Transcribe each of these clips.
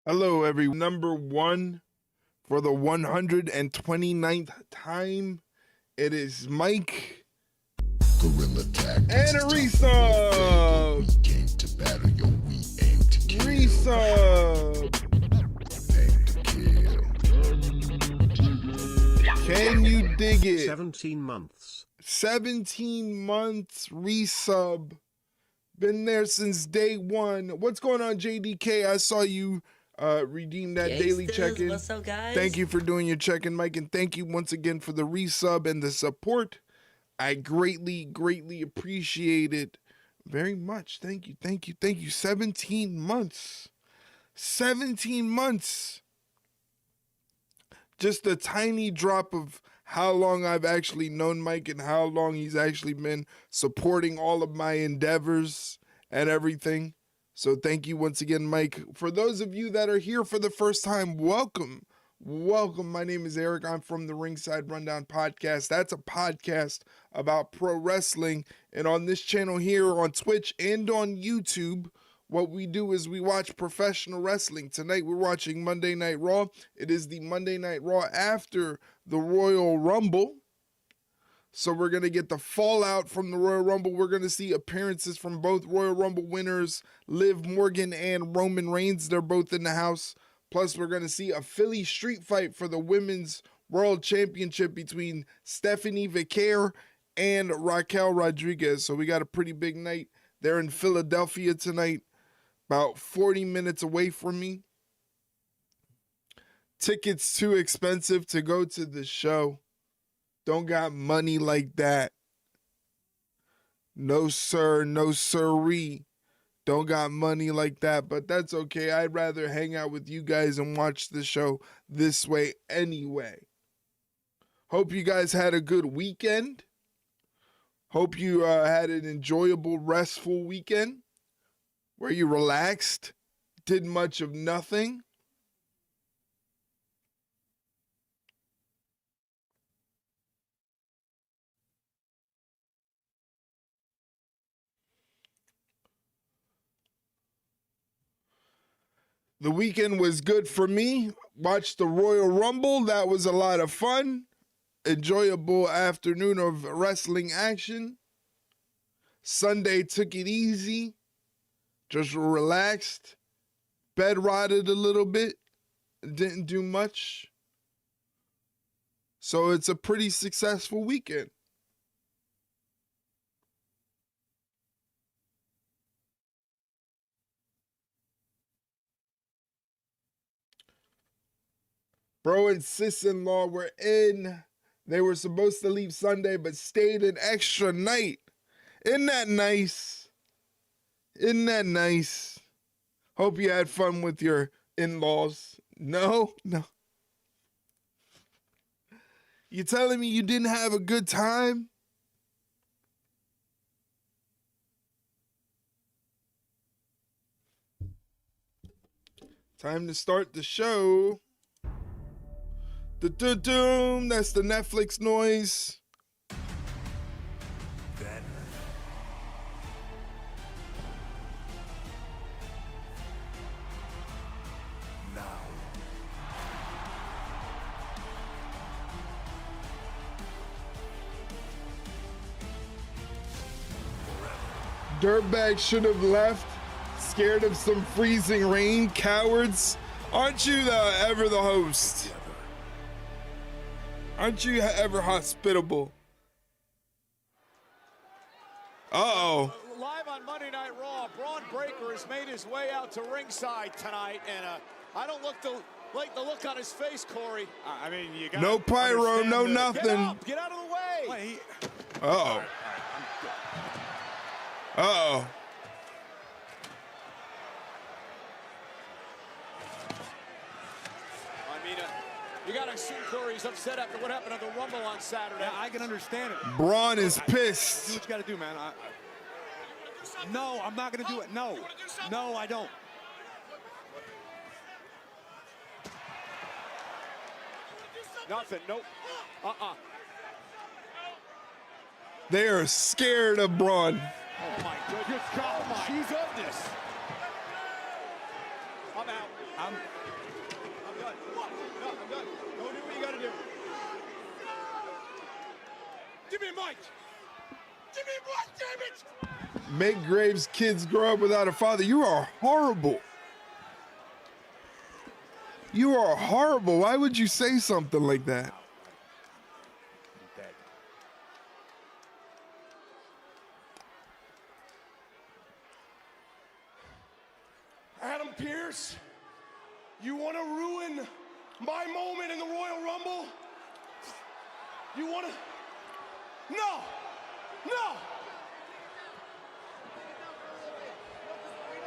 Hello, everyone. Number one for the 129th time. It is Mike. Gorilla tactics. And a resub. We came to battle, yo, we aim to kill. Resub. Aim to kill. Can you dig it? 17 months. 17 months resub. Been there since day one. What's going on, JDK? I saw you redeem that daily check-in. What's up, guys? Thank you for doing your check-in, Mike, and thank you once again for the resub and the support. I greatly appreciate it very much. Thank you. 17 months. 17 months. Just a tiny drop of how long I've actually known Mike and how long he's actually been supporting all of my endeavors and everything. So thank you once again, Mike. For those of you that are here for the first time, welcome. My name is Eric. I'm from the Ringside Rundown podcast. That's a podcast about pro wrestling. And on this channel here on Twitch and on YouTube, what we do is we watch professional wrestling. Tonight we're watching Monday Night Raw. It is the Monday Night Raw after the Royal Rumble. So we're going to get the fallout from the Royal Rumble. We're going to see appearances from both Royal Rumble winners, Liv Morgan and Roman Reigns. They're both in the house. Plus, we're going to see a Philly street fight for the Women's World Championship between Stephanie Vaquer and Raquel Rodriguez. So we got a pretty big night. They're in Philadelphia tonight, about 40 minutes away from me. Tickets too expensive to go to the show. Don't got money like that. No, sir. No, sirree. Don't got money like that, but that's okay. I'd rather hang out with you guys and watch the show this way anyway. Hope you guys had a good weekend. Hope you had an enjoyable, restful weekend where you relaxed, did much of nothing. The weekend was good for me. Watched the Royal Rumble. That was a lot of fun. Enjoyable afternoon of wrestling action. Sunday took it easy. Just relaxed. Bed rotted a little bit. Didn't do much. So it's a pretty successful weekend. Bro and sis-in-law were in. They were supposed to leave Sunday, but stayed an extra night. Isn't that nice? Isn't that nice? Hope you had fun with your in-laws. No. You telling me you didn't have a good time? Time to start the show. Doom, that's the Netflix noise. Then now Dirtbag should have left. Scared of some freezing rain. Cowards. Aren't you ever the host? Aren't you ever hospitable? Uh-oh. Live on Monday Night Raw, Braun Breaker has made his way out to ringside tonight, and I don't like the look on his face, Corey. I mean, you got No pyro, no nothing. Get out of the way. Uh-oh. Uh-oh. I mean, you got to assume Corey's upset after what happened at the Rumble on Saturday. I can understand it. Braun is Do pissed. what you got to do, man. No, I'm not going to do it. No, I don't. Nothing. Nope. They are scared of Braun. Oh my goodness. God, she's of this. I'm out. I'm done. No, I'm done. Go do what you gotta do. Give me a mic. Give me a mic, damn it! Make Graves' kids grow up without a father. You are horrible. You are horrible. Why would you say something like that? Adam Pearce, you want to ruin my moment in the Royal Rumble? You want to? No! No!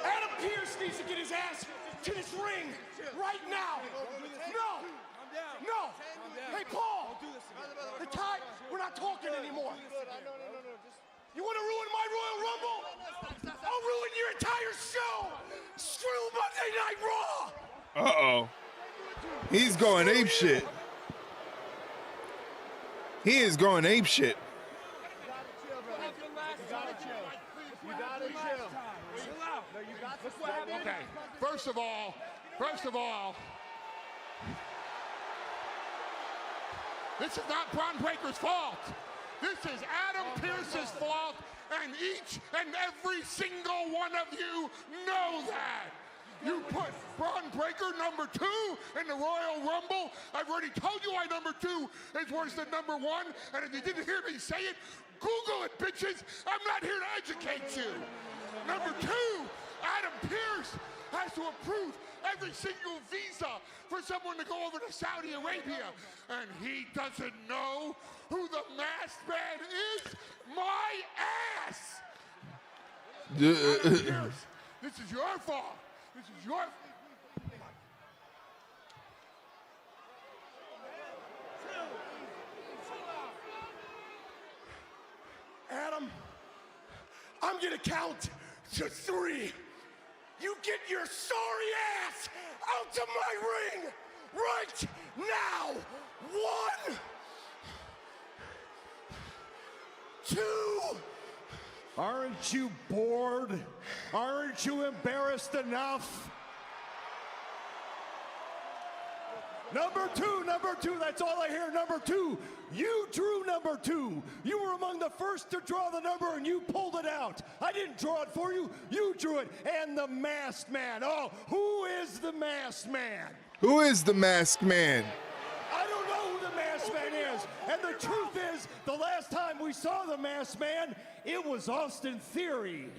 Adam Pearce needs to get his ass to this ring right now. No! No! Hey, Paul! The time, we're not talking anymore. You want to ruin my Royal Rumble? I'll ruin your entire show! Screw Monday Night Raw! Uh-oh. He's going ape shit. He is going ape shit. Okay, first of all, this is not Braun Breaker's fault. This is Adam Pearce's fault, and each and every single one of you know that. You put Braun Breaker number 2 in the Royal Rumble. I've already told you why number 2 is worse than number 1, and if you didn't hear me say it, Google it, bitches. I'm not here to educate you. Number 2, Adam Pearce has to approve every single visa for someone to go over to Saudi Arabia, and he doesn't know who the masked man is. My ass! Adam Pearce, this is your fault. This is your. Adam, I'm gonna count to 3. You get your sorry ass out to my ring right now. 1, 2. Aren't you bored? Aren't you embarrassed enough? Number two, that's all I hear, number 2. You drew number 2. You were among the first to draw the number and you pulled it out. I didn't draw it for you, you drew it. And the masked man. Oh, who is the masked man? Who is the masked man? I don't know who the masked man is. And the truth is, the last time we saw the masked man, it was Austin Theory.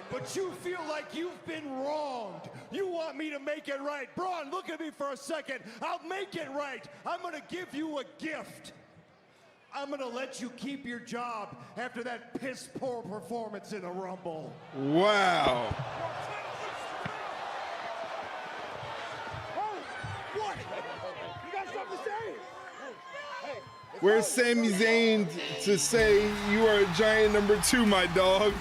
But you feel like you've been wronged. You want me to make it right. Braun, look at me for a second. I'll make it right. I'm gonna give you a gift. I'm gonna let you keep your job after that piss poor performance in the Rumble. Wow. What? You got something to say? Where's Sami Zayn to say you are a giant number 2, my dog?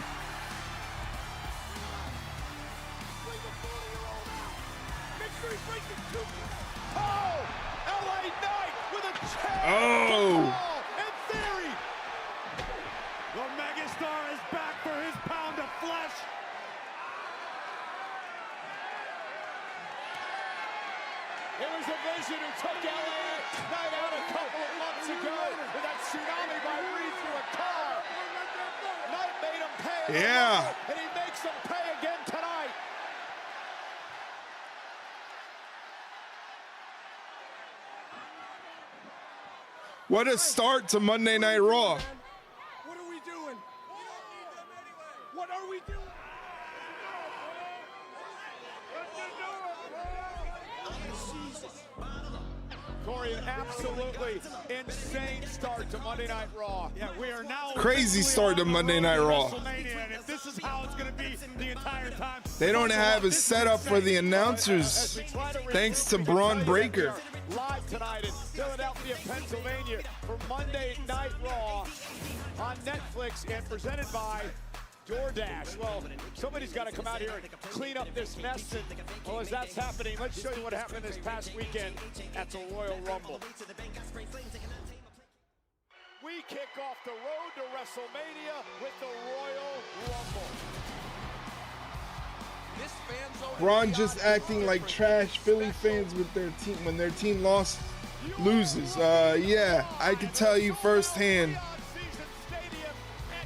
Oh! And Theory! The megastar is back for his pound of flesh. It was a vision who took LA Knight out a couple of months ago with that tsunami by Reed through a car. Knight made him pay. Yeah. And he makes him pay again tonight. What a start to Monday Night Raw. What are we doing? What are we doing? Corey, an absolutely insane start to Monday Night Raw. Yeah, we are now Crazy start to Monday Night Raw. WrestleMania, and if this is how it's going to be the entire time. They don't have a setup for the announcers, thanks to Braun Breaker. Live tonight in Philadelphia, Pennsylvania for Monday Night Raw on Netflix and presented by DoorDash. Well, somebody's got to come out here and clean up this mess. And, well, as that's happening, let's show you what happened this past weekend at the Royal Rumble. We kick off the road to WrestleMania with the Royal Rumble. Braun just acting like trash Philly fans with their team when their team loses. Yeah, I can tell you firsthand.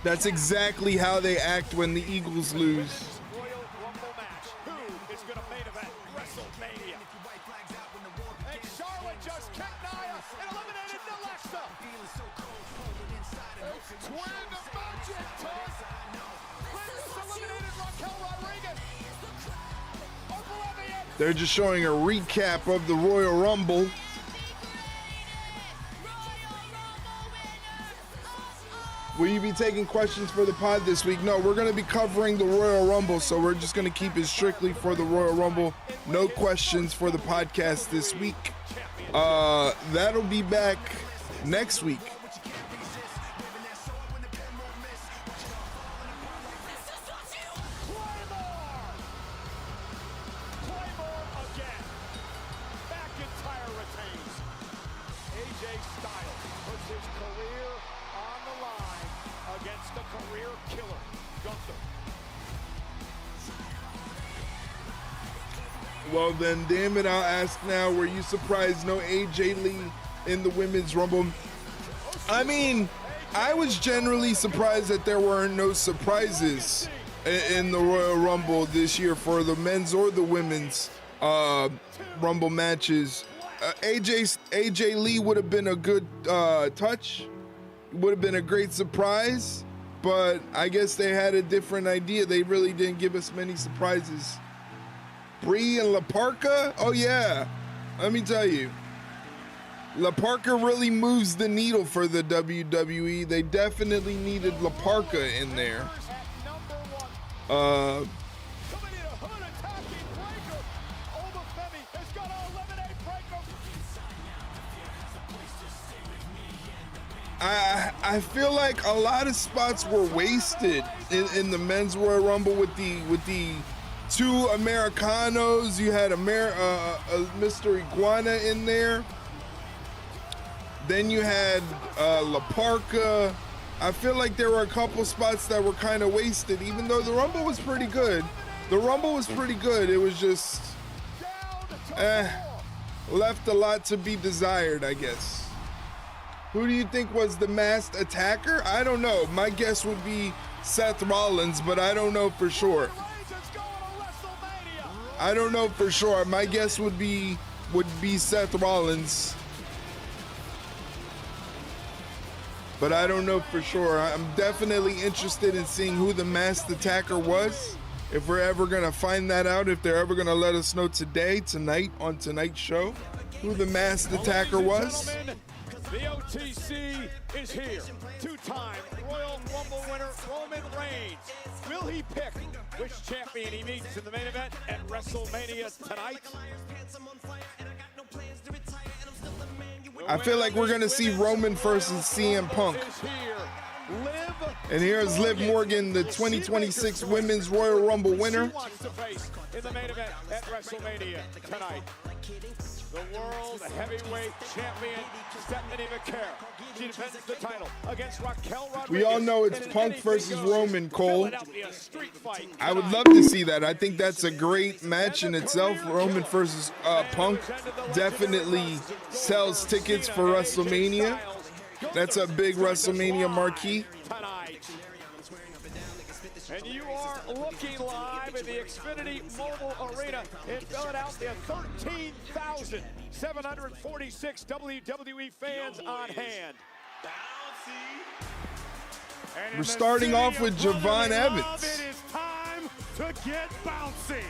That's exactly how they act when the Eagles lose. Royal Rumble match. Who is going to main event WrestleMania? And Charlotte just kicked Nia and eliminated Alexa. Twin magic toss. Blerps eliminated Raquel Rodriguez. They're just showing a recap of the Royal Rumble. Will you be taking questions for the pod this week? No, we're going to be covering the Royal Rumble, so we're just going to keep it strictly for the Royal Rumble. No questions for the podcast this week. That'll be back next week. Well then, damn it, I'll ask now, were you surprised no AJ Lee in the Women's Rumble? I mean, I was generally surprised that there were no surprises in the Royal Rumble this year for the men's or the women's Rumble matches. AJ Lee would have been a good touch, would have been a great surprise, but I guess they had a different idea. They really didn't give us many surprises. Brie and La Parka, oh yeah, let me tell you, La Parka really moves the needle for the WWE. They definitely needed La Parka in there. I feel like a lot of spots were wasted in the men's Royal Rumble with the two Americanos. You had Mr. Iguana in there. Then you had La Parka. I feel like there were a couple spots that were kind of wasted, even though the Rumble was pretty good. The Rumble was pretty good. It was just left a lot to be desired, I guess. Who do you think was the masked attacker? I don't know. My guess would be Seth Rollins, but I don't know for sure. I don't know for sure. My guess would be Seth Rollins, but I don't know for sure. I'm definitely interested in seeing who the masked attacker was. If we're ever gonna find that out, if they're ever gonna let us know tonight on tonight's show, who the masked attacker was. The OTC is here. Two-time Royal Rumble winner Roman Reigns. Will he pick which champion he meets in the main event at WrestleMania tonight? I feel like we're going to see Roman versus CM Punk. And here's Liv Morgan, the 2026 Women's Royal Rumble winner. In the main event at WrestleMania tonight. The World Heavyweight Champion, Stephanie Vaquer. She defends the title against Raquel Rodriguez. We all know it's Punk versus Roman, Cole. I would love to see that. I think that's a great match in itself. Roman versus Punk definitely sells tickets for WrestleMania. That's a big WrestleMania marquee. And you are looking live in the Xfinity Mobile Arena in Philadelphia. 13,746 WWE fans on hand. We're starting off with Javon Evans. It is time to get bouncy.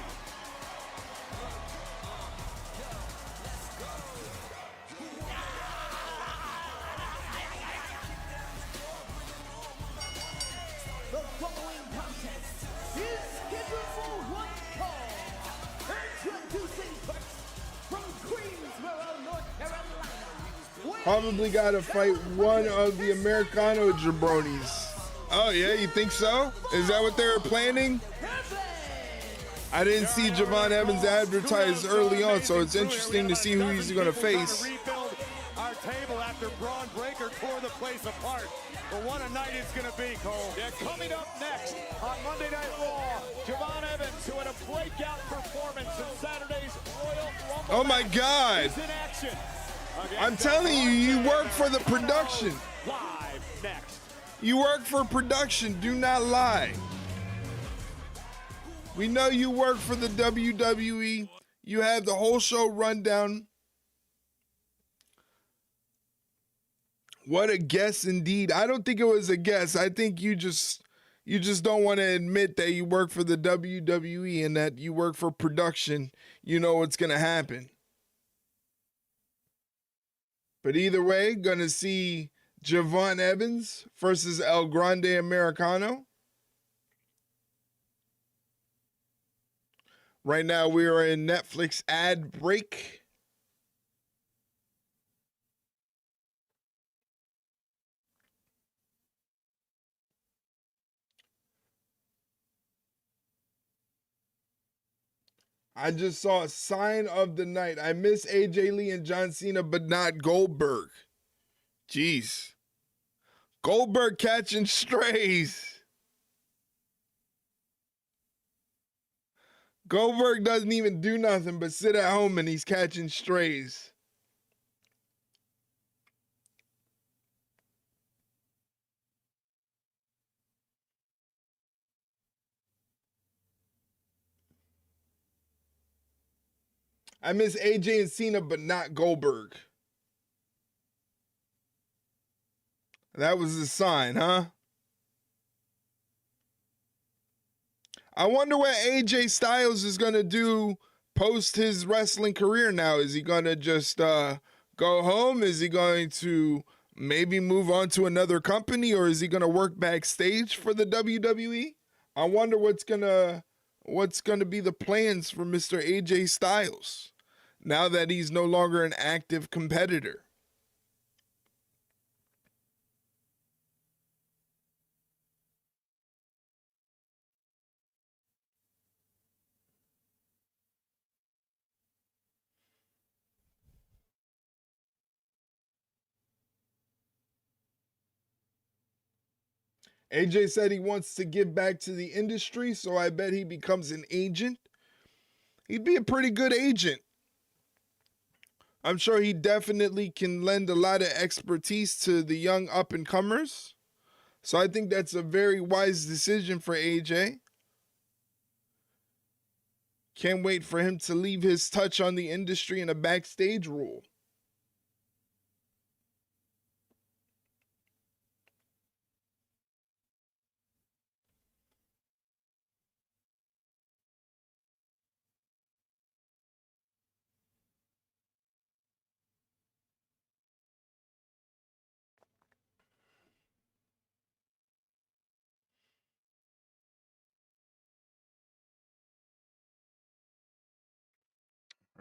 Probably got to fight one of the Americano jabronis. Oh, yeah? You think so? Is that what they were planning? I didn't see Javon Evans advertised early on, so it's interesting to see who he's going to face. Our table after Braun Breaker tore the place apart. But what a night it's going to be, Cole. Yeah, coming up next on Monday Night Raw, Javon Evans, who had a breakout performance in Saturday's Royal Rumble. Oh my God. Is in action. I'm telling you, you work for the production. Live next. You work for production. Do not lie. We know you work for the WWE. You have the whole show rundown. What a guess indeed. I don't think it was a guess. I think you just don't want to admit that you work for the WWE and that you work for production. You know what's going to happen. But either way, going to see Javon Evans versus El Grande Americano. Right now we are in Netflix ad break. I just saw a sign of the night. I miss AJ Lee and John Cena, but not Goldberg. Jeez. Goldberg catching strays. Goldberg doesn't even do nothing but sit at home and he's catching strays. I miss AJ and Cena, but not Goldberg. That was the sign, huh? I wonder what AJ Styles is going to do post his wrestling career now. Is he going to just go home? Is he going to maybe move on to another company? Or is he going to work backstage for the WWE? I wonder what's going to be the plans for Mr. AJ Styles now that he's no longer an active competitor. AJ said he wants to give back to the industry, so I bet he becomes an agent. He'd be a pretty good agent. I'm sure he definitely can lend a lot of expertise to the young up-and-comers. So I think that's a very wise decision for AJ. Can't wait for him to leave his touch on the industry in a backstage role.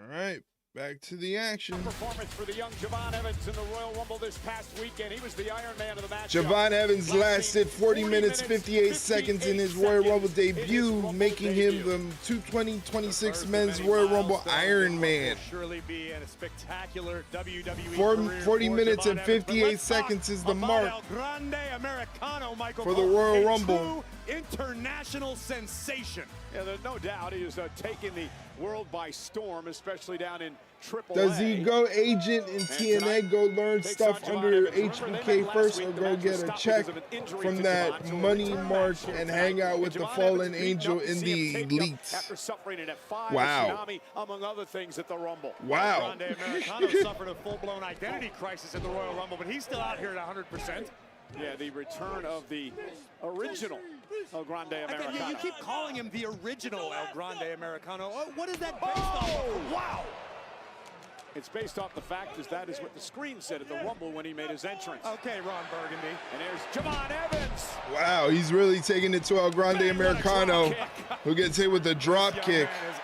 All right, back to the action. Performance for the young Javon Evans in the Royal Rumble this past weekend. He was the Iron Man of the match. Javon Evans lasted 40 minutes, 58 seconds in his Royal Rumble debut, making him the 2026 Men's Royal Rumble Iron Man. Surely be a spectacular WWE 40 minutes and 58 seconds is the mark for the Royal Rumble. International sensation. Yeah, there's no doubt he is taking the world by storm, especially down in AAA. Does he go agent in TNA, go learn stuff under HBK first, or go get a check from that money mark and hang out with the fallen angel in the elites? After suffering an F5 Wow. tsunami, among other things, at the Rumble. Wow. Grande Americano suffered a full-blown identity crisis at the Royal Rumble, but he's still out here at 100%. Yeah, the return of the original El Grande Americano. You keep calling him the original El Grande Americano. What is that based off of? Wow! It's based off the fact that is what the screen said at the Rumble when he made his entrance. Okay, Ron Burgundy. And there's Javon Evans. Wow, he's really taking it to El Grande Americano, who gets hit with a drop kick. That is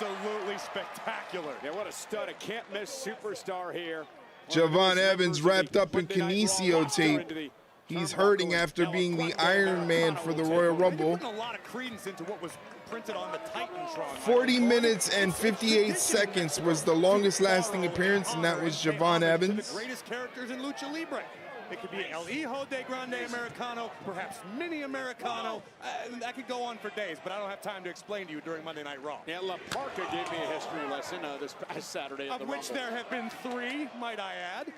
absolutely spectacular. Yeah, what a stud, a can't-miss superstar here. Javon Evans wrapped up in kinesio tape. He's hurting after being the Iron Man for the Royal Rumble. A lot of credence into what was printed on the Titantron. 40 minutes and 58 seconds was the longest lasting appearance, and that was Javon Evans. The greatest characters in Lucha Libre. It could be El Hijo de Grande Americano, perhaps Mini Americano. That could go on for days, but I don't have time to explain to you during Monday Night Raw. Yeah, La Parca gave me a history lesson this past Saturday. Of which there have been 3, might I add.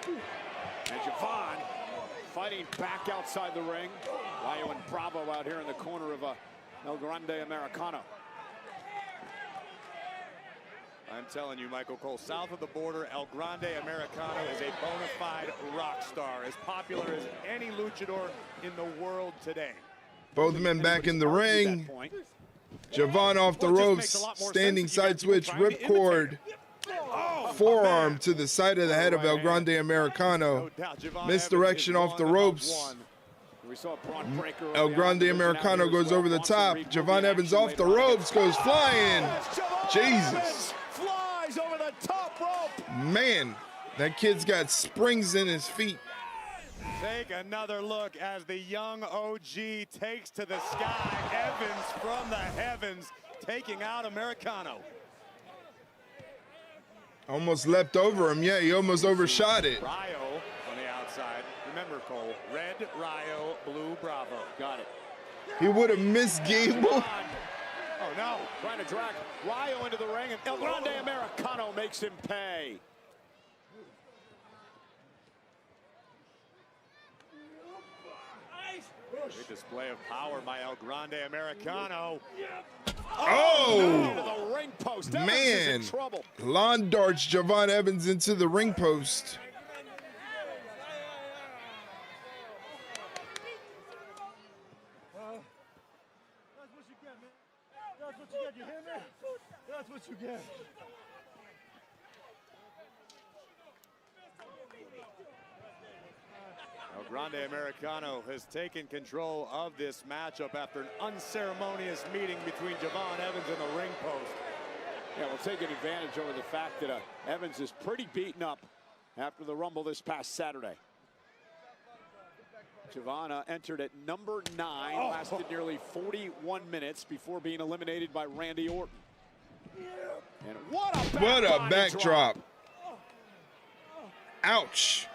And Javon fighting back outside the ring. Rayo and Bravo out here in the corner of El Grande Americano. I'm telling you, Michael Cole, south of the border, El Grande Americano is a bona fide rock star, as popular as any luchador in the world today. Both men back in the ring. Javon off the ropes, standing side switch, ripcord. Forearm to the side of the head of El Grande Americano. Misdirection off the ropes. El Grande Americano goes over the top. Javon Evans off the ropes, goes flying. Jesus. Flies over the top rope. Man, that kid's got springs in his feet. Take another look as the young OG takes to the sky. Evans from the heavens, taking out Americano. Almost leapt over him. Yeah, he almost overshot it. Rayo on the outside. Remember, Cole, red Rayo, blue Bravo. Got it. He would have missed Gable. Oh, no. Trying to drag Rayo into the ring, and El Grande Americano makes him pay. Great display of power by El Grande Americano. Oh, Into the ring post. Evans man. is in trouble. Lawn darts Javon Evans into the ring post. That's what you get, man. That's what you get, you hear me? That's what you get. El Grande Americano has taken control of this matchup after an unceremonious meeting between Javon Evans and the ring post. Yeah, we're taking advantage over the fact that Evans is pretty beaten up after the Rumble this past Saturday. Javon entered at number 9, lasted nearly 41 minutes before being eliminated by Randy Orton. And what a backdrop. Ouch.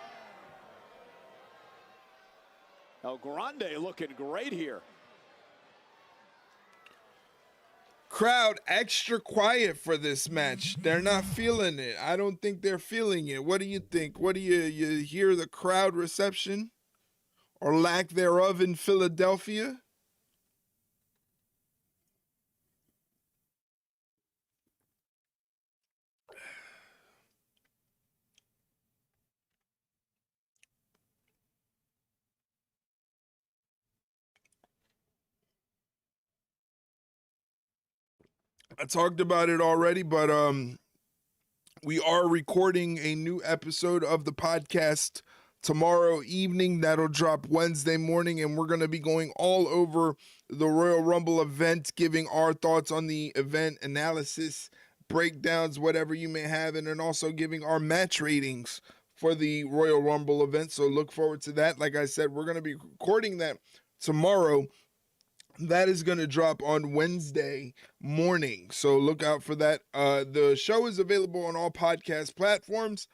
El Grande looking great here. Crowd extra quiet for this match. They're not feeling it. I don't think they're feeling it. What do you think? What do you hear the crowd reception or lack thereof in Philadelphia? I talked about it already, but we are recording a new episode of the podcast tomorrow evening. That'll drop Wednesday morning, and we're going to be going all over the Royal Rumble event, giving our thoughts on the event, analysis, breakdowns, whatever you may have, and then also giving our match ratings for the Royal Rumble event. So look forward to that. Like I said, we're going to be recording that tomorrow. That is going to drop on Wednesday morning, so look out for that. The show is available on all podcast platforms,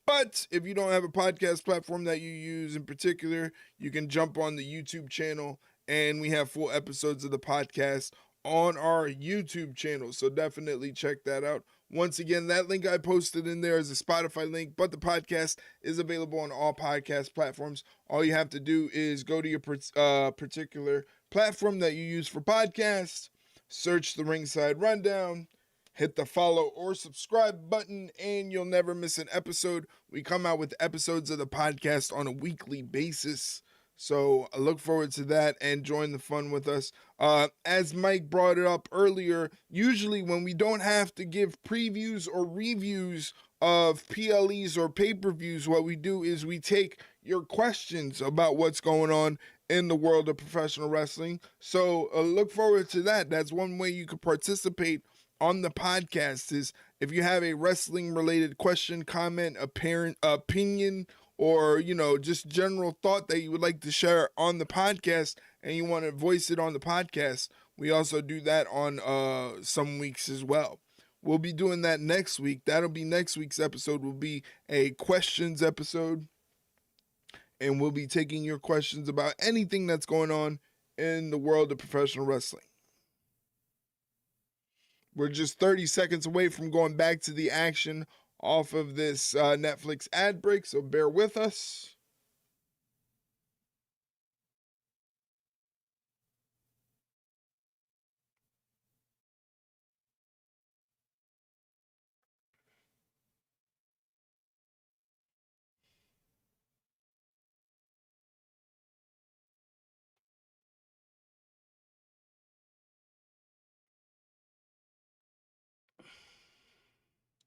but if you don't have a podcast platform that you use in particular, you can jump on the YouTube channel, and we have full episodes of the podcast on our YouTube channel, so definitely check that out. Once again, that link I posted in there is a Spotify link, but the podcast is available on all podcast platforms. All you have to do is go to your particular platform that you use for podcasts, search the Ringside Rundown, hit the follow or subscribe button, and you'll never miss an episode. We come out with episodes of the podcast on a weekly basis, so I look forward to that and join the fun with us. As Mike brought it up earlier, usually when we don't have to give previews or reviews of PLEs or pay-per-views, what we do is we take your questions about what's going on in the world of professional wrestling. So look forward to that. That's one way you could participate on the podcast is if you have a wrestling related question, comment, opinion, or, you know, just general thought that you would like to share on the podcast and you want to voice it on the podcast, we also do that on some weeks as well. We'll be doing that next week. That'll be next week's episode. Will be a questions episode. And we'll be taking your questions about anything that's going on in the world of professional wrestling. We're just 30 seconds away from going back to the action off of this Netflix ad break, so bear with us.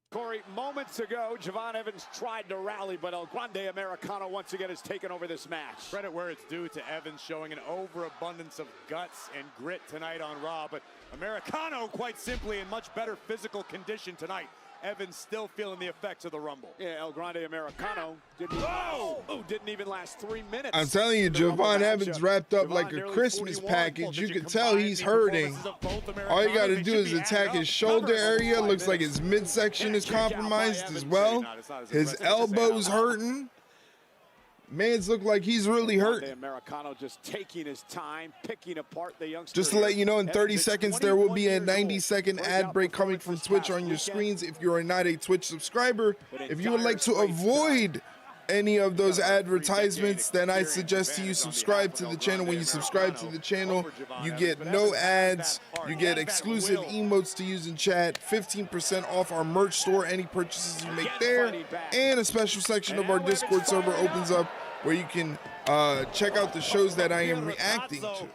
Corey, moments ago, Javon Evans tried to rally, but El Grande Americano once again has taken over this match. Credit where it's due to Evans showing an overabundance of guts and grit tonight on Raw, but Americano quite simply in much better physical condition tonight. Evans still feeling the effects of the Rumble. Yeah, El Grande Americano didn't even last 3 minutes. I'm telling you, Javon Evans wrapped up like a Christmas package. You can tell he's hurting. All you got to do is attack his shoulder area. Looks like his midsection is compromised as well. His elbow's hurting. Man's look like he's really hurt. Americano just taking his time, picking apart the youngster. Just to let you know, in 30 seconds, there will be a 90-second ad break coming from Twitch on your screens. If you are not a Twitch subscriber, if you would like to avoid any of those advertisements, then I suggest to you subscribe to the channel. When you subscribe to the channel, you get no ads, you get exclusive emotes to use in chat, 15% off our merch store, any purchases you make there, and a special section of our Discord server opens up where you can check out the shows that I am reacting to.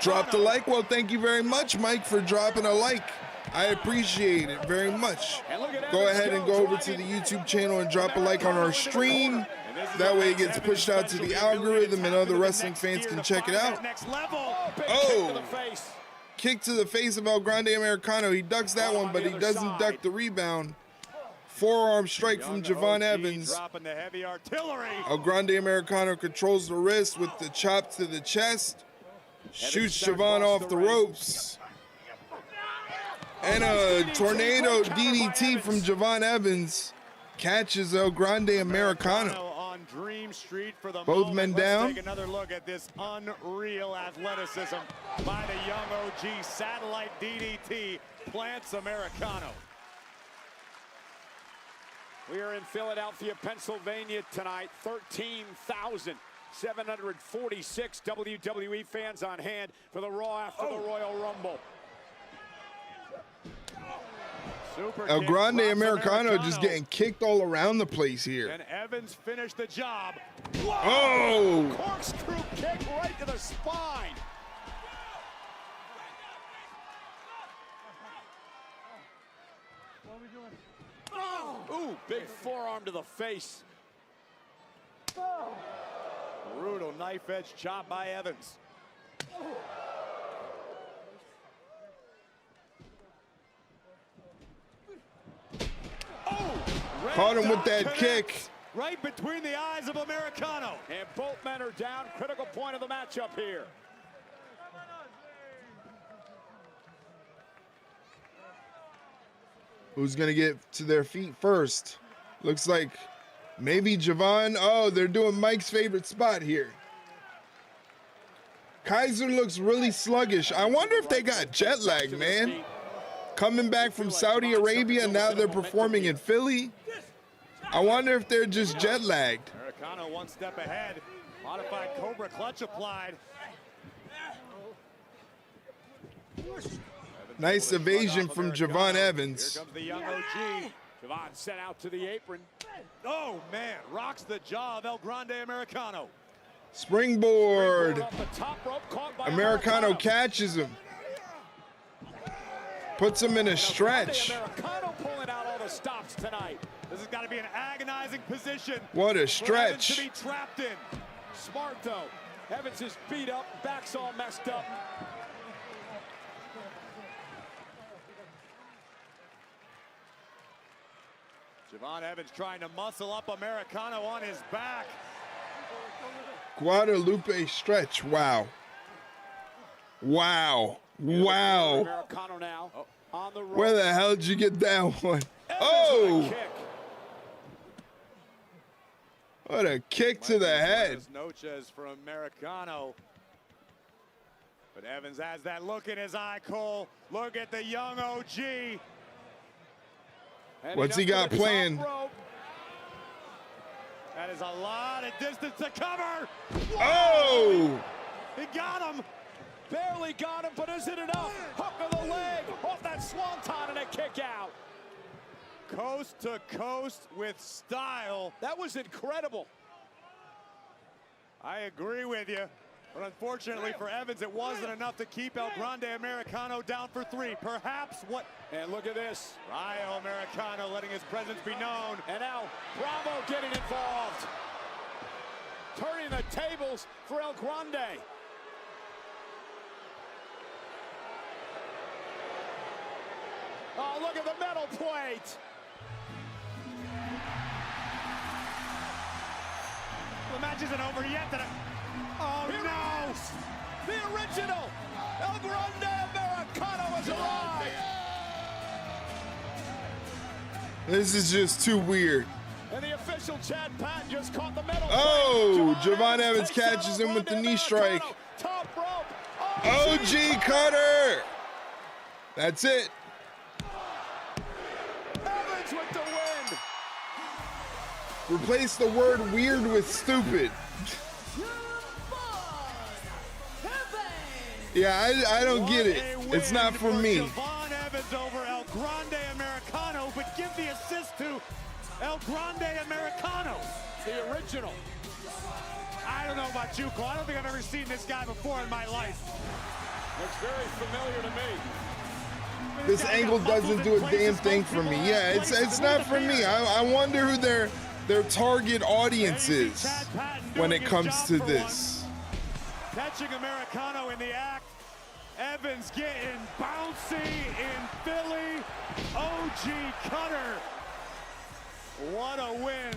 Drop the like. Well, thank you very much, Mike, for dropping a like. I appreciate it very much. Go ahead and go over to the YouTube channel and drop a like on our stream. That way it gets pushed out to the algorithm and other wrestling fans can check it out. Oh, kick to the face of El Grande Americano. He ducks that one, but he doesn't duck the rebound. Forearm strike from Javon Evans. El Grande Americano controls the wrist with the chop to the chest. Shoots Javon off the ropes. And a tornado DDT from Javon Evans catches El Grande Americano. On Dream Street for the both men down. Let's take another look at this unreal athleticism by the young OG. Satellite DDT plants Americano. We are in Philadelphia, Pennsylvania tonight. 13,746 WWE fans on hand for the Raw after the Royal Rumble. El Grande Americano just getting kicked all around the place here. And Evans finished the job. Whoa! Oh! Corkscrew kick right to the spine. What are we doing? Ooh, big forearm to the face. Brutal knife edge chop by Evans. Caught him with that kick. Right between the eyes of Americano. And both men are down. Critical point of the matchup here. Who's going to get to their feet first? Looks like maybe Javon. Oh, they're doing Mike's favorite spot here. Kaiser looks really sluggish. I wonder if they got jet lag, man. Coming back from Saudi Arabia, now they're performing in Philly. I wonder if they're just jet lagged. Americano one step ahead. Modified Cobra clutch applied. Nice evasion from Javon Evans. Here comes the young OG. Javon sent out to the apron. Oh, man. Rocks the jaw of El Grande Americano. Springboard. Off the top rope, caught by Americano catches him. Puts him in a stretch. Americano pulling out all the stops tonight. This has got to be an agonizing position. What a For Evans stretch. to be trapped in. Smart though. Evans is beat up, back's all messed up. Javon Evans trying to muscle up Americano on his back. Guadalupe stretch. Wow. Wow. Wow. Americano now on the rope. Where the hell did you get that one? Oh! What a kick to the head. Noches for Americano. But Evans has that look in his eye, Cole. Look at the young OG. What's he got playing? That is a lot of distance to cover. Oh! He got him. Barely got him, but is it enough? Hook of the leg off that swanton and a kick out. Coast to coast with style. That was incredible. I agree with you. But unfortunately for Evans, it wasn't enough to keep El Grande Americano down for 3. Perhaps what... And look at this. Rayo Americano letting his presence be known. And now Bravo getting involved. Turning the tables for El Grande. Oh, look at the metal plate. The match isn't over yet. Oh, Here no! The original El Grande Americano has arrived. This is just too weird. And the official Chad Patton just caught the metal. Oh, plate. Javon Evans takes out catches El him with the Grande knee strike. Americano. Top rope. OG cutter. That's it. Evans with the win. Replace the word weird with stupid. Yeah, I don't get it. It's not for me. Javon Evans over El Grande Americano, but give the assist to El Grande Americano. The original. I don't know about you, Cole. I don't think I've ever seen this guy before in my life. Looks very familiar to me. This angle doesn't do a damn thing for me. Yeah, it's not for me. I wonder who their target audience is when it comes to this. Catching Americano in the act. Evans getting bouncy in Philly. OG cutter. What a win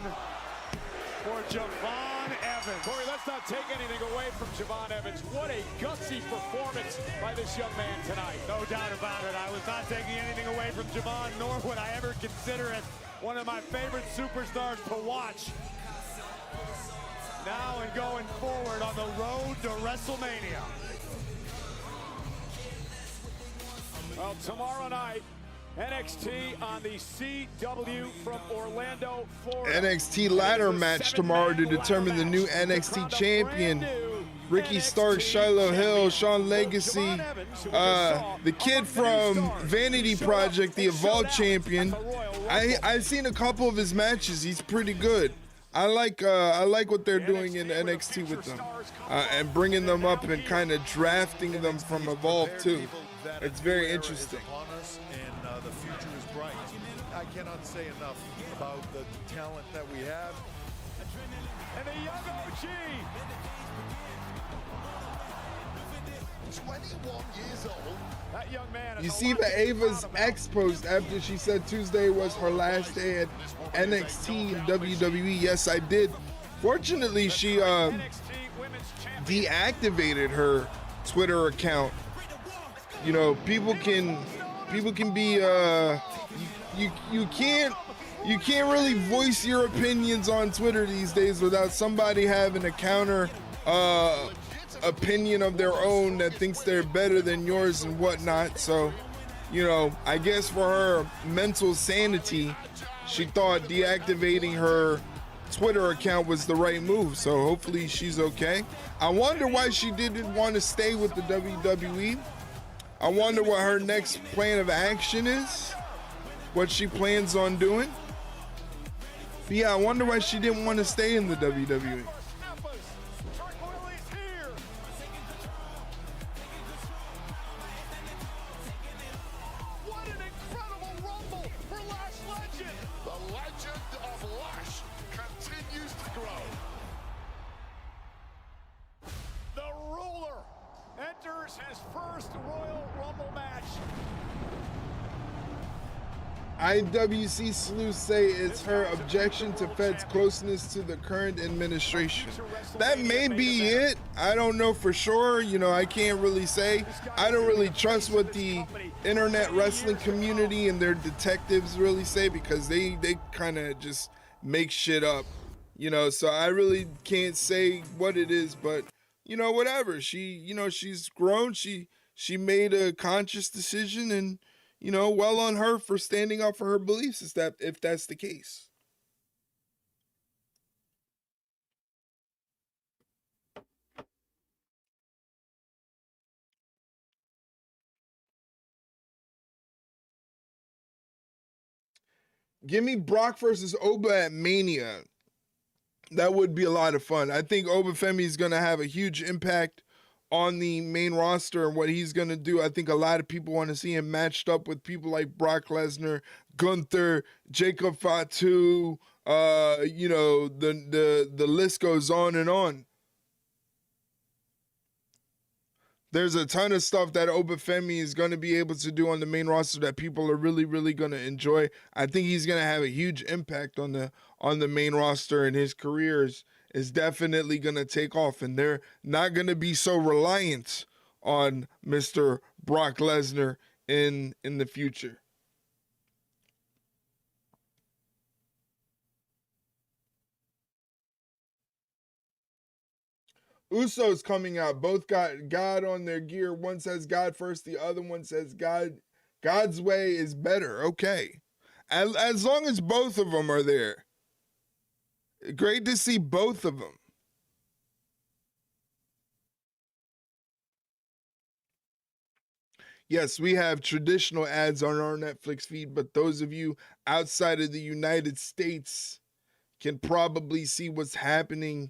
for Javon Evans. Corey, let's not take anything away from Javon Evans. What a gutsy performance by this young man tonight. No doubt about it. I was not taking anything away from Javon, nor would I ever consider it one of my favorite superstars to watch. Now and going forward on the road to WrestleMania. Well, tomorrow night, NXT on the CW from Orlando, Florida. NXT ladder match tomorrow to determine the new NXT champion. Ricky Starks, Shiloh Hill, Sean Legacy, the kid from Vanity Project, the Evolve champion. I've seen a couple of his matches. He's pretty good. I like what they're doing in NXT with them, and bringing them up and kind of drafting them from Evolve too. It's very interesting. And the future is bright. I cannot say enough about the talent that we have. And the young OG. 21 years old. That young man. You see the Ava's X post after she said Tuesday was her last day at NXT and WWE. Yes, I did. Fortunately, she deactivated her Twitter account. You know, people can be you can't really voice your opinions on Twitter these days without somebody having a counter opinion of their own that thinks they're better than yours and whatnot. So, you know, I guess for her mental sanity, she thought deactivating her Twitter account was the right move. So hopefully she's okay. I wonder why she didn't want to stay with the WWE. I wonder what her next plan of action is, what she plans on doing. But yeah, I wonder why she didn't want to stay in the WWE. What an incredible rumble for Lash Legend. The legend of Lash continues to grow. The Ruler enters his first Royal Rumble match. IWC sleuths say it's her objection to Fed's closeness to the current administration. That may be it. I don't know for sure. You know, I can't really say. I don't really trust what the internet wrestling community and their detectives really say, because they kind of just make shit up. You know, so I really can't say what it is, but you know, whatever. She's grown. She made a conscious decision, and you know, well on her for standing up for her beliefs, if that's the case. Give me Brock versus Oba at Mania. That would be a lot of fun. I think Obafemi is going to have a huge impact on the main roster and what he's going to do. I think a lot of people want to see him matched up with people like Brock Lesnar, Gunther, Jacob Fatu. You know, the list goes on and on. There's a ton of stuff that Obafemi is going to be able to do on the main roster that people are really, really going to enjoy. I think he's going to have a huge impact on the main roster, and his career is definitely going to take off, and they're not going to be so reliant on Mr. Brock Lesnar in the future. Usos coming out. Both got God on their gear. One says God first. The other one says God's way is better. Okay. As long as both of them are there. Great to see both of them. Yes, we have traditional ads on our Netflix feed, but those of you outside of the United States can probably see what's happening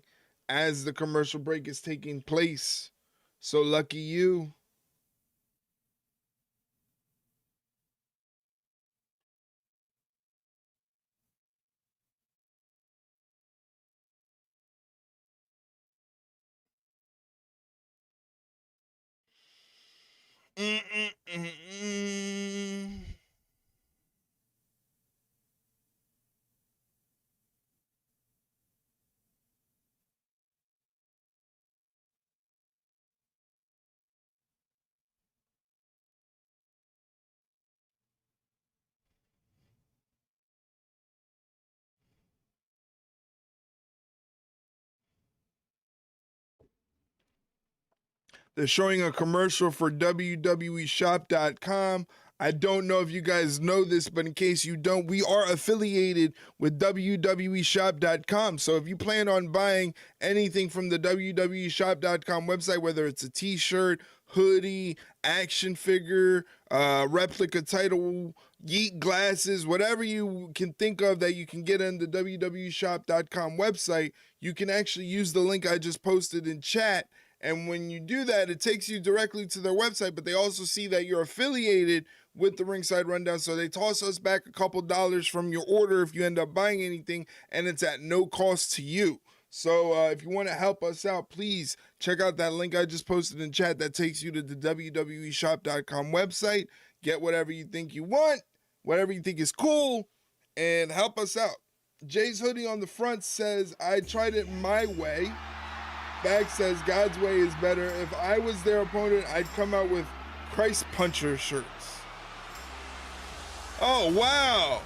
as the commercial break is taking place. So lucky you. They're showing a commercial for WWEshop.com. I don't know if you guys know this, but in case you don't, we are affiliated with WWEshop.com. So if you plan on buying anything from the WWEshop.com website, whether it's a t-shirt, hoodie, action figure, replica title, yeet glasses, whatever you can think of that you can get on the WWEshop.com website, you can actually use the link I just posted in chat. And when you do that, it takes you directly to their website, but they also see that you're affiliated with the Ringside Rundown, so they toss us back a couple dollars from your order if you end up buying anything, and it's at no cost to you. So if you want to help us out, please check out that link I just posted in chat that takes you to the WWEshop.com website. Get whatever you think you want, whatever you think is cool, and help us out. Jay's hoodie on the front says, I tried it my way. Back says, God's way is better. If I was their opponent, I'd come out with Christ Puncher shirts. Oh, wow.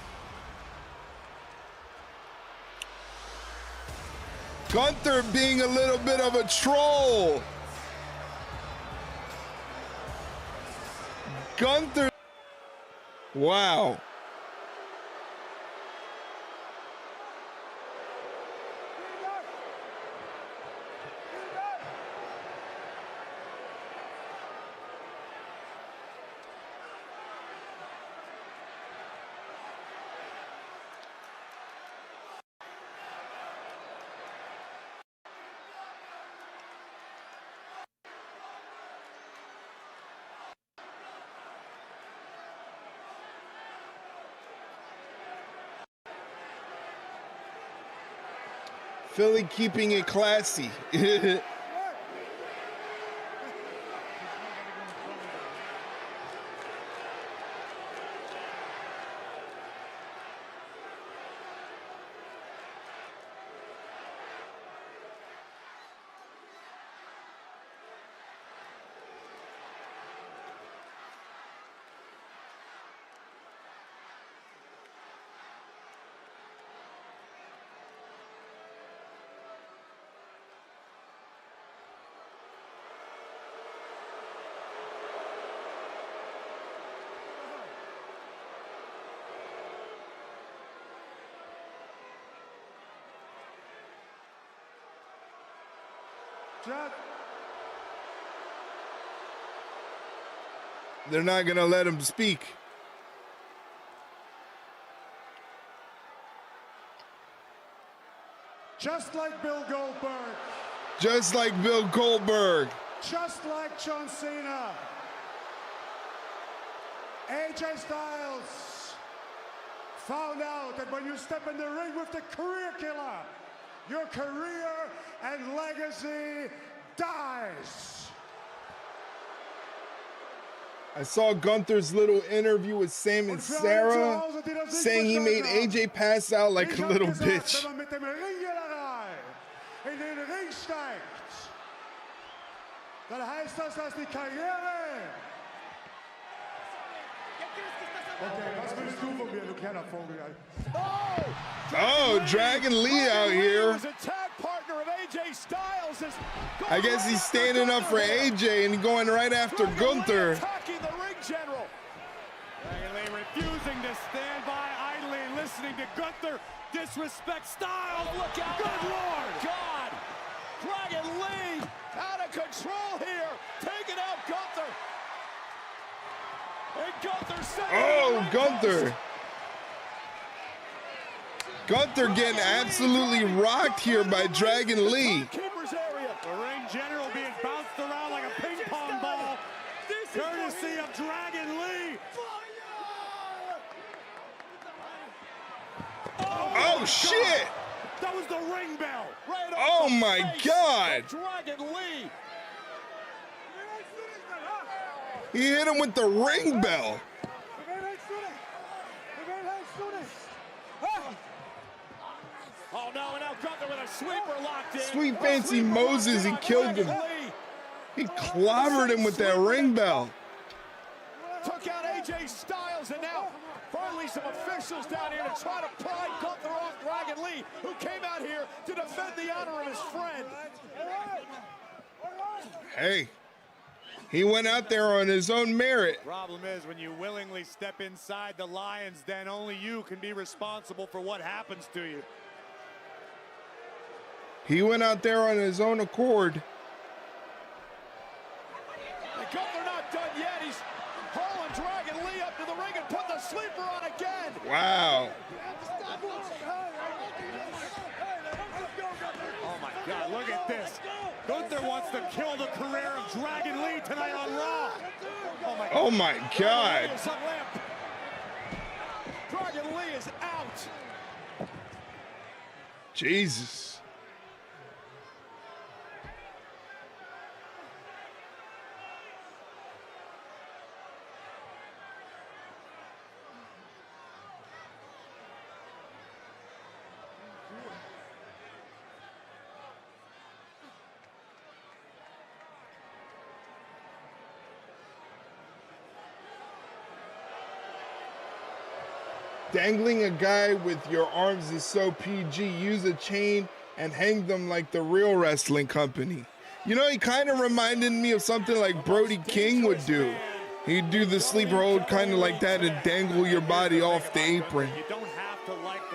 Gunther being a little bit of a troll. Gunther. Wow. Philly keeping it classy. They're not going to let him speak. Just like Bill Goldberg. Just like Bill Goldberg. Just like John Cena. AJ Styles found out that when you step in the ring with the career killer, your career and legacy dies. I saw Gunther's little interview with Sam and Sarah saying he made AJ pass out like a little bitch. Dann heißt das, dass die Karriere. Okay, was willst du von mir, du kleiner Vogel? Oh, Dragon Lee out here. I guess he's standing up for AJ and going right after Gunther. Dragon Lee refusing to stand by idly, listening to Gunther disrespect Styles. Look out! Good Lord! God! Dragon Lee out of control here, taking out Gunther. And Gunther said, oh, Gunther! Gunther getting absolutely rocked here by Dragon Lee. The ring general being bounced around like a ping pong ball, courtesy of Dragon Lee. Oh shit! That was the ring bell. Right oh my God! Dragon Lee. He hit him with the ring bell. Oh no, and now Gunther with a sweeper locked in. Sweet fancy Moses, he killed him. He clobbered him with that ring bell. Took out AJ Styles, and now finally some officials down here to try to pry Gunther off Dragon Lee, who came out here to defend the honor of his friend. Hey, he went out there on his own merit. Problem is, when you willingly step inside the Lions, then only you can be responsible for what happens to you. He went out there on his own accord. And Gunther not done yet. He's hauling Dragon Lee up to the ring and put the sleeper on again. Wow. Oh my God, look at this. Gunther wants to kill the career of Dragon Lee tonight on Raw. Oh my God. Dragon Lee is out. Jesus. Dangling a guy with your arms is so PG. Use a chain and hang them like the real wrestling company. You know, he kind of reminded me of something like Brody King would do. He'd do the sleeper hold kind of like that and dangle your body off the apron.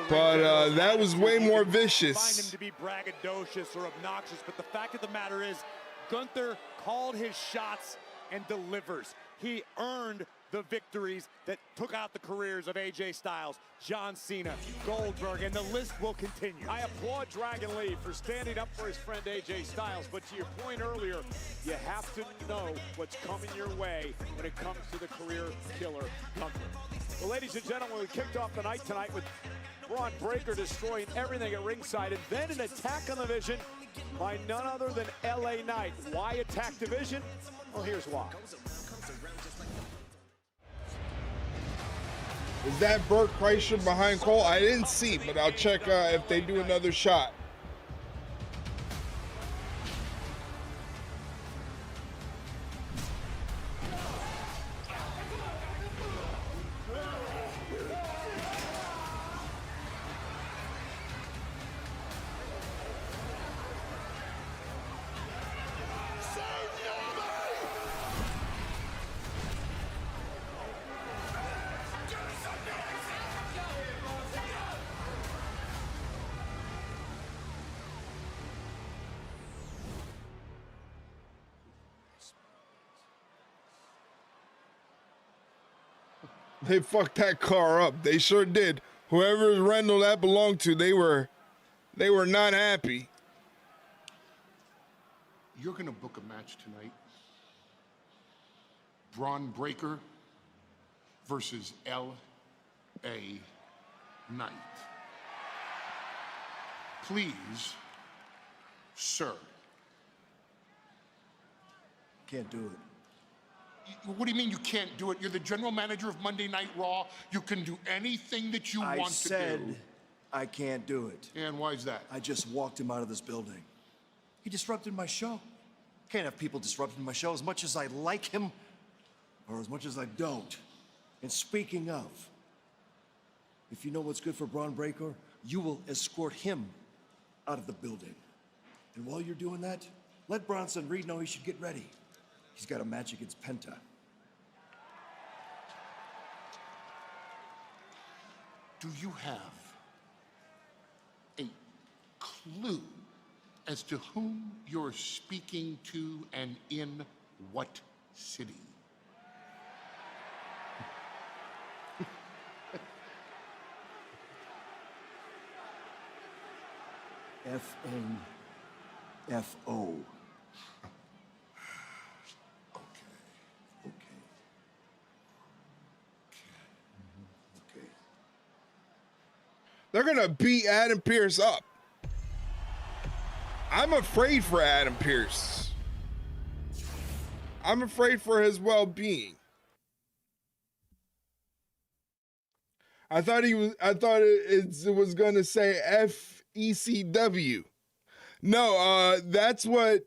But that was way more vicious. Find him to be braggadocious or obnoxious, but the fact of the matter is, Gunther called his shots and delivers. He earned the victories that took out the careers of AJ Styles, John Cena, Goldberg, and the list will continue. I applaud Dragon Lee for standing up for his friend AJ Styles, but to your point earlier, you have to know what's coming your way when it comes to the career killer, Gunther. Well, ladies and gentlemen, we kicked off the night tonight with Braun Breaker destroying everything at ringside, and then an attack on the Vision by none other than LA Knight. Why attack Division? Well, here's why. Is that Burt Kreischer behind Cole? I didn't see, but I'll check if they do another shot. They fucked that car up. They sure did. Whoever rental that belonged to, they were not happy. You're going to book a match tonight. Braun Breaker versus L.A. Knight. Please, sir. Can't do it. What do you mean you can't do it? You're the general manager of Monday Night Raw. You can do anything that you want to do. I said I can't do it. And why is that? I just walked him out of this building. He disrupted my show. Can't have people disrupting my show as much as I like him or as much as I don't. And speaking of, if you know what's good for Braun Breaker, you will escort him out of the building. And while you're doing that, let Bronson Reed know he should get ready. He's got a match against Penta. Do you have a clue as to whom you're speaking to and in what city? F-A-F-O. They're going to beat Adam Pearce up. I'm afraid for Adam Pearce. I'm afraid for his well-being. I thought it was going to say FECW. No, that's what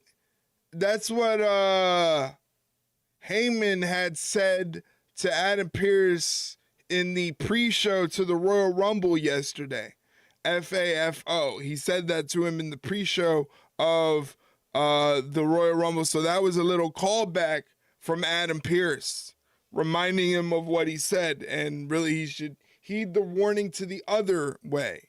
Heyman had said to Adam Pearce in the pre-show to the Royal Rumble yesterday. FAFO. He said that to him in the pre-show of the Royal Rumble. So that was a little callback from Adam Pearce, reminding him of what he said. And really, he should heed the warning to the other way.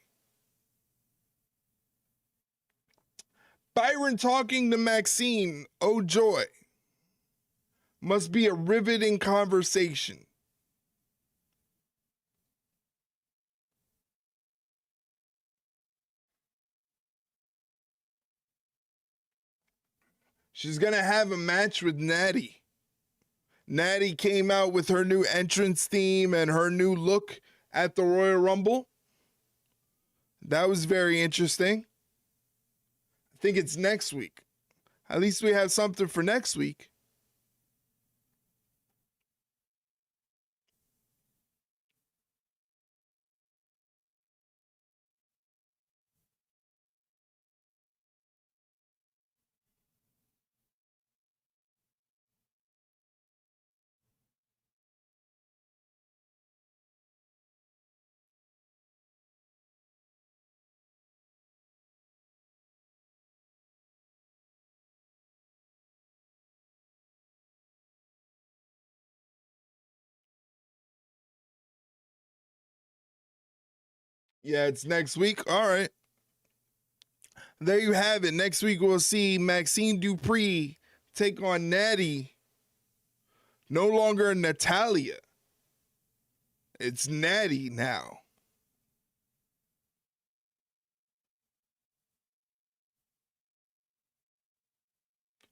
Byron talking to Maxine, oh joy. Must be a riveting conversation. She's going to have a match with Natty. Natty came out with her new entrance theme and her new look at the Royal Rumble. That was very interesting. I think it's next week. At least we have something for next week. Yeah, it's next week. All right. There you have it. Next week, we'll see Maxine Dupree take on Natty. No longer Natalia. It's Natty now.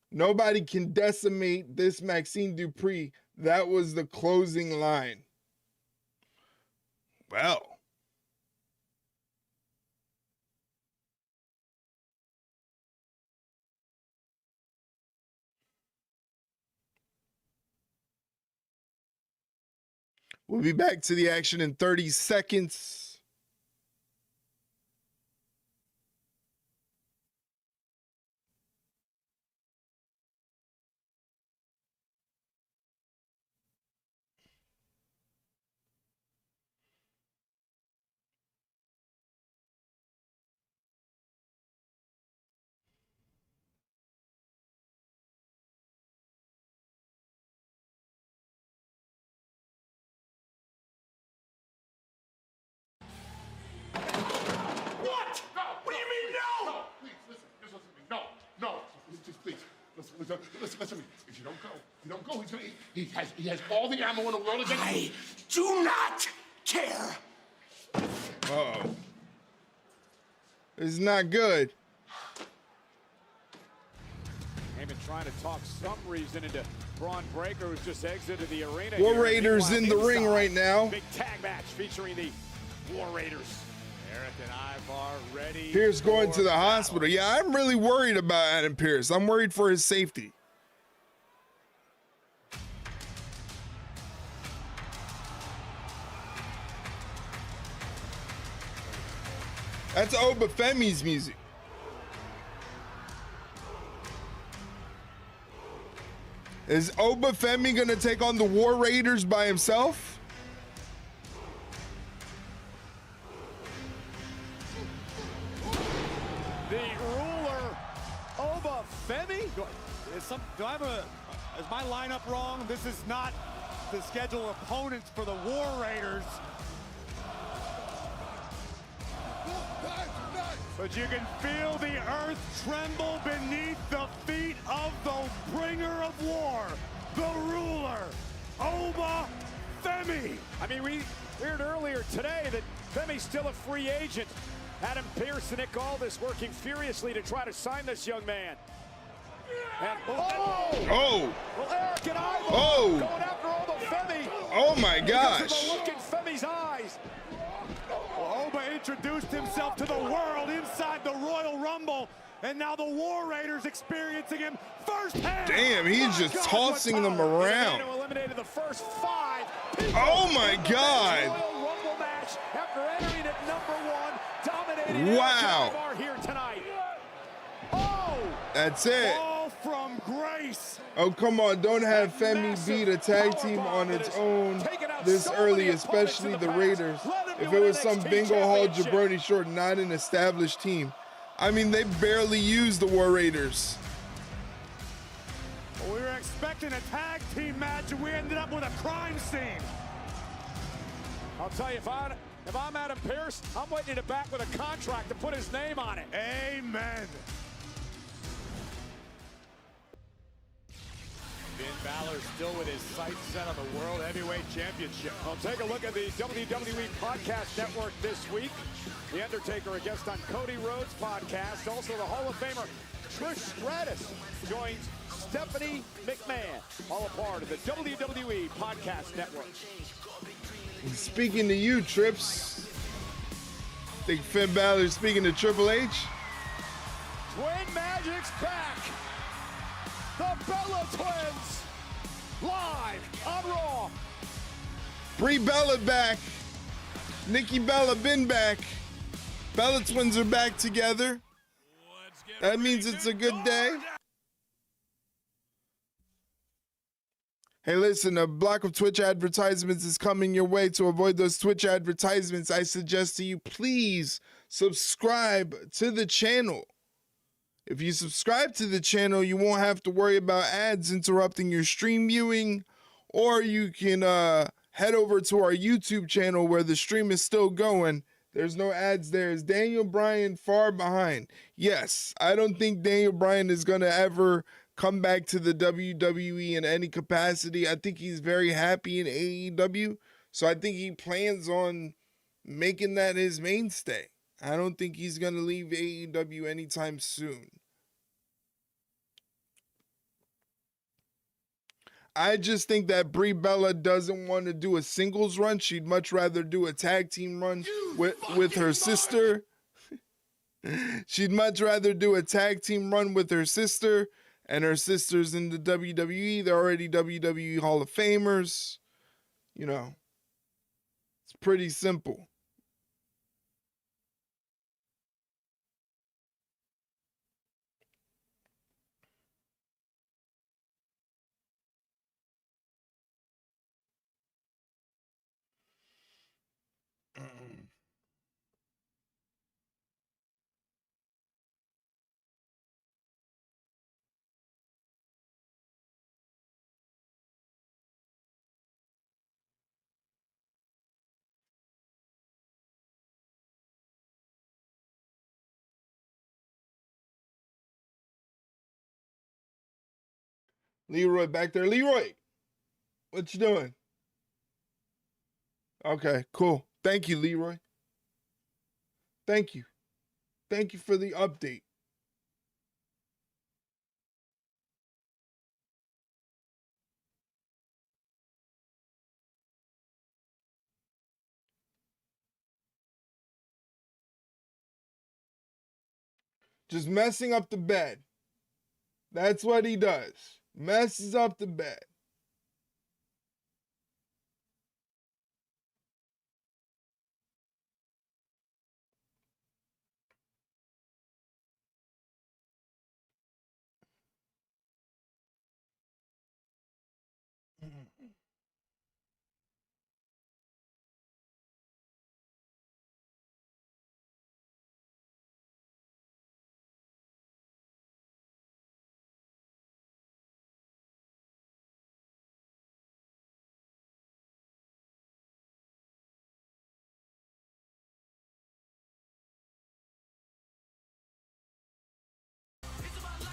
Nobody can decimate this Maxine Dupree. That was the closing line. Well. We'll be back to the action in 30 seconds. Listen to me. don't go. You don't go. He has all the ammo in the world against I do not care. Uh-oh. It's not good. Heyman trying to talk some reason into Braun Breaker, who's just exited the arena. War here. Raiders in the ring right now. Big tag match featuring the War Raiders. Eric and Ivar ready. Pierce going to the battle. hospital. Yeah, I'm really worried about Adam Pierce. I'm worried for his safety. That's Obafemi's music. Is Obafemi going to take on the War Raiders by himself? The ruler, Obafemi. Is my lineup wrong? This is not the scheduled opponents for the War Raiders. But you can feel the earth tremble beneath the feet of the bringer of war, the ruler, Obafemi. I mean, we heard earlier today that Femi's still a free agent. Adam Pierce and Nick Aldis working furiously to try to sign this young man. And Oh! well, Eric and Ivar Oh! going after Obafemi. Oh my Because of gosh! the look in Femi's eyes. Well, Oba introduced himself to the world inside the Royal Rumble, and now the War Raiders experiencing him firsthand. Damn, he's My just God, tossing what them power. around. Who eliminated the first 5 people Oh my in the God. Royal Rumble match after entering at number 1, dominating Wow. Ivar here tonight. Oh! That's it. Fall from grace. Oh, come on. Don't have Femi beat a tag team on its own this early, especially the Raiders. If it was some bingo hall jabroni short, not an established team. I mean, they barely used the War Raiders. We were expecting a tag team match, and we ended up with a crime scene. I'll tell you, if I'm Adam Pierce, I'm waiting to back with a contract to put his name on it. Amen. Finn Balor still with his sights set on the World Heavyweight Championship. Well, take a look at the WWE Podcast Network this week. The Undertaker, a guest on Cody Rhodes' podcast. Also, the Hall of Famer Trish Stratus joins Stephanie McMahon, all a part of the WWE Podcast Network. Speaking to you, Trips. Think Finn Balor speaking to Triple H? Twin Magic's back. The Bella Twins, live on Raw. Brie Bella back. Nikki Bella been back. Bella Twins are back together. That means it's a good day. Hey, listen, a block of Twitch advertisements is coming your way. To avoid those Twitch advertisements, I suggest to you, please subscribe to the channel. If you subscribe to the channel, you won't have to worry about ads interrupting your stream viewing, or you can head over to our YouTube channel where the stream is still going. There's no ads there. Is Daniel Bryan far behind? Yes, I don't think Daniel Bryan is going to ever come back to the WWE in any capacity. I think he's very happy in AEW, so I think he plans on making that his mainstay. I don't think he's going to leave AEW anytime soon. I just think that Brie Bella doesn't want to do a singles run. She'd much rather do a tag team run with her sister. She'd much rather do a tag team run with her sister, and her sister's in the WWE. They're already WWE Hall of Famers. You know, it's pretty simple. Leroy back there. Leroy, what you doing? Okay, cool. Thank you, Leroy. Thank you. Thank you for the update. Just messing up the bed. That's what he does. Messes up the bed.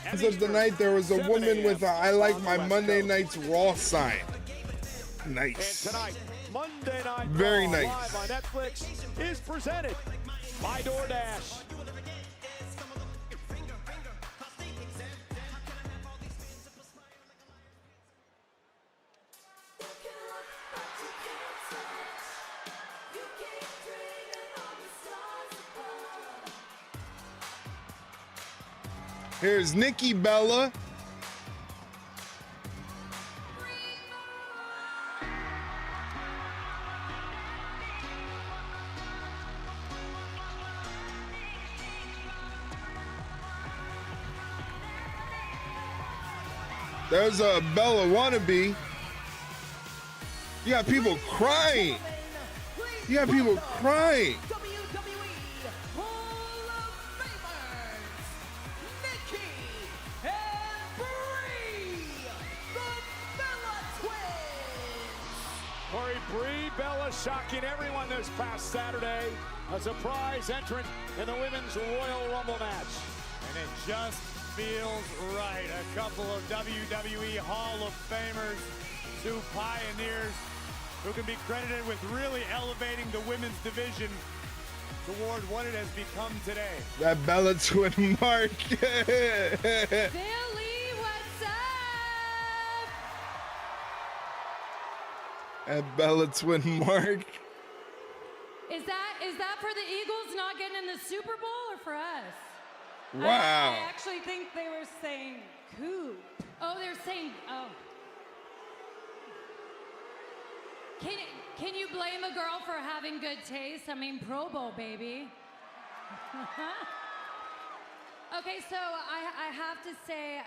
As of the night, there was a woman with a "I like my Monday nights Raw" sign. Nice. And tonight, Monday Night Very Raw, nice. live on Netflix, is presented by DoorDash. Here's Nikki Bella. There's a Bella wannabe. You got people crying. You got people crying. Bella shocking everyone this past Saturday. A surprise entrant in the Women's Royal Rumble match. And it just feels right. A couple of WWE Hall of Famers, two pioneers who can be credited with really elevating the women's division toward what it has become today. That Bella twin mark. Billy, what's up? That Bella twin mark. Is that for the Eagles not getting in the Super Bowl or for us? Wow. I actually think they were saying coup. Oh, they're saying, oh. Can you blame a girl for having good taste? I mean, Pro Bowl, baby. Okay, so I have to say,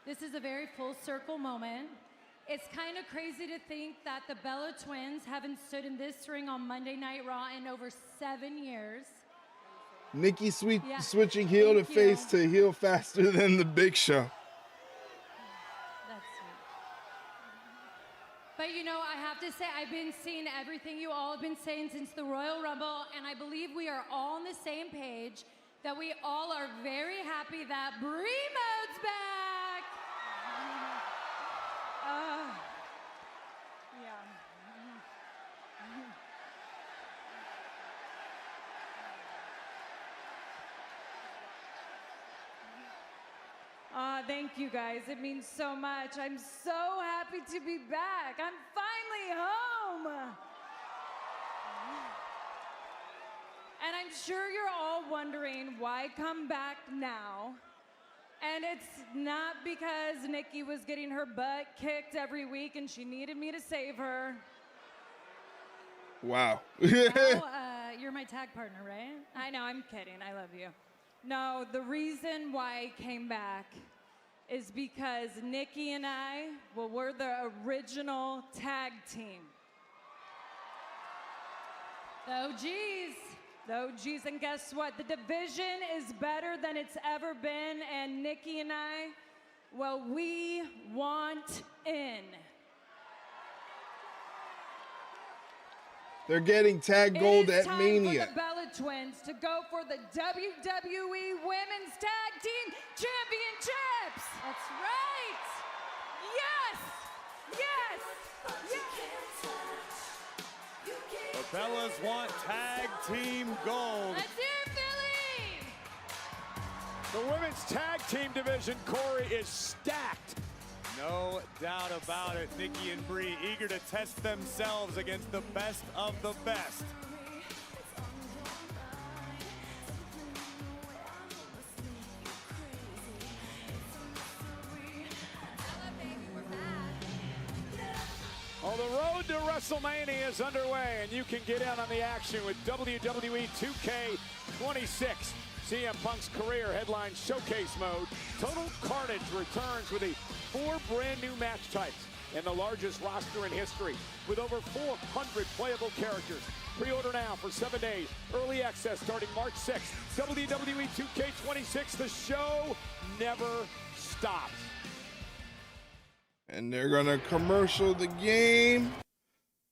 this is a very full circle moment. It's kind of crazy to think that the Bella twins haven't stood in this ring on Monday Night Raw in over 7 years. Nikki switching heel to face to heel faster than the Big Show. That's sweet. But you know, I have to say, I've been seeing everything you all have been saying since the Royal Rumble, and I believe we are all on the same page, that we all are very happy that Bremo's back. Thank you guys. It means so much. I'm so happy to be back. I'm finally home. And I'm sure you're all wondering why come back now. And it's not because Nikki was getting her butt kicked every week and she needed me to save her. Wow. You're my tag partner, right? I know, I'm kidding. I love you. No, the reason why I came back is because Nikki and I, well, we're the original tag team. The OGs. The OGs, and guess what? The division is better than it's ever been, and Nikki and I, well, we want in. They're getting tag gold at Mania. It is time for the Bella Twins to go for the WWE Women's Tag Team Championships. That's right. Yes! Yes! Yes! The Bellas want tag team gold. Let's hear it, Philly! The women's tag team division, Corey, is stacked. No doubt about it. Nikki and Brie eager to test themselves against the best of the best. Well, the road to WrestleMania is underway, and you can get in on the action with WWE 2K26. CM Punk's career headline showcase mode. Total Carnage returns with 4 brand new match types and the largest roster in history with over 400 playable characters. Pre-order now for 7 days. Early access starting March 6th. WWE 2K26, the show never stops. And they're gonna commercial the game.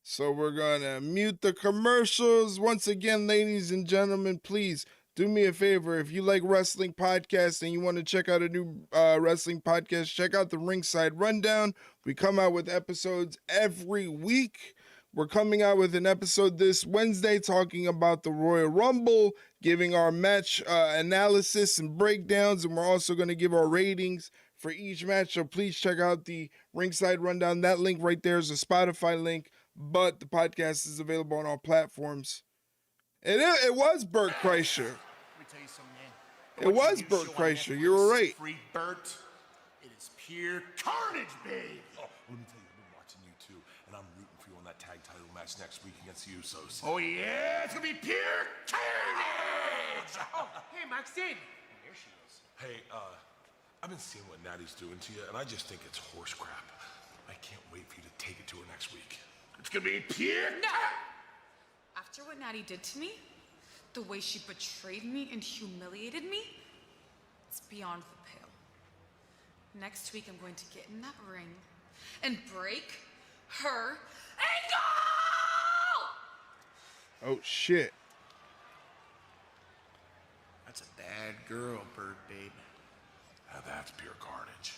So we're gonna mute the commercials. Once again, ladies and gentlemen, please do me a favor. If you like wrestling podcasts and you want to check out a new wrestling podcast, check out the Ringside Rundown. We come out with episodes every week. We're coming out with an episode this Wednesday talking about the Royal Rumble, giving our match analysis and breakdowns, and we're also going to give our ratings for each match. So please check out the Ringside Rundown. That link right there is a Spotify link, but the podcast is available on all platforms. And it was Bert Kreischer. Let me tell you something, man. It was Bert Kreischer. You were right. Free Bert. It is pure carnage, babe. Oh, let me tell you, I've been watching you too, and I'm rooting for you on that tag title match next week against the Usos. Oh, yeah, it's gonna be pure carnage. Oh, hey, Maxine. There she is. Hey, I've been seeing what Natty's doing to you, and I just think it's horse crap. I can't wait for you to take it to her next week. It's gonna be pure. No! After what Natty did to me, the way she betrayed me and humiliated me, it's beyond the pale. Next week, I'm going to get in that ring and break her ankle! Oh, shit. That's a bad girl, Bert, babe. Now that's pure carnage.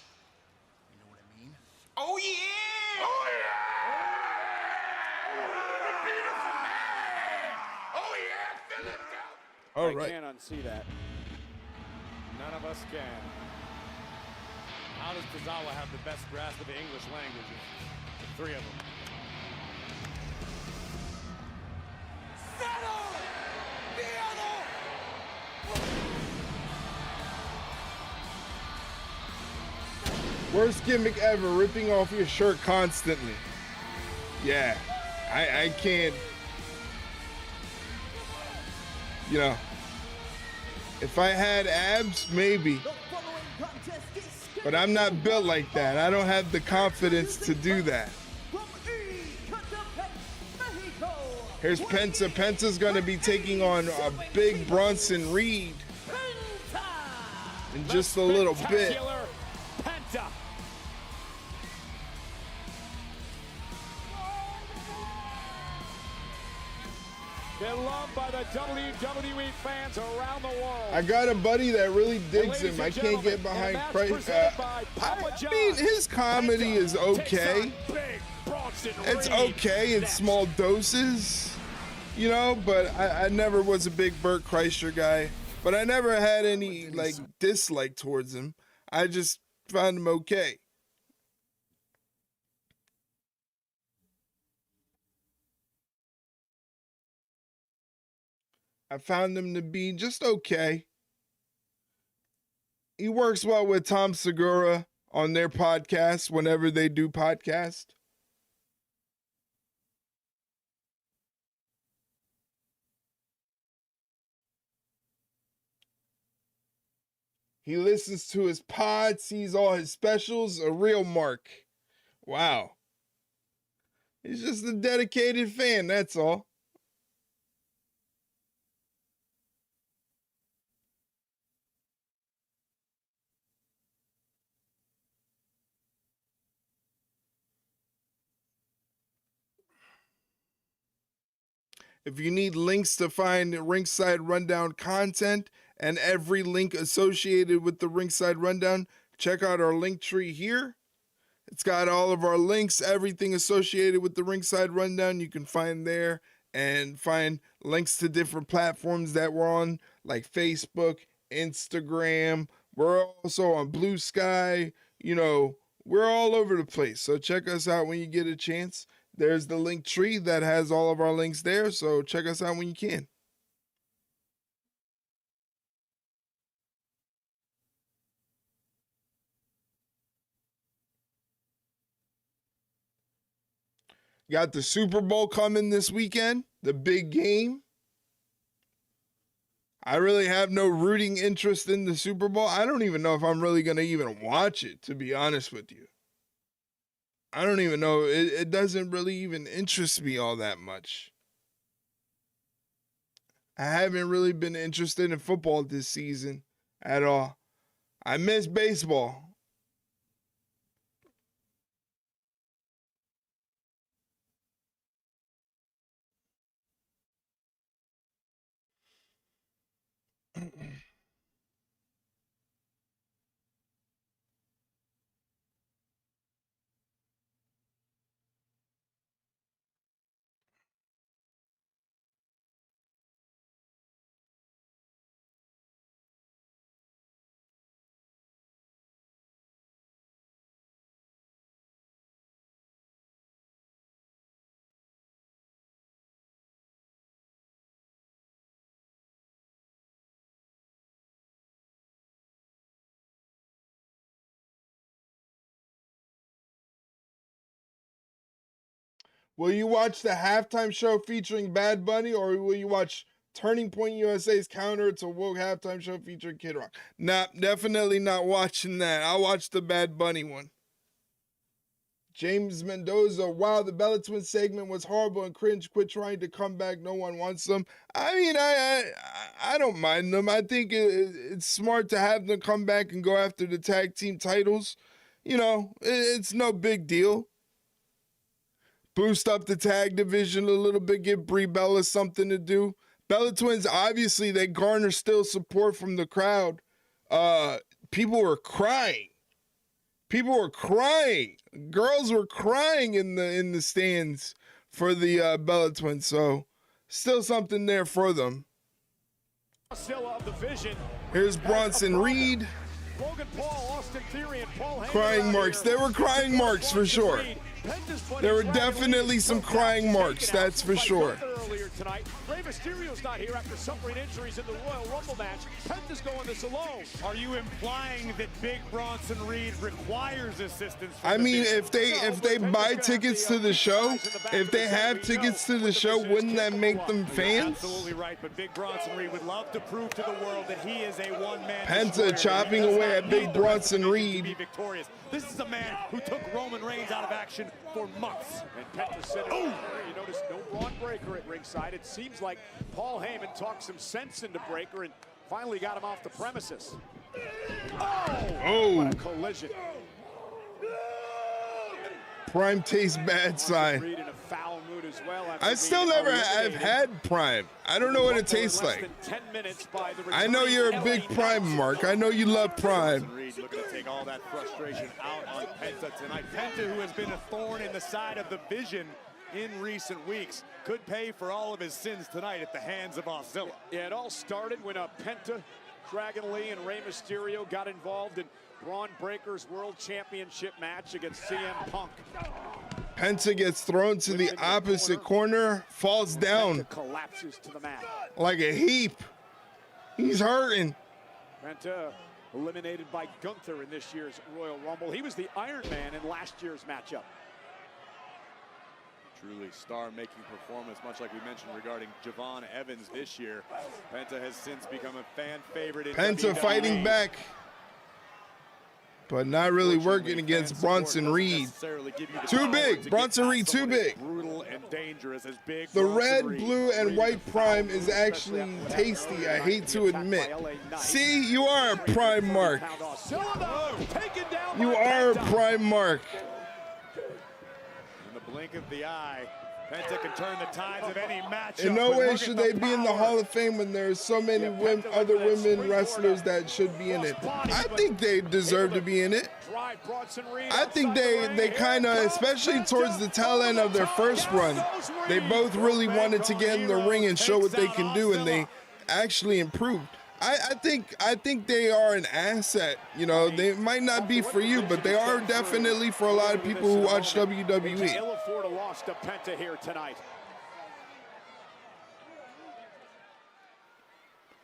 You know what I mean? Oh, yeah! Oh, yeah! Beautiful man! Oh, yeah, Philip! All I right. can't unsee that. None of us can. How does Tozawa have the best grasp of the English language? The 3 of them. Worst gimmick ever, ripping off your shirt constantly. Yeah, I can't. You know, if I had abs, maybe. But I'm not built like that. I don't have the confidence to do that. Here's Penta. Penta's going to be taking on a big Bronson Reed in just a little bit. Penta. Beloved by the WWE fans around the world. I got a buddy that really digs him. I can't get behind Christ. I mean, his comedy is okay. It's okay in small doses, you know, but I never was a big Bert Kreischer guy. But I never had any, like, dislike towards him. I just found him okay. I found him to be just okay. He works well with Tom Segura on their podcast whenever they do podcast. He listens to his pod, sees all his specials, a real mark. Wow. He's just a dedicated fan, that's all. If you need links to find Ringside Rundown content and every link associated with the Ringside Rundown, check out our link tree here. It's got all of our links, everything associated with the Ringside Rundown you can find there, and find links to different platforms that we're on, like Facebook, Instagram. We're also on Blue Sky. You know, we're all over the place. So check us out when you get a chance. There's the link tree that has all of our links there. So check us out when you can. Got the Super Bowl coming this weekend, the big game. I really have no rooting interest in the Super Bowl. I don't even know if I'm really going to even watch it, to be honest with you. I don't even know. It doesn't really even interest me all that much. I haven't really been interested in football this season at all. I miss baseball. Will you watch the halftime show featuring Bad Bunny, or will you watch Turning Point USA's counter to Woke halftime show featuring Kid Rock? Nah, definitely not watching that. I'll watch the Bad Bunny one. James Mendoza, wow, the Bella Twins segment was horrible and cringe. Quit trying to come back. No one wants them. I mean, I don't mind them. I think it's smart to have them come back and go after the tag team titles. You know, it's no big deal. Boost up the tag division a little bit, give Brie Bella something to do. Bella Twins, obviously, they garner still support from the crowd. People were crying. People were crying. Girls were crying in the stands for the Bella Twins. So, still something there for them. Here's Bronson Reed. Logan Paul, Austin Theory, and Paul crying marks. There were crying marks for sure. There were definitely some crying marks, that's for sure. Earlier tonight, Rey Mysterio's not here after suffering injuries in the Royal Rumble match. Penta's going this alone. Are you implying that Big Bronson Reed requires assistance? I mean, if they buy tickets to the show, if they have tickets to the show, wouldn't that make them fans? Absolutely right, but Big Bronson Reed would love to prove to the world that he is a one-man. Penta chopping away at Big Bronson Reed. This is a man who took Roman Reigns out of action for months. And Penta said, "Oh, you notice no Braun Breaker at ringside." It seems like Paul Heyman talked some sense into Breaker and finally got him off the premises. Oh! What a collision. Prime tastes bad sign. I still never have had Prime. I don't know what it tastes like. I know you're a big Prime, Mark. I know you love Prime. Looking to take all that frustration out on Penta tonight. Penta, who has been a thorn in the side of the Vision in recent weeks, could pay for all of his sins tonight at the hands of Oscilla. Yeah, it all started when Penta, Dragon Lee, and Rey Mysterio got involved in Braun Breaker's World Championship match against CM Punk. Penta gets thrown to the opposite corner, falls down. Penta collapses to the mat. Like a heap. He's hurting. Penta eliminated by Gunther in this year's Royal Rumble. He was the Iron Man in last year's matchup. Truly star-making performance, much like we mentioned regarding Javon Evans this year. Penta has since become a fan favorite in Penta WWE. fighting back, but not really working against Bronson Reed. Too big. Bronson Reed too big. Brutal and dangerous as Big The Bronson red, Reed. blue, and white Prime is actually tasty, I hate to admit. See, you are a Prime Mark. You are a Prime Mark. In the blink of the eye, Penta can turn the tides of any match. In no way should they be in the Hall of Fame when there's so many other women wrestlers that should be in it. I think they deserve to be in it. I think they kind of, especially towards the tail end of their first run, they both really wanted to get in the ring and show what they can do, and they actually improved. I think they are an asset. You know, they might not be for you, but they are definitely for a lot of people who watch WWE. They can ill afford a loss to Penta here tonight.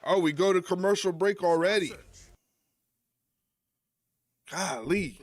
Oh, we go to commercial break already. Golly.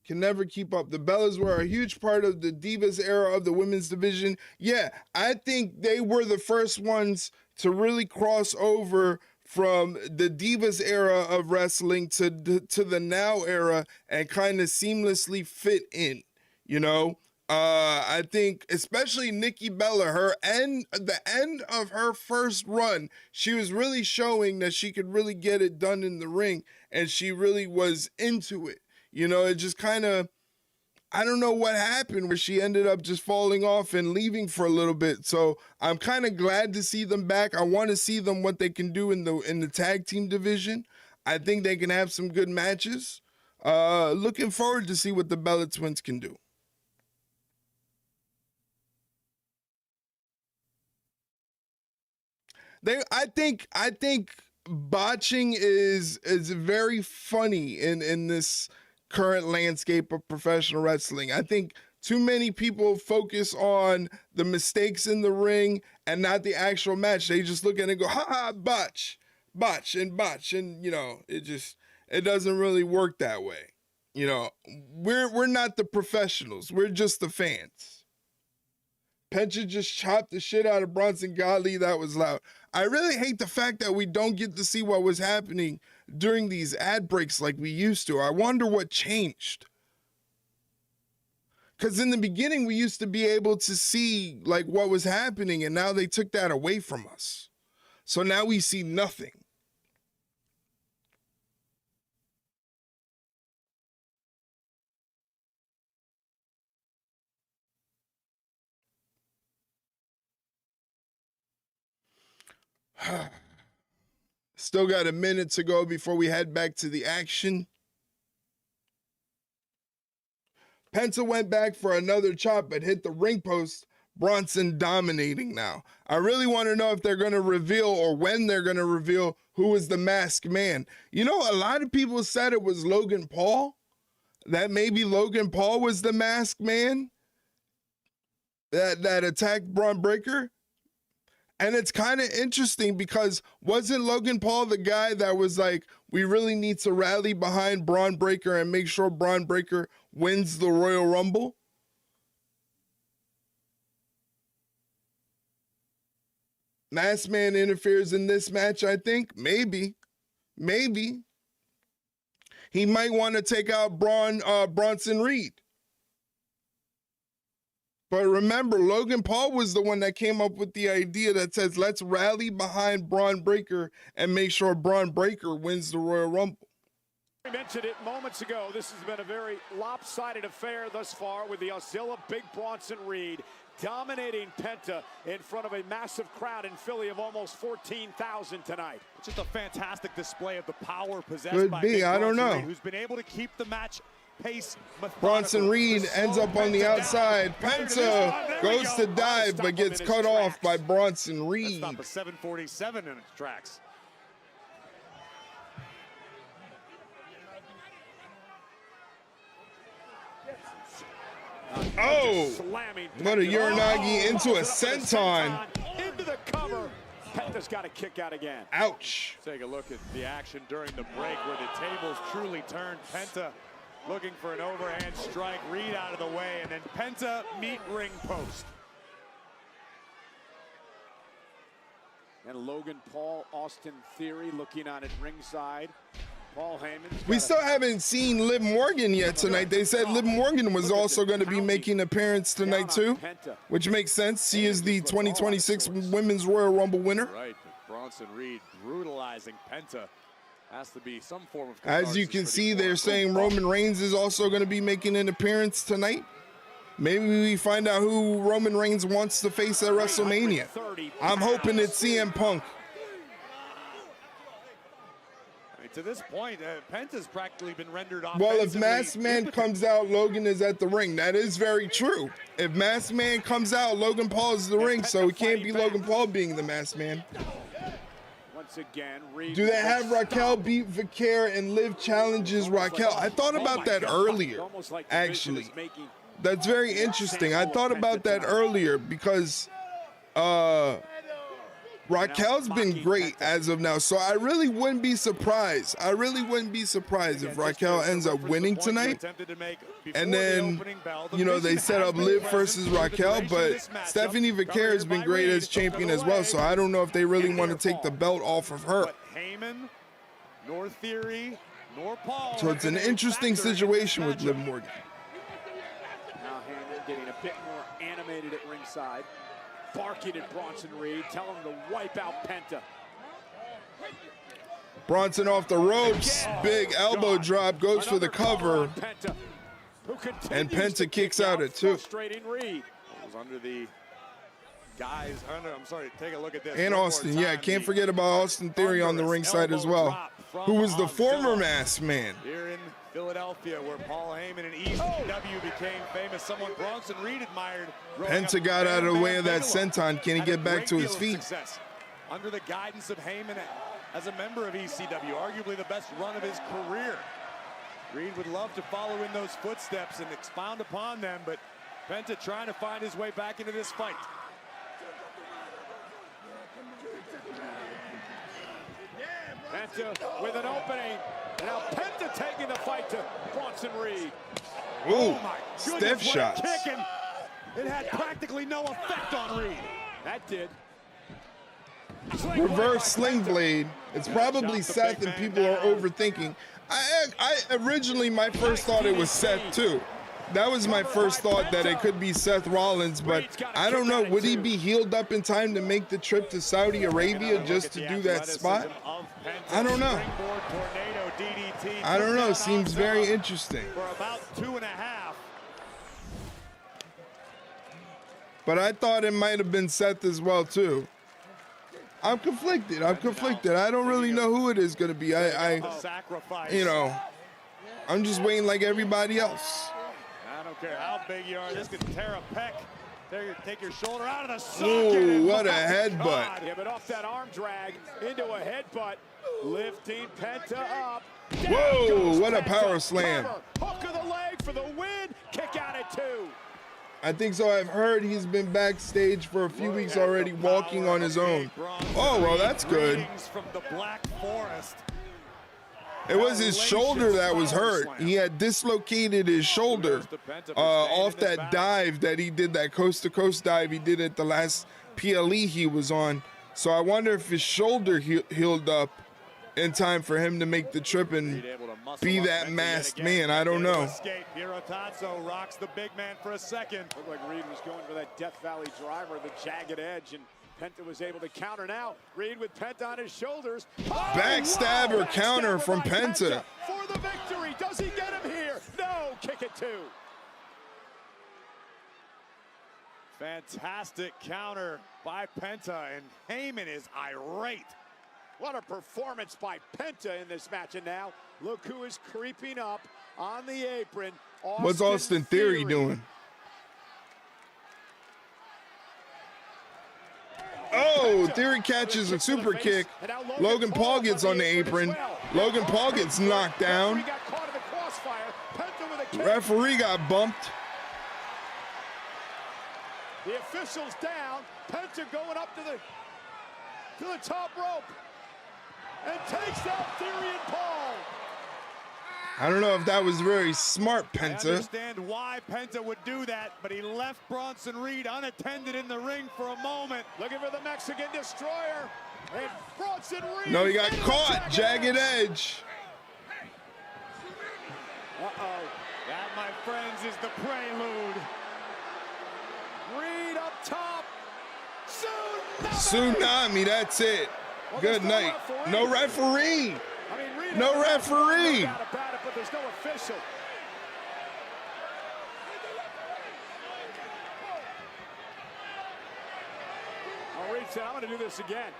Can never keep up. The Bellas were a huge part of the Divas era of the women's division. Yeah, I think they were the first ones to really cross over from the Divas era of wrestling to the now era and kind of seamlessly fit in, you know? I think especially Nikki Bella, the end of her first run, she was really showing that she could really get it done in the ring, and she really was into it. You know, it just kind of, I don't know what happened where she ended up just falling off and leaving for a little bit. So I'm kind of glad to see them back. I want to see them what they can do in the tag team division. I think they can have some good matches. Looking forward to see what the Bella Twins can do. I think botching is very funny in this current landscape of professional wrestling. I think too many people focus on the mistakes in the ring and not the actual match. They just look at it and go, ha ha, botch, and you know, it doesn't really work that way. You know, we're not the professionals. We're just the fans. Penta just chopped the shit out of Bronson. Godly, that was loud. I really hate the fact that we don't get to see what was happening during these ad breaks like we used to. I wonder what changed. Because in the beginning, we used to be able to see like what was happening, and now they took that away from us. So now we see nothing. Still got a minute to go before we head back to the action. Penta went back for another chop but hit the ring post. Bronson dominating now. I really want to know if they're going to reveal or when they're going to reveal who is the masked man. You know, a lot of people said it was Logan Paul. That maybe Logan Paul was the masked man that attacked Braun Breaker. And it's kind of interesting because wasn't Logan Paul the guy that was like, we really need to rally behind Braun Breaker and make sure Braun Breaker wins the Royal Rumble? Masked Man interferes in this match, I think. Maybe. He might want to take out Bronson Reed. But remember, Logan Paul was the one that came up with the idea that says, let's rally behind Braun Breaker and make sure Braun Breaker wins the Royal Rumble. We mentioned it moments ago. This has been a very lopsided affair thus far with the Auxilla Big Bronson Reed dominating Penta in front of a massive crowd in Philly of almost 14,000 tonight. It's just a fantastic display of the power possessed Could by be, Big I don't Bronson know. Reed, who's been able to keep the match pace. Bronson Reed ends up on the outside. Penta goes to dive but gets cut off by Bronson Reed. Stop a 747 in its tracks. Oh, what a Uranagi into a senton. Into the cover. Penta's got to kick out again. Ouch. Take a look at the action during the break where the tables truly turned. Penta looking for an overhand strike, Reed out of the way, and then Penta meet ring post. And Logan Paul, Austin Theory looking on at ringside. Paul Heyman. We still haven't seen Liv Morgan yet tonight. They said Liv Morgan was also going to be making an appearance tonight too, which makes sense. She is the 2026 Women's Royal Rumble winner. Right, Bronson Reed brutalizing Penta. Has to be some form of As you can see, they're saying Roman Reigns is also going to be making an appearance tonight. Maybe we find out who Roman Reigns wants to face at WrestleMania. I'm hoping it's CM Punk. To this point, Penta's practically been rendered off. Well, if Masked Man comes out, Logan is at the ring. That is very true. If Masked Man comes out, Logan Paul is the ring, so it can't be Logan Paul being the Masked Man. Once again, Reed. Do they have Raquel beat Vaquer and Liv challenges Raquel? I thought about that earlier, actually. That's very interesting. I thought about that earlier because Raquel's been great as of now, so I really wouldn't be surprised. If Raquel ends up winning tonight. And then, you know, they set up Liv versus Raquel, but Stephanie Vaquer has been great as champion as well, so I don't know if they really want to take the belt off of her. Heyman, nor Theory, nor Paul. So it's an interesting situation with Liv Morgan. Now Heyman getting a bit more animated at ringside. Barking at Bronson Reed, telling him to wipe out Penta. Bronson off the ropes, big elbow drop, goes for the cover, and Penta kicks out at 2. Reed. Was under the guys, I'm sorry, take a look at this. And Austin, yeah, can't forget about Austin Theory on the ringside as well, who was the former Masked Man. Here in Philadelphia, where Paul Heyman and ECW became famous, someone Bronson Reed admired. Penta got out of the way of that senton. Can he get back to his feet? Under the guidance of Heyman as a member of ECW, arguably the best run of his career. Reed would love to follow in those footsteps and expound upon them, but Penta trying to find his way back into this fight. Penta with an opening. And now Penta taking the fight to Bronson Reed. Ooh, stiff shots. It had practically no effect on Reed. That did. Reverse sling blade. It's probably Seth, and people are overthinking. I originally, my first thought it was Seth too. That was my first thought, that it could be Seth Rollins, but I don't know. Would he be healed up in time to make the trip to Saudi Arabia just to do that spot? I don't know. I don't know. Seems very interesting. For about 2.5. But I thought it might have been Seth as well too. I'm conflicted. I don't really know who it is going to be. You know, I'm just waiting like everybody else. I don't care how big you are. This could tear a pec. Take your shoulder out of the socket. Ooh, what a headbutt. Yeah, but off that arm drag into a headbutt. Lifting Penta up. Whoa, what a power slam. Hook of the leg for the win. Kick out at 2. I think so. I've heard he's been backstage for a few weeks already, walking on his own. Oh, well, that's good. From the Black Forest. It was his shoulder that was hurt. He had dislocated his shoulder off that dive that he did, that coast-to-coast dive he did at the last PLE he was on. So I wonder if his shoulder healed up in time for him to make the trip and be that Masked Man. I don't know. Hirotatsu rocks the big man for a second. Looked like Reed was going for that Death Valley driver, the jagged edge, and Penta was able to counter now. Reed with Penta on his shoulders. Backstab or counter from Penta. For the victory. Does he get him here? No. Kick it 2. Fantastic counter by Penta, and Heyman is irate. What a performance by Penta in this match. And now, look who is creeping up on the apron. What's Austin Theory doing? Oh, Theory catches a super kick. Logan Paul gets on the apron. Logan Paul gets knocked down. Referee got bumped. The official's down. Penta going up to the top rope and takes out Theory and Paul. I don't know if that was very smart, Penta. I understand why Penta would do that, but he left Bronson Reed unattended in the ring for a moment. Looking for the Mexican Destroyer. And Bronson Reed. No, he got caught. Jagged edge. Uh-oh. That, my friends, is the prelude. Reed up top. Tsunami, that's it. Good night. No referee. No referee. But there's no official. Reed said, I'm going to do this again.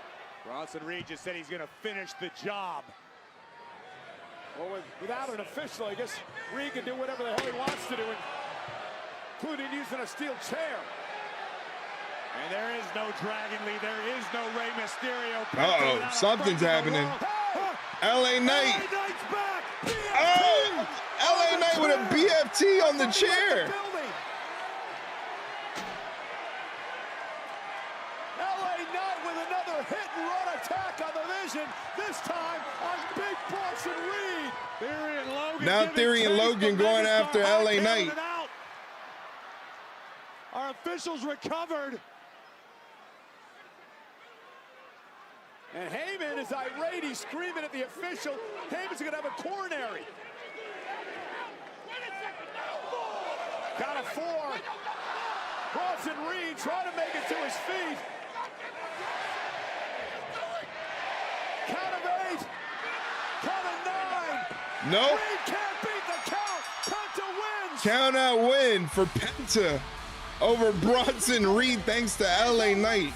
Bronson Reed just said he's going to finish the job. Well, without an official, I guess Reed can do whatever the hell he wants to do, including using a steel chair. And there is no Dragon Lee. There is no Rey Mysterio. Uh-oh, something's happening. LA Knight. LA Knight's back. BFT. Oh, LA Knight with a BFT on the chair. LA Knight with another hit and run attack on the Vision. This time on Big Bronson Reed. Theory and Logan. Now Theory and Logan going after LA Knight. Our officials recovered. And Heyman is irate. He's screaming at the official. Heyman's going to have a coronary. Count of 4. Bronson Reed trying to make it to his feet. Count of 8. Count of 9. Nope. Reed can't beat the count. Penta wins. Count out win for Penta over Bronson Reed thanks to LA Knight.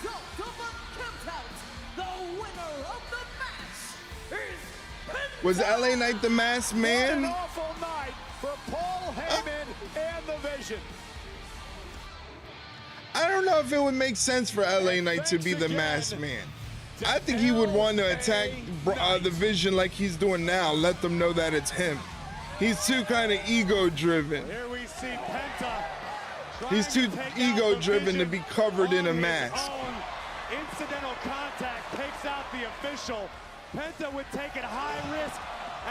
Was LA Knight the masked man? What an awful night for Paul Heyman and the Vision. I don't know if it would make sense for LA Knight to be the masked man. I think he would want to attack the Vision like he's doing now. Let them know that it's him. He's too kind of ego-driven. Here we see Penta. He's too ego-driven to be covered in a mask. Incidental contact takes out the official. Penta would take it high risk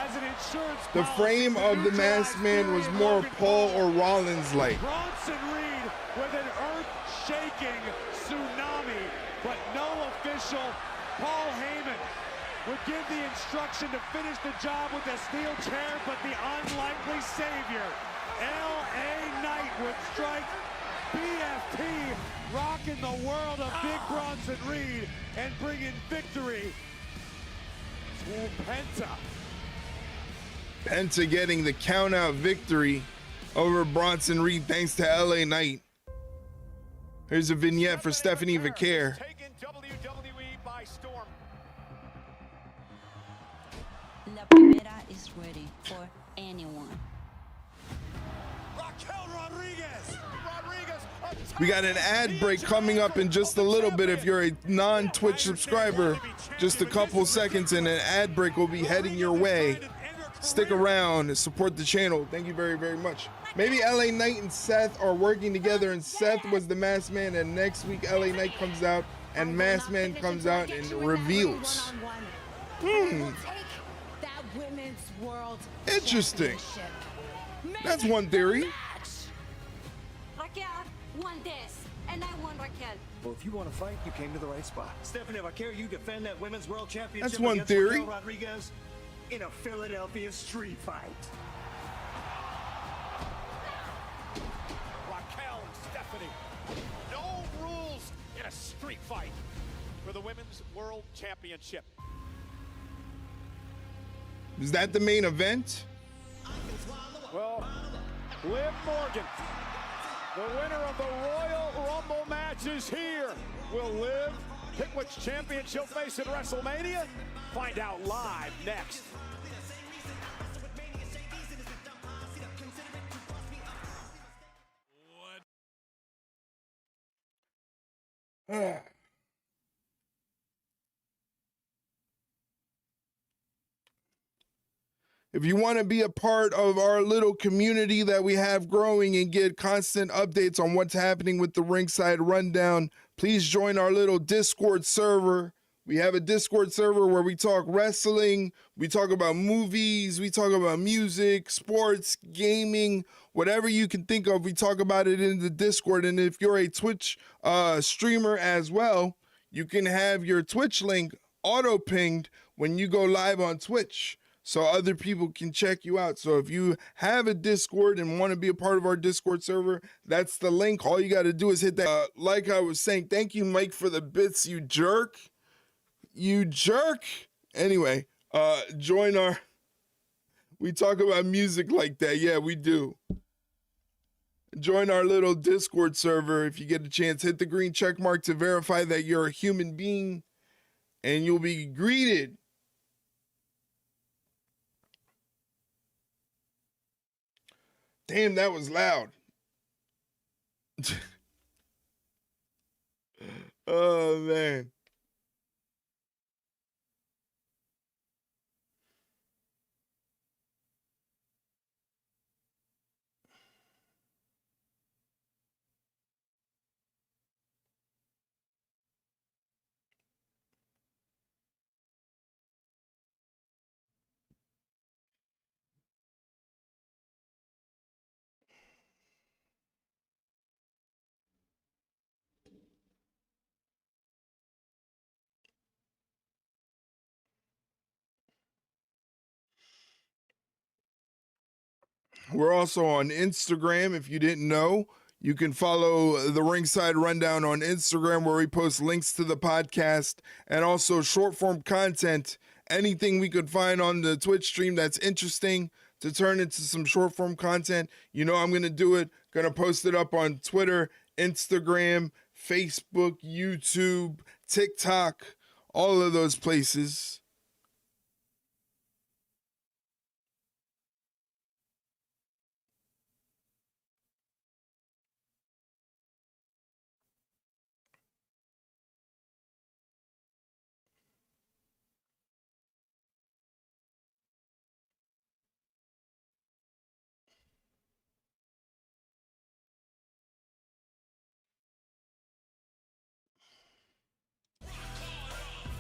as an insurance The frame of the masked man was more Paul or Rollins-like. Bronson Reed with an earth-shaking tsunami, but no official. Paul Heyman would give the instruction to finish the job with a steel chair, but the unlikely savior, L.A. Knight, would strike BFT, rocking the world of Big Bronson Reed and bringing victory to Penta. Penta getting the count-out victory over Bronson Reed thanks to LA Knight. Here's a vignette for Stephanie Vaquer. Taking WWE by storm. La primera is ready for anyone. Raquel Rodriguez. We got an ad break coming up in just a little bit. If you're a non-Twitch subscriber, just a couple seconds and an ad break will be heading your way. Stick around and support the channel. Thank you very, very much. Maybe LA Knight and Seth are working together and Seth was the masked man, and next week LA Knight comes out and masked man comes out and reveals. Interesting. That's one theory. Raquel won this, and I won Raquel. Well, if you want to fight, you came to the right spot. Stephanie Vaquer, you defend that women's world championship That's one against theory. Raquel Rodriguez in a Philadelphia street fight. Raquel and Stephanie. No rules in a street fight for the women's world championship. Is that the main event? Well, Liv Morgan, the winner of the Royal Rumble match, is here. Will Liv pick which champion she'll face in WrestleMania? Find out live next. If you want to be a part of our little community that we have growing and get constant updates on what's happening with the Ringside Rundown, please join our little Discord server. We have a Discord server where we talk wrestling, we talk about movies, we talk about music, sports, gaming, whatever you can think of, we talk about it in the Discord. And if you're a Twitch streamer as well, you can have your Twitch link auto-pinged when you go live on Twitch, so other people can check you out. So if you have a Discord and want to be a part of our Discord server, that's the link. All you got to do is hit that. Like I was saying, thank you, Mike, for the bits, you jerk. You jerk. Anyway, join our... We talk about music like that. Yeah, we do. Join our little Discord server if you get a chance. Hit the green check mark to verify that you're a human being, and you'll be greeted. Damn, that was loud. Oh, man. We're also on Instagram. If you didn't know, you can follow the Ringside Rundown on Instagram, where we post links to the podcast and also short form content. Anything we could find on the Twitch stream that's interesting to turn into some short form content, you know I'm going to do it. Going to post it up on Twitter, Instagram, Facebook, YouTube, TikTok, all of those places.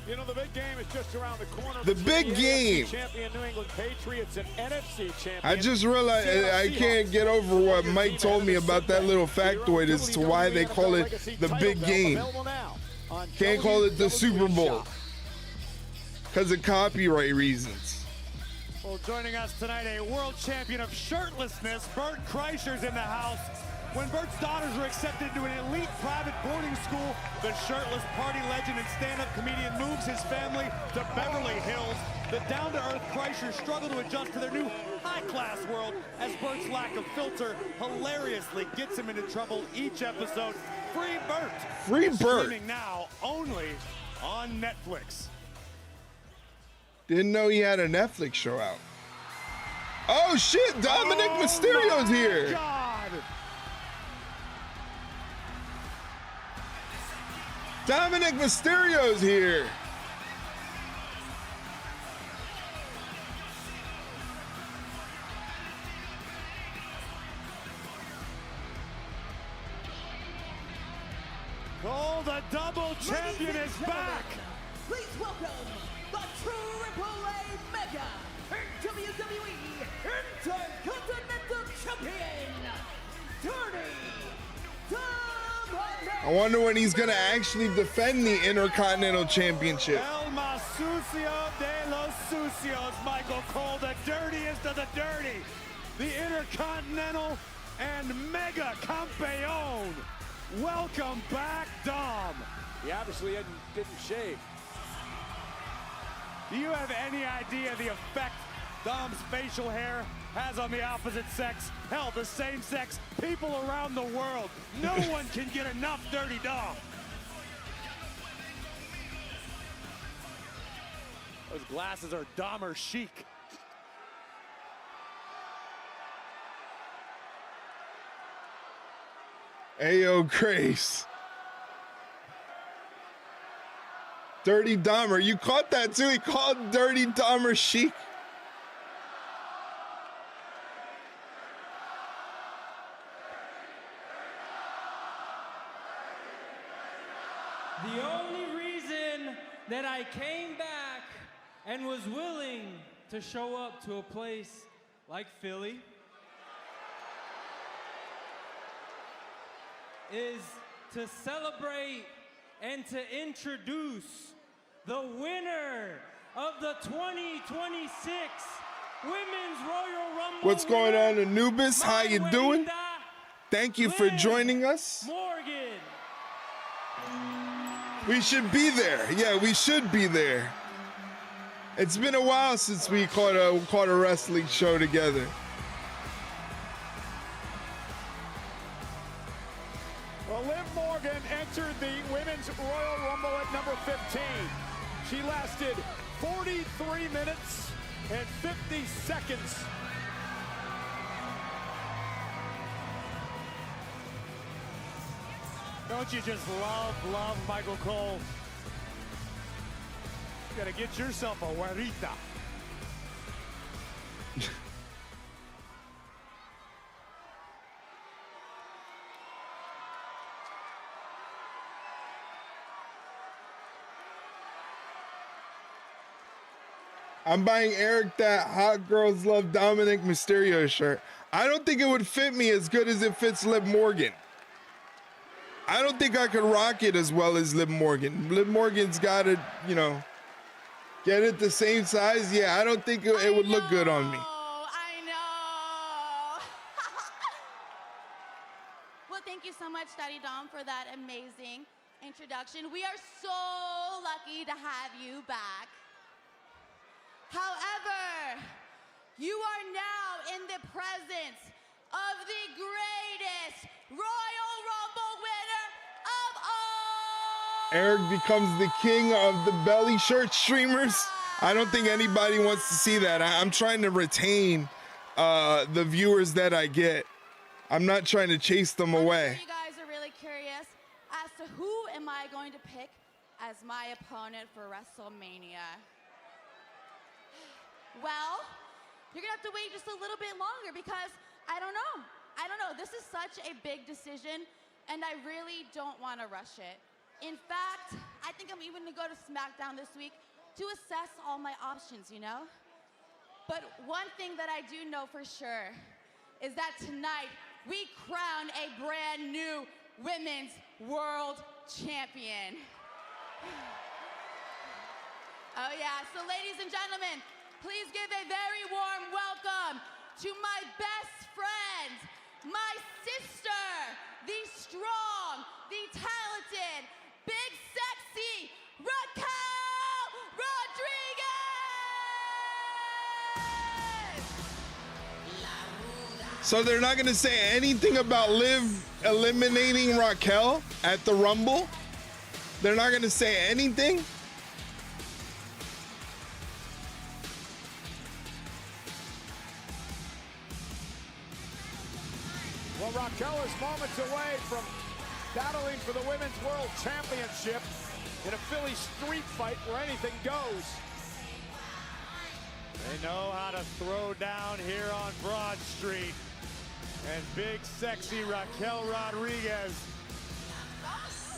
You know, the big game is just around the corner. The big game. Champion New England Patriots and NFC champion. I just realized I can't get over what Mike told me about that little factoid as to why they call it the big game. Can't call it the Super Bowl because of copyright reasons. Well, joining us tonight, a world champion of shirtlessness, Bert Kreischer's in the house. When Bert's daughters were accepted into an elite private boarding school, the shirtless party legend and stand-up comedian moves his family to Beverly Hills. The down-to-earth Kreischer struggle to adjust to their new high-class world as Bert's lack of filter hilariously gets him into trouble each episode. Free Bert! Free Bert! Streaming now only on Netflix. Didn't know he had a Netflix show out. Oh shit, Dominic Mysterio's here! God. Dominic Mysterio's here. Oh, the double champion is back. Please welcome the Triple A Mega WWE Intercontinental Champion, Dirty Dominic. I wonder when he's gonna actually defend the Intercontinental Championship. El más sucio de los sucios, Michael Cole, the dirtiest of the dirty. The Intercontinental and Mega Campeon. Welcome back, Dom. He obviously didn't shave. Do you have any idea the effect Dom's facial hair has on the opposite sex? Hell, the same sex, people around the world. No one can get enough Dirty Dom. Those glasses are Dahmer chic. Ayo, Grace. Dirty Dahmer. You caught that too. He called Dirty Dahmer chic. The only reason that I came back and was willing to show up to a place like Philly is to celebrate and to introduce the winner of the 2026 Women's Royal Rumble. What's going on, Anubis? How you doing? Thank you for joining us. Morgan. We should be there. Yeah, we should be there. It's been a while since we caught a wrestling show together. entered the Women's Royal Rumble at number 15. She lasted 43 minutes and 50 seconds. Don't you just love Michael Cole? You gotta get yourself a guarita. I'm buying Eric that Hot Girls Love Dominic Mysterio shirt. I don't think it would fit me as good as it fits Liv Morgan. I don't think I could rock it as well as Liv Morgan. Liv Morgan's got to, you know, get it the same size. Yeah, I don't think it would look good on me. I know. Well, thank you so much, Daddy Dom, for that amazing introduction. We are so lucky to have you back. However, you are now in the presence of the greatest Royal Rumble winner of all. Eric becomes the king of the belly shirt streamers. I don't think anybody wants to see that. I'm trying to retain the viewers that I get. I'm not trying to chase them away. You guys are really curious as to who am I going to pick as my opponent for WrestleMania. Well, you're gonna have to wait just a little bit longer because I don't know. This is such a big decision and I really don't want to rush it. In fact, I think I'm even gonna go to SmackDown this week to assess all my options, you know? But one thing that I do know for sure is that tonight we crown a brand new Women's World Champion. Oh yeah, so ladies and gentlemen, please give a very warm welcome to my best friend, my sister, the strong, the talented, big sexy, Raquel Rodriguez! So they're not going to say anything about Liv eliminating Raquel at the Rumble? They're not going to say anything? Well, Raquel is moments away from battling for the Women's World Championship in a Philly street fight where anything goes. They know how to throw down here on Broad Street. And big, sexy Raquel Rodriguez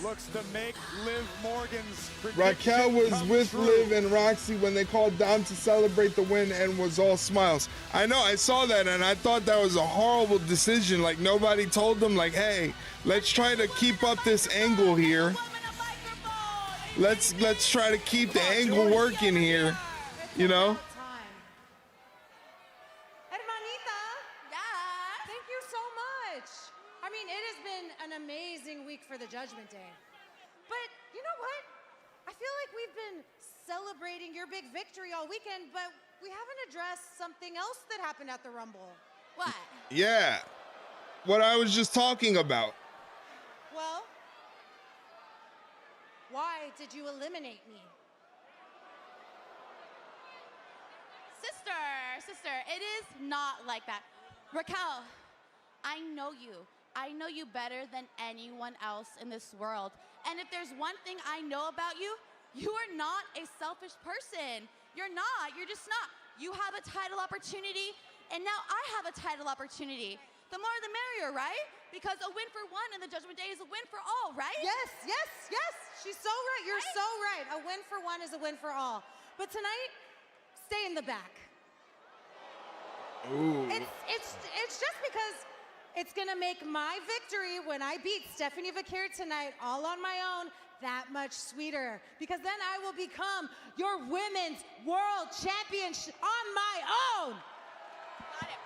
looks to make Liv Morgan's prediction Raquel was come with true. Liv and Roxy when they called Dom to celebrate the win and was all smiles. I know, I saw that and I thought that was a horrible decision. Like nobody told them like, hey, let's try to keep up this angle here. Let's try to keep the angle working here, you know? Hermanita, thank you so much. I mean, it has been an amazing week for the Judgment Day. But you know what? I feel like we've been celebrating your big victory all weekend, but we haven't addressed something else that happened at the Rumble. What? Yeah, what I was just talking about. Well, why did you eliminate me? Sister, it is not like that. Raquel, I know you. I know you better than anyone else in this world. And if there's one thing I know about you, you are not a selfish person. You're not. You're just not. You have a title opportunity, and now I have a title opportunity. The more the merrier, right? Because a win for one in the Judgment Day is a win for all, right? Yes. She's so right. You're so right. A win for one is a win for all. But tonight, stay in the back. Ooh. It's just because it's gonna make my victory when I beat Stephanie Vaquer tonight all on my own that much sweeter. Because then I will become your Women's World Champion on my own. Got it.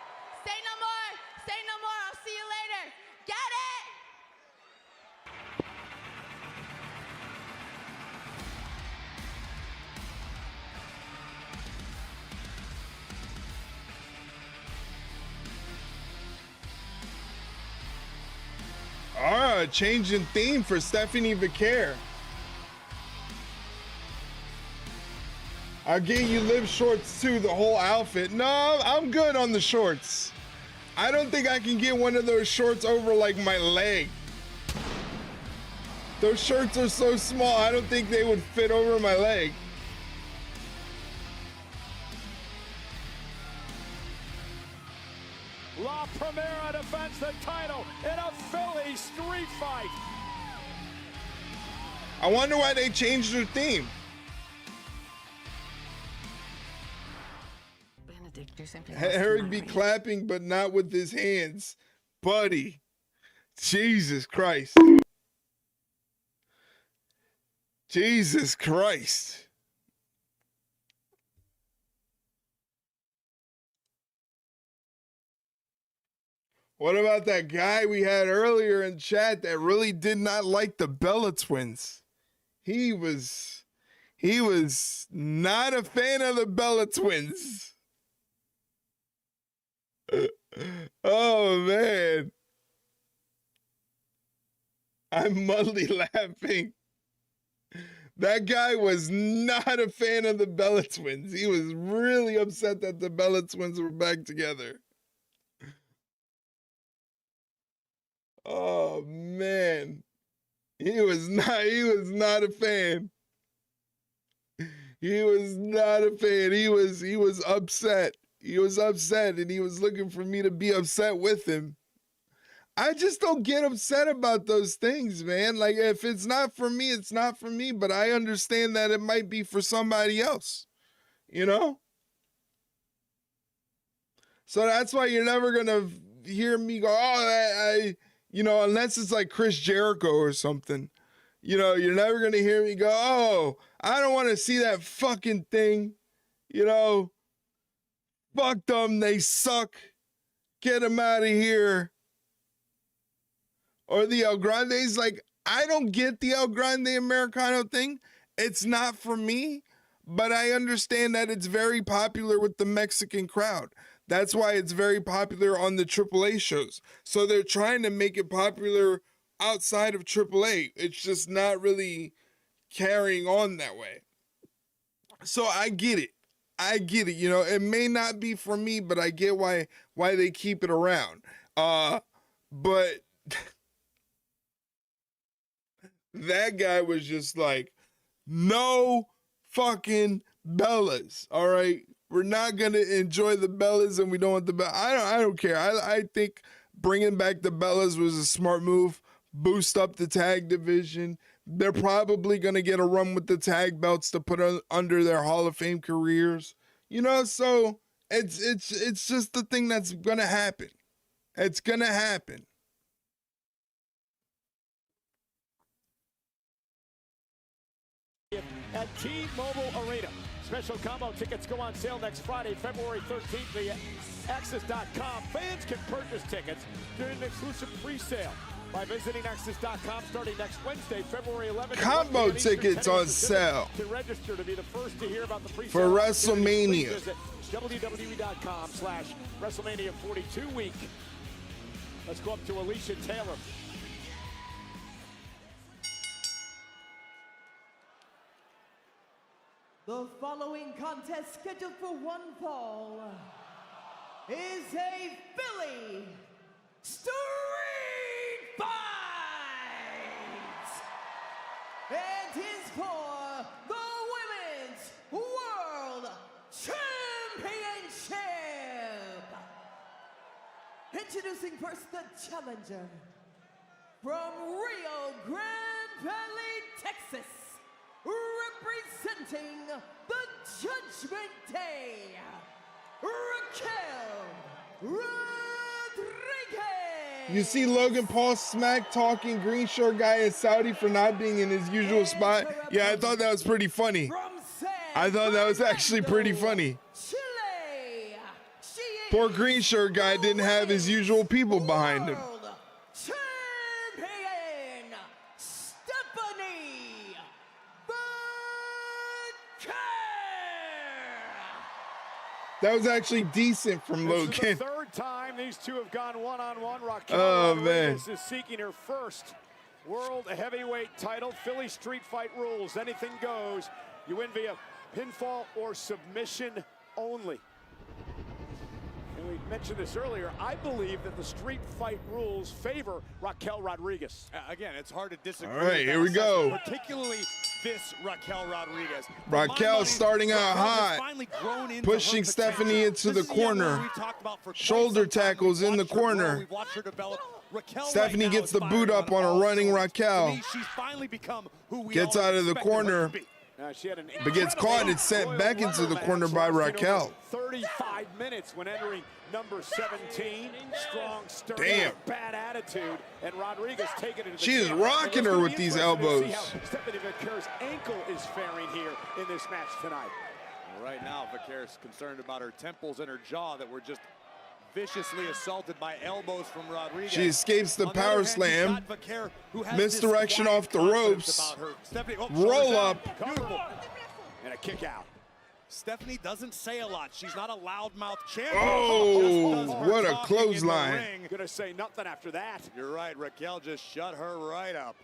Say no more. Say no more. I'll see you later. Get it? All a change in theme for Stephanie Vaquer. I'll get you Liv shorts too, the whole outfit. No, I'm good on the shorts. I don't think I can get one of those shorts over like my leg. Those shirts are so small, I don't think they would fit over my leg. La Primera defends the title in a Philly street fight. I wonder why they changed their theme. Eric be clapping, but not with his hands. Buddy. Jesus Christ. Jesus Christ. What about that guy we had earlier in chat that really did not like the Bella twins? He was not a fan of the Bella twins. Oh, man. I'm mildly laughing. That guy was not a fan of the Bella twins. He was really upset that the Bella twins were back together. Oh, man. He was not a fan. He was not a fan. He was upset. He was upset, and he was looking for me to be upset with him. I just don't get upset about those things, man. Like, if it's not for me, it's not for me, but I understand that it might be for somebody else, you know? So that's why you're never going to hear me go, oh, unless it's like Chris Jericho or something. You know, you're never going to hear me go, oh, I don't want to see that fucking thing, you know? Fuck them, they suck. Get them out of here. Or the El Grandes, like, I don't get the El Grande Americano thing. It's not for me, but I understand that it's very popular with the Mexican crowd. That's why it's very popular on the AAA shows. So they're trying to make it popular outside of AAA. It's just not really carrying on that way. So I get it. You know, it may not be for me, but I get why they keep it around. But that guy was just like, no fucking Bellas. All right. We're not going to enjoy the Bellas, and we don't want the Bellas. I don't care. I think bringing back the Bellas was a smart move. Boost up the tag division. They're probably going to get a run with the tag belts to put under their Hall of Fame careers. You know, so it's just the thing that's going to happen. It's going to happen. At T-Mobile Arena. Special combo tickets go on sale next Friday, February 13th via Access.com. Fans can purchase tickets during an exclusive pre-sale by visiting Access.com starting next Wednesday, February 11th. Combo tickets on sale to register to be the first to hear about the pre-sale for WrestleMania. Visit WWE.com/WrestleMania 42 week. Let's go up to Alicia Taylor. The following contest, scheduled for one fall, is a Philly street fight! And is for the Women's World Championship! Introducing first the challenger from Rio Grande Valley, Texas, representing the Judgment Day, Raquel Rodriguez. You see Logan Paul smack talking green shirt guy in Saudi for not being in his usual spot. Yeah, I thought that was pretty funny. I thought that was actually pretty funny. Poor green shirt guy didn't have his usual people behind him. That was actually decent from Logan. This is the third time these two have gone one-on-one. Raquel Rodriguez is seeking her first World Heavyweight title, Philly Street Fight rules. Anything goes. You win via pinfall or submission only. And we mentioned this earlier. I believe that the Street Fight rules favor Raquel Rodriguez. Again, it's hard to disagree. All right, here we go. Particularly this Raquel Rodriguez. Raquel starting out hot, pushing Stephanie into the corner. Shoulder tackles in the corner. Stephanie gets the boot up on a running Raquel. Gets out of the corner, but gets caught and sent back into the corner by Raquel. 35 minutes when entering number 17. Strong, sturdy, bad attitude, and Rodriguez taking it. She is rocking her with these elbows. Stephanie Vaquer's ankle is faring here in this match tonight. Right now, Vaquer's concerned about her temples and her jaw that were just viciously assaulted by elbows from Rodriguez. She escapes the power slam. Misdirection off the ropes. Roll up. And a kick out. Stephanie doesn't say a lot. She's not a loudmouth champion. Oh, what a clothesline. Gonna say nothing after that. You're right, Raquel just shut her right up.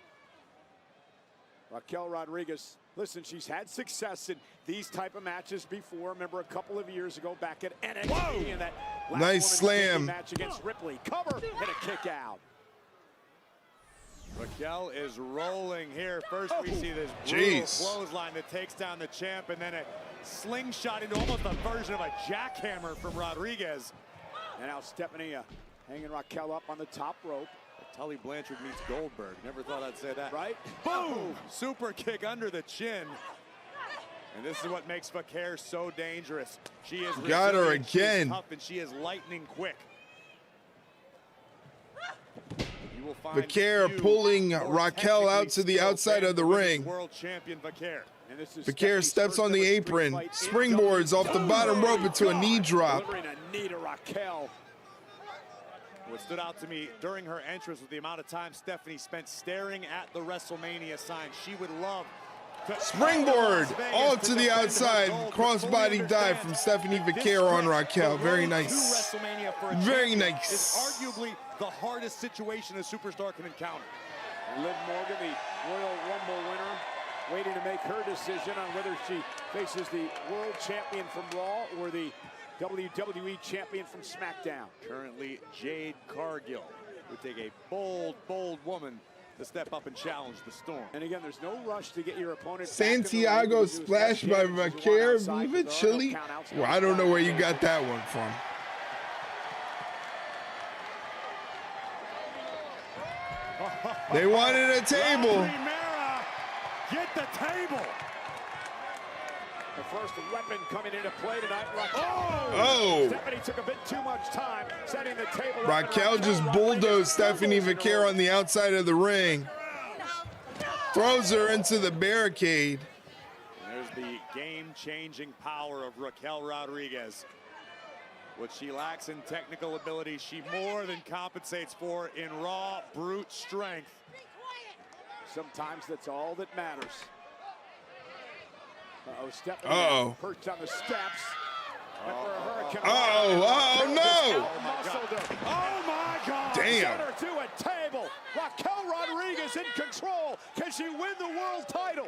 Raquel Rodriguez, listen, she's had success in these type of matches before. Remember a couple of years ago back at NXT in that last nice slam match against Ripley. Cover and a kick out. Raquel is rolling here. First we see this brutal clothesline that takes down the champ, and then a slingshot into almost a version of a jackhammer from Rodriguez. And now Stephanie hanging Raquel up on the top rope. Tully Blanchard meets Goldberg. Never thought I'd say that. Right? Boom! Super kick under the chin. And this is what makes Vaquer so dangerous. She is got her again. She is tough, and she is lightning quick. Vaquer pulling Raquel out to the outside of the ring. World champion Vaquer. Vaquer steps on the apron, springboards off the bottom rope into a knee drop. Delivering a knee to Raquel. What stood out to me during her entrance was the amount of time Stephanie spent staring at the WrestleMania sign. She would love to springboard all to the outside, crossbody dive from Stephanie Vaquer on Raquel. Very nice. Very nice. Is arguably the hardest situation a superstar can encounter. Liv Morgan, the Royal Rumble winner, waiting to make her decision on whether she faces the world champion from Raw or the WWE champion from SmackDown. Currently, Jade Cargill would take a bold, bold woman to step up and challenge the Storm. And again, there's no rush to get your opponent. Santiago splash by Vaquer. Leave it chilly. Well, I don't know where you got that one from. They wanted a table. Get the table. The first weapon coming into play tonight. Oh! Stephanie took a bit too much time setting the table. Raquel just bulldozed Stephanie Vaquer on the outside of the ring. Throws her into the barricade. There's the game-changing power of Raquel Rodriguez. What she lacks in technical ability, she more than compensates for in raw, brute strength. Sometimes that's all that matters. Stephanie perched on the steps. Oh no! Oh my God! Damn! Set her to a table. Raquel Rodriguez in control. Can she win the world title?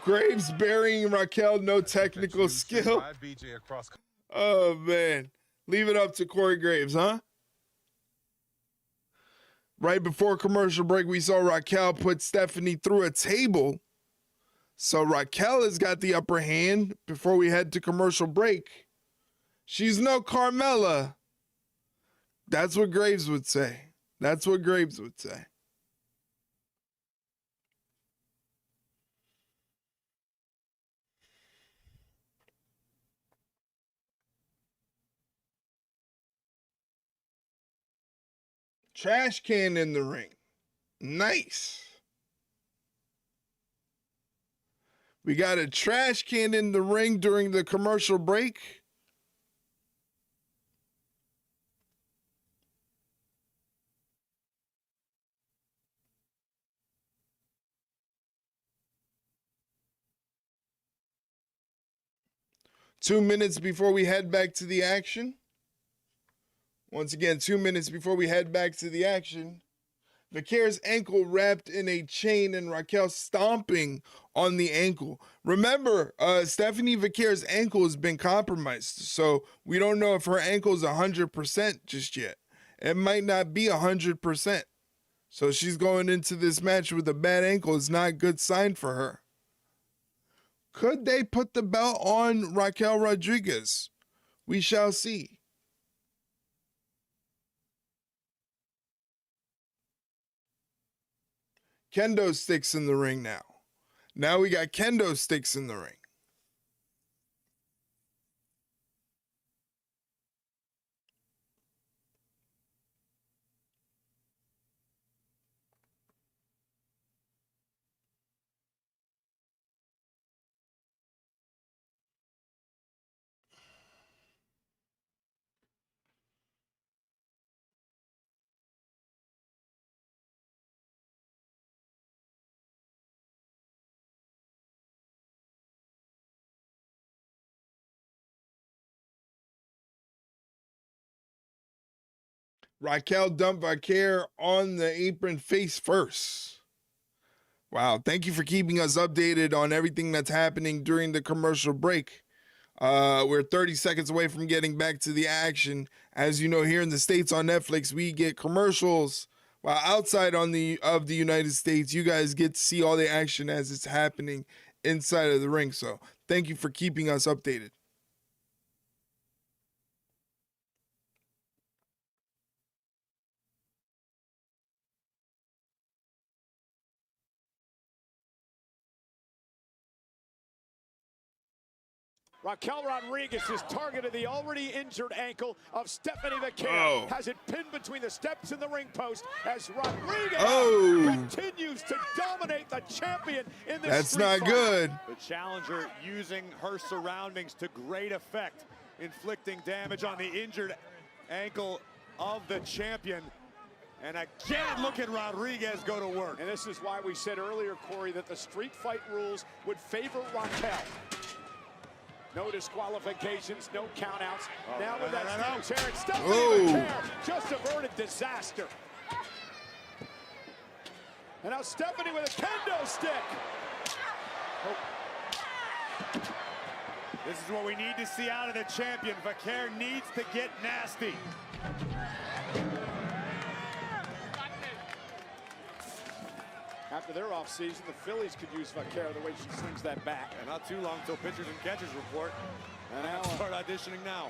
Graves burying Raquel, no technical skill. Oh man, leave it up to Corey Graves, huh? Right before commercial break, we saw Raquel put Stephanie through a table. So Raquel has got the upper hand before we head to commercial break. She's no Carmella. That's what Graves would say. That's what Graves would say. Trash can in the ring. Nice. We got a trash can in the ring during the commercial break. Two minutes before we head back to the action. Once again, 2 minutes before we head back to the action. Vaquer's ankle wrapped in a chain and Raquel stomping on the ankle. Remember, Stephanie Vaquer's ankle has been compromised, so we don't know if her ankle is 100% just yet. It might not be 100%. So she's going into this match with a bad ankle. It's not a good sign for her. Could they put the belt on Raquel Rodriguez? We shall see. Kendo sticks in the ring now. Now we got kendo sticks in the ring. Raquel dumped Vaquer on the apron face first. Wow, thank you for keeping us updated on everything that's happening during the commercial break. We're 30 seconds away from getting back to the action. As you know, here in the States on Netflix, we get commercials, while outside of the United States, you guys get to see all the action as it's happening inside of the ring. So thank you for keeping us updated. Raquel Rodriguez has targeted the already injured ankle of Stephanie Vaquer. Has it pinned between the steps and the ring post as Rodriguez continues to dominate the champion in this That's not fight. good. The challenger using her surroundings to great effect, inflicting damage on the injured ankle of the champion. And again, look at Rodriguez go to work. And this is why we said earlier, Corey, that the street fight rules would favor Raquel. No disqualifications, no countouts. Now with that steel chair, it's Stephanie Vaquer just averted disaster. And now Stephanie with a kendo stick. This is what we need to see out of the champion. Vaquer needs to get nasty. After their offseason, the Phillies could use Vaquer the way she swings that bat. And not too long until pitchers and catchers report. And now start auditioning now.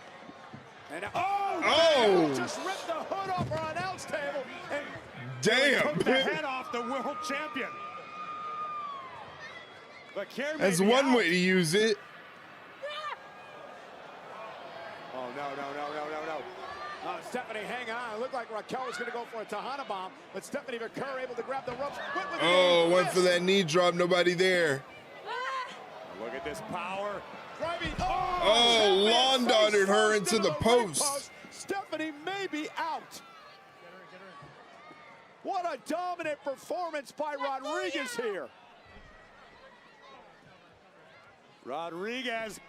And now, just ripped the hood off our announce table. And took the head off the world champion. Vaquer That's one way to use it. Oh, no. Stephanie, hang on. It looked like Raquel was going to go for a Tejana bomb, but Stephanie Vaquer able to grab the ropes. Went for that knee drop. Nobody there. Look at this power. Lawn-darted her into the post. Stephanie may be out. What a dominant performance by Rodriguez here. Rodriguez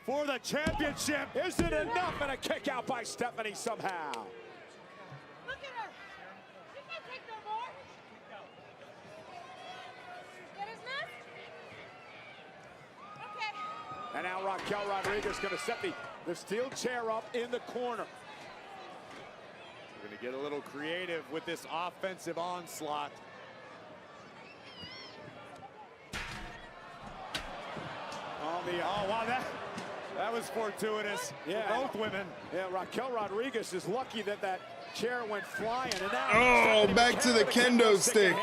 for the championship. Is it enough? And a kick out by Stephanie somehow. Look at her. She can't take no more. Get his mask? Okay. And now Raquel Rodriguez going to set the steel chair up in the corner. We're going to get a little creative with this offensive onslaught. Oh, wow, that was fortuitous for both women. Yeah, Raquel Rodriguez is lucky that chair went flying. And now back to the kendo stick.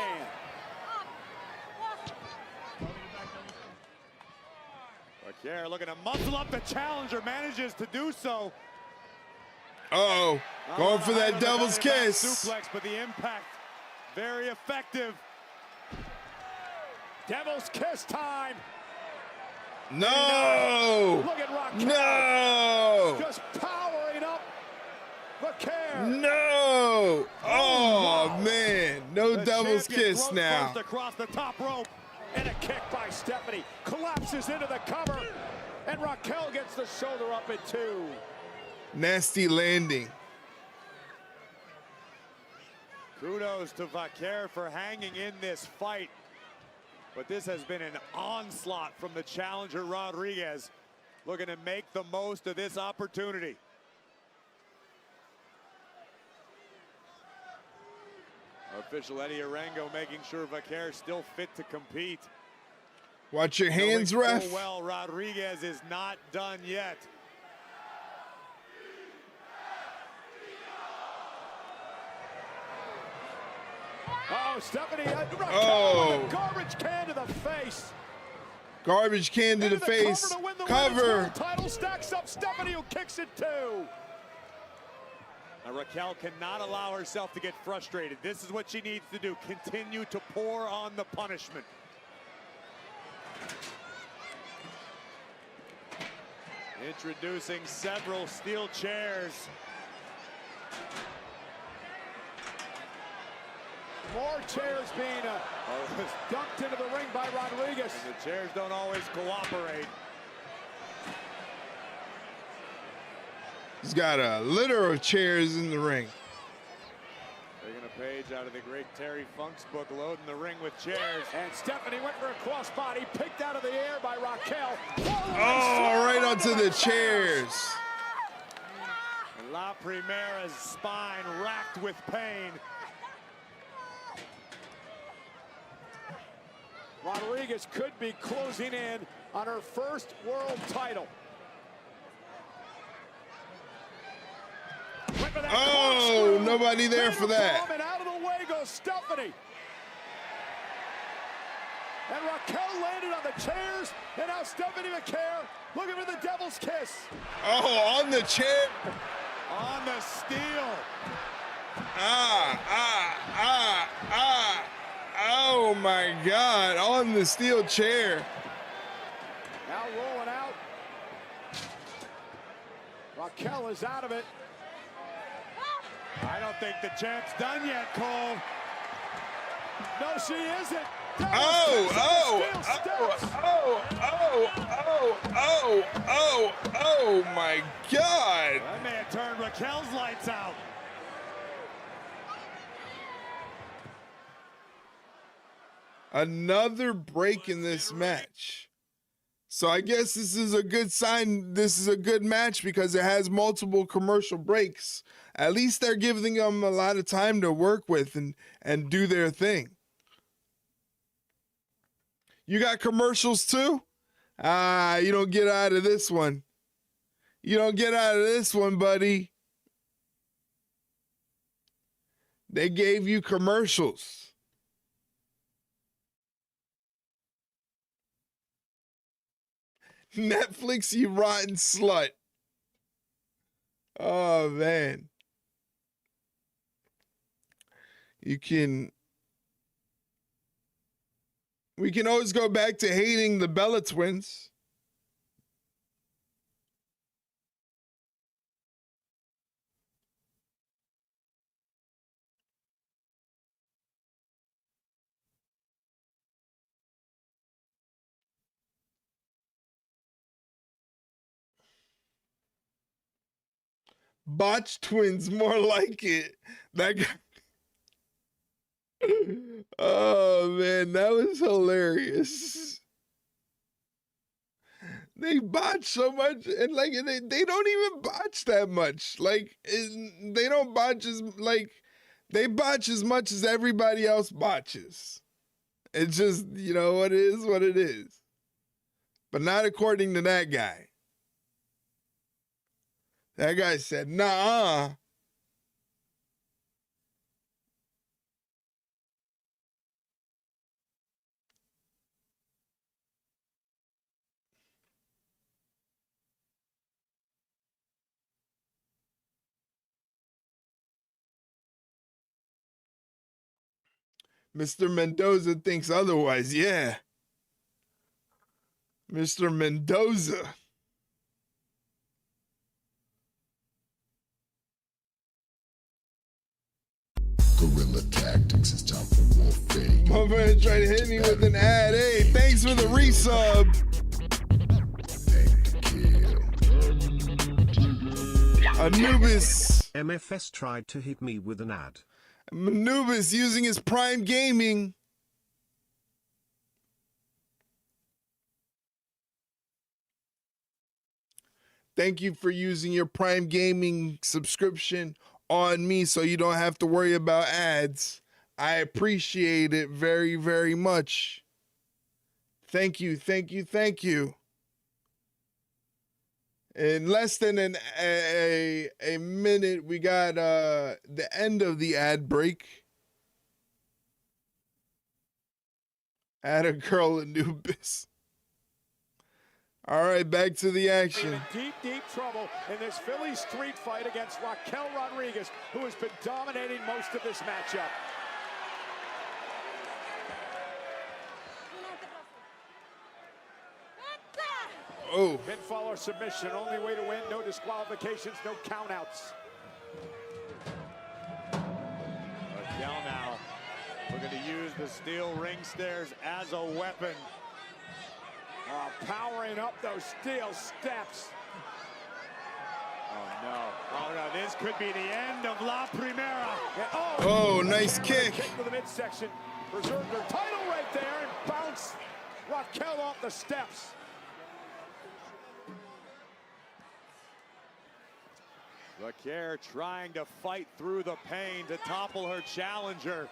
Vaquer looking to muscle up the challenger, manages to do so. Going for that devil's kiss. Suplex, but the impact very effective. Devil's kiss time. No! Look at Raquel. No! Just powering up Vaquer. No! Oh, man. No devil's kiss now. Across the top rope. And a kick by Stephanie. Collapses into the cover. And Raquel gets the shoulder up at 2. Nasty landing. Kudos to Vaquer for hanging in this fight. But this has been an onslaught from the challenger Rodriguez, looking to make the most of this opportunity. Official Eddie Arango making sure Vaquer is still fit to compete. Watch your hands, Knowing ref. full well, Rodriguez is not done yet. Oh, Stephanie, Raquel Oh. with a garbage can to the face. Garbage can to the Into face. cover to win the Cover. women's world title, stacks up Stephanie, who kicks it too. Now, Raquel cannot allow herself to get frustrated. This is what she needs to do. Continue to pour on the punishment. Introducing several steel chairs. More chairs being dumped into the ring by Rodriguez. And the chairs don't always cooperate. He's got a litter of chairs in the ring. Taking a page out of the great Terry Funk's book, loading the ring with chairs. And Stephanie went for a crossbody, picked out of the air by Raquel. Oh, right onto the chairs. And La Primera's spine racked with pain. Rodriguez could be closing in on her first world title. Oh, nobody there for that. And out of the way goes Stephanie. And Raquel landed on the chairs, and now Stephanie Vaquer looking for the devil's kiss. Oh, on the chair. On the steel. Oh my God, on the steel chair. Now rolling out. Raquel is out of it. I don't think the champ's done yet, Cole. No, she isn't. Oh my God. That may have turned Raquel's lights out. Another break in this match. So I guess this is a good sign. This is a good match because it has multiple commercial breaks. At least they're giving them a lot of time to work with and do their thing. You got commercials too? You don't get out of this one. You don't get out of this one, buddy. They gave you commercials. Netflix, you rotten slut. Oh, man. We can always go back to hating the Bella twins. Botch twins, more like it. That guy. Oh man, that was hilarious. They botch so much, and like they don't even botch that much. Like they don't botch they botch as much as everybody else botches. It's just, you know, what it is. But not according to that guy. That guy said, nah. Mr. Mendoza thinks otherwise, yeah. Mr. Mendoza. Guerrilla tactics, it's time for warfare. My man tried to hit me with an ad. Hey, thanks for the resub. Anubis. MFS tried to hit me with an ad. Manubis using his Prime Gaming. Thank you for using your Prime Gaming subscription on me so you don't have to worry about ads. I appreciate it very, very much. Thank you, thank you, thank you. In less than a minute, we got the end of the ad break. Add a girl Anubis. All right, back to the action. In deep, deep trouble in this Philly street fight against Raquel Rodriguez, who has been dominating most of this matchup. Oh. Pinfall or submission, only way to win, no disqualifications, no countouts. Raquel now looking to use the steel ring stairs as a weapon. Powering up those steel steps. Oh no, oh no, this could be the end of La Primera. Oh, nice kick. Kick to the midsection, preserved her title right there and bounced Raquel off the steps. Vaquer trying to fight through the pain to topple her challenger.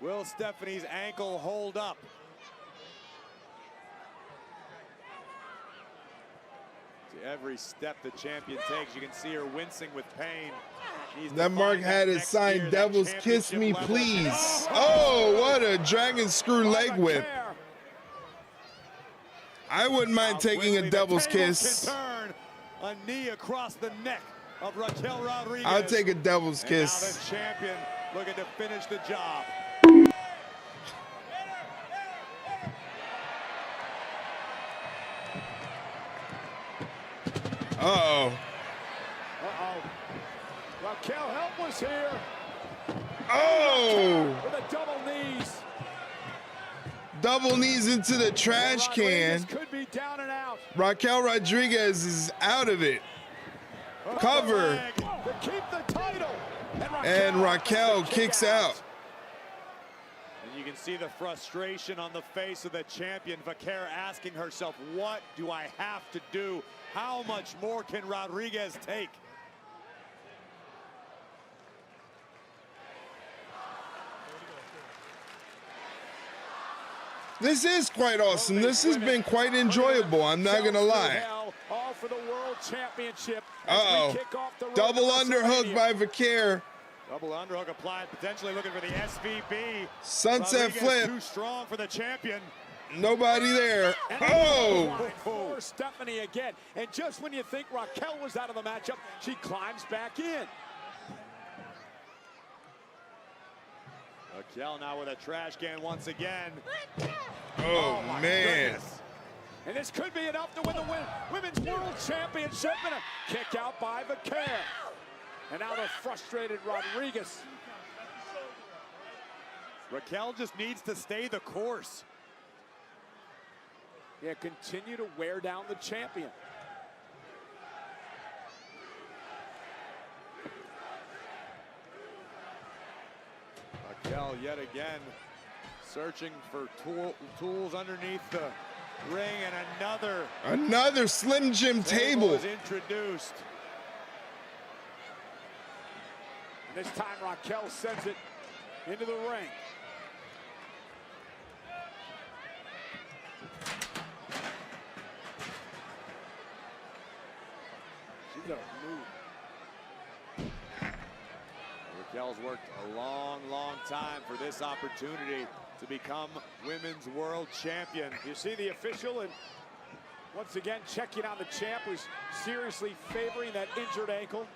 Will Stephanie's ankle hold up? To every step the champion takes, you can see her wincing with pain. That Mark had his sign, Devil's Kiss Me, please. Oh, what a dragon screw leg whip. I wouldn't mind taking a Devil's Kiss. A knee across the neck of Raquel Rodriguez. I'll take a Devil's Kiss. And now the champion looking to finish the job. Uh-oh. Uh-oh. Raquel helpless here. Oh! With a double knees. Double knees into the trash can. Could be down and out. Raquel Rodriguez is out of it. Cover. To keep the title. And Raquel kicks out. And you can see the frustration on the face of the champion. Vaquer asking herself, what do I have to do? How much more can Rodriguez take? This is quite awesome. This has been quite enjoyable. I'm not going to lie. All for the world championship. Uh-oh. Double underhook by Vaquer. Double underhook applied, potentially looking for the SVP. Sunset flip. Too strong for the champion. Nobody there. Oh! For Stephanie again. And just when you think Raquel was out of the matchup, she climbs back in. Raquel now with a trash can once again. Oh man. Goodness. And this could be enough to win the Women's World Championship. And a kick out by Vaquer. And now the frustrated Rodriguez. Raquel just needs to stay the course. Yeah, continue to wear down the champion. Raquel yet again searching for tools underneath the ring, and another Slim Jim table is introduced. And this time Raquel sends it into the ring. She's got a move. Raquel's worked a long, long time for this opportunity to become Women's World Champion. You see the official, and once again checking on the champ, who's seriously favoring that injured ankle.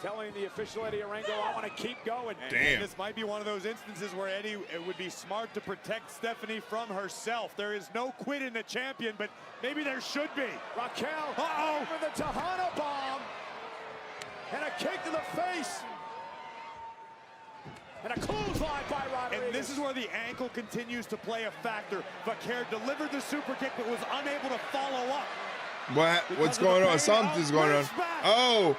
Telling the official Eddie Arango, I want to keep going. And this might be one of those instances where Eddie, it would be smart to protect Stephanie from herself. There is no quit in the champion, but maybe there should be. Raquel, over the Tejana bomb. And a kick to the face. And a clothesline by Rodriguez. And this is where the ankle continues to play a factor. Vaquer delivered the super kick, but was unable to follow up. What's going on? Something's going on. Oh.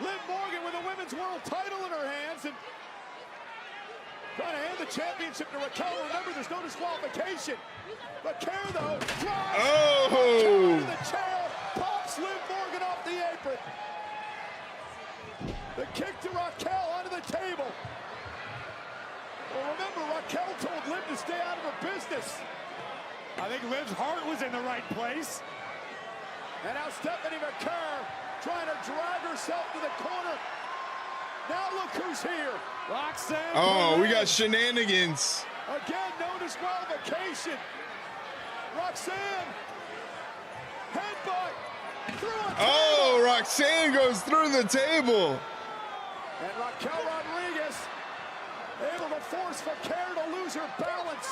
Liv Morgan with the women's world title in her hands and trying to hand the championship to Raquel. Remember, there's no disqualification. Vaquer, though, drives oh. the chair, pops Liv Morgan off the apron. The kick to Raquel onto the table. Well, remember, Raquel told Liv to stay out of her business. I think Liv's heart was in the right place. And now Stephanie Vaquer trying to drag herself to the corner. Now look who's here. Roxanne. Oh, we got shenanigans. Again, no disqualification. Roxanne. Headbutt. Through a table. Oh, Roxanne goes through the table. And Raquel Rodriguez able to force Vaquer to lose her balance.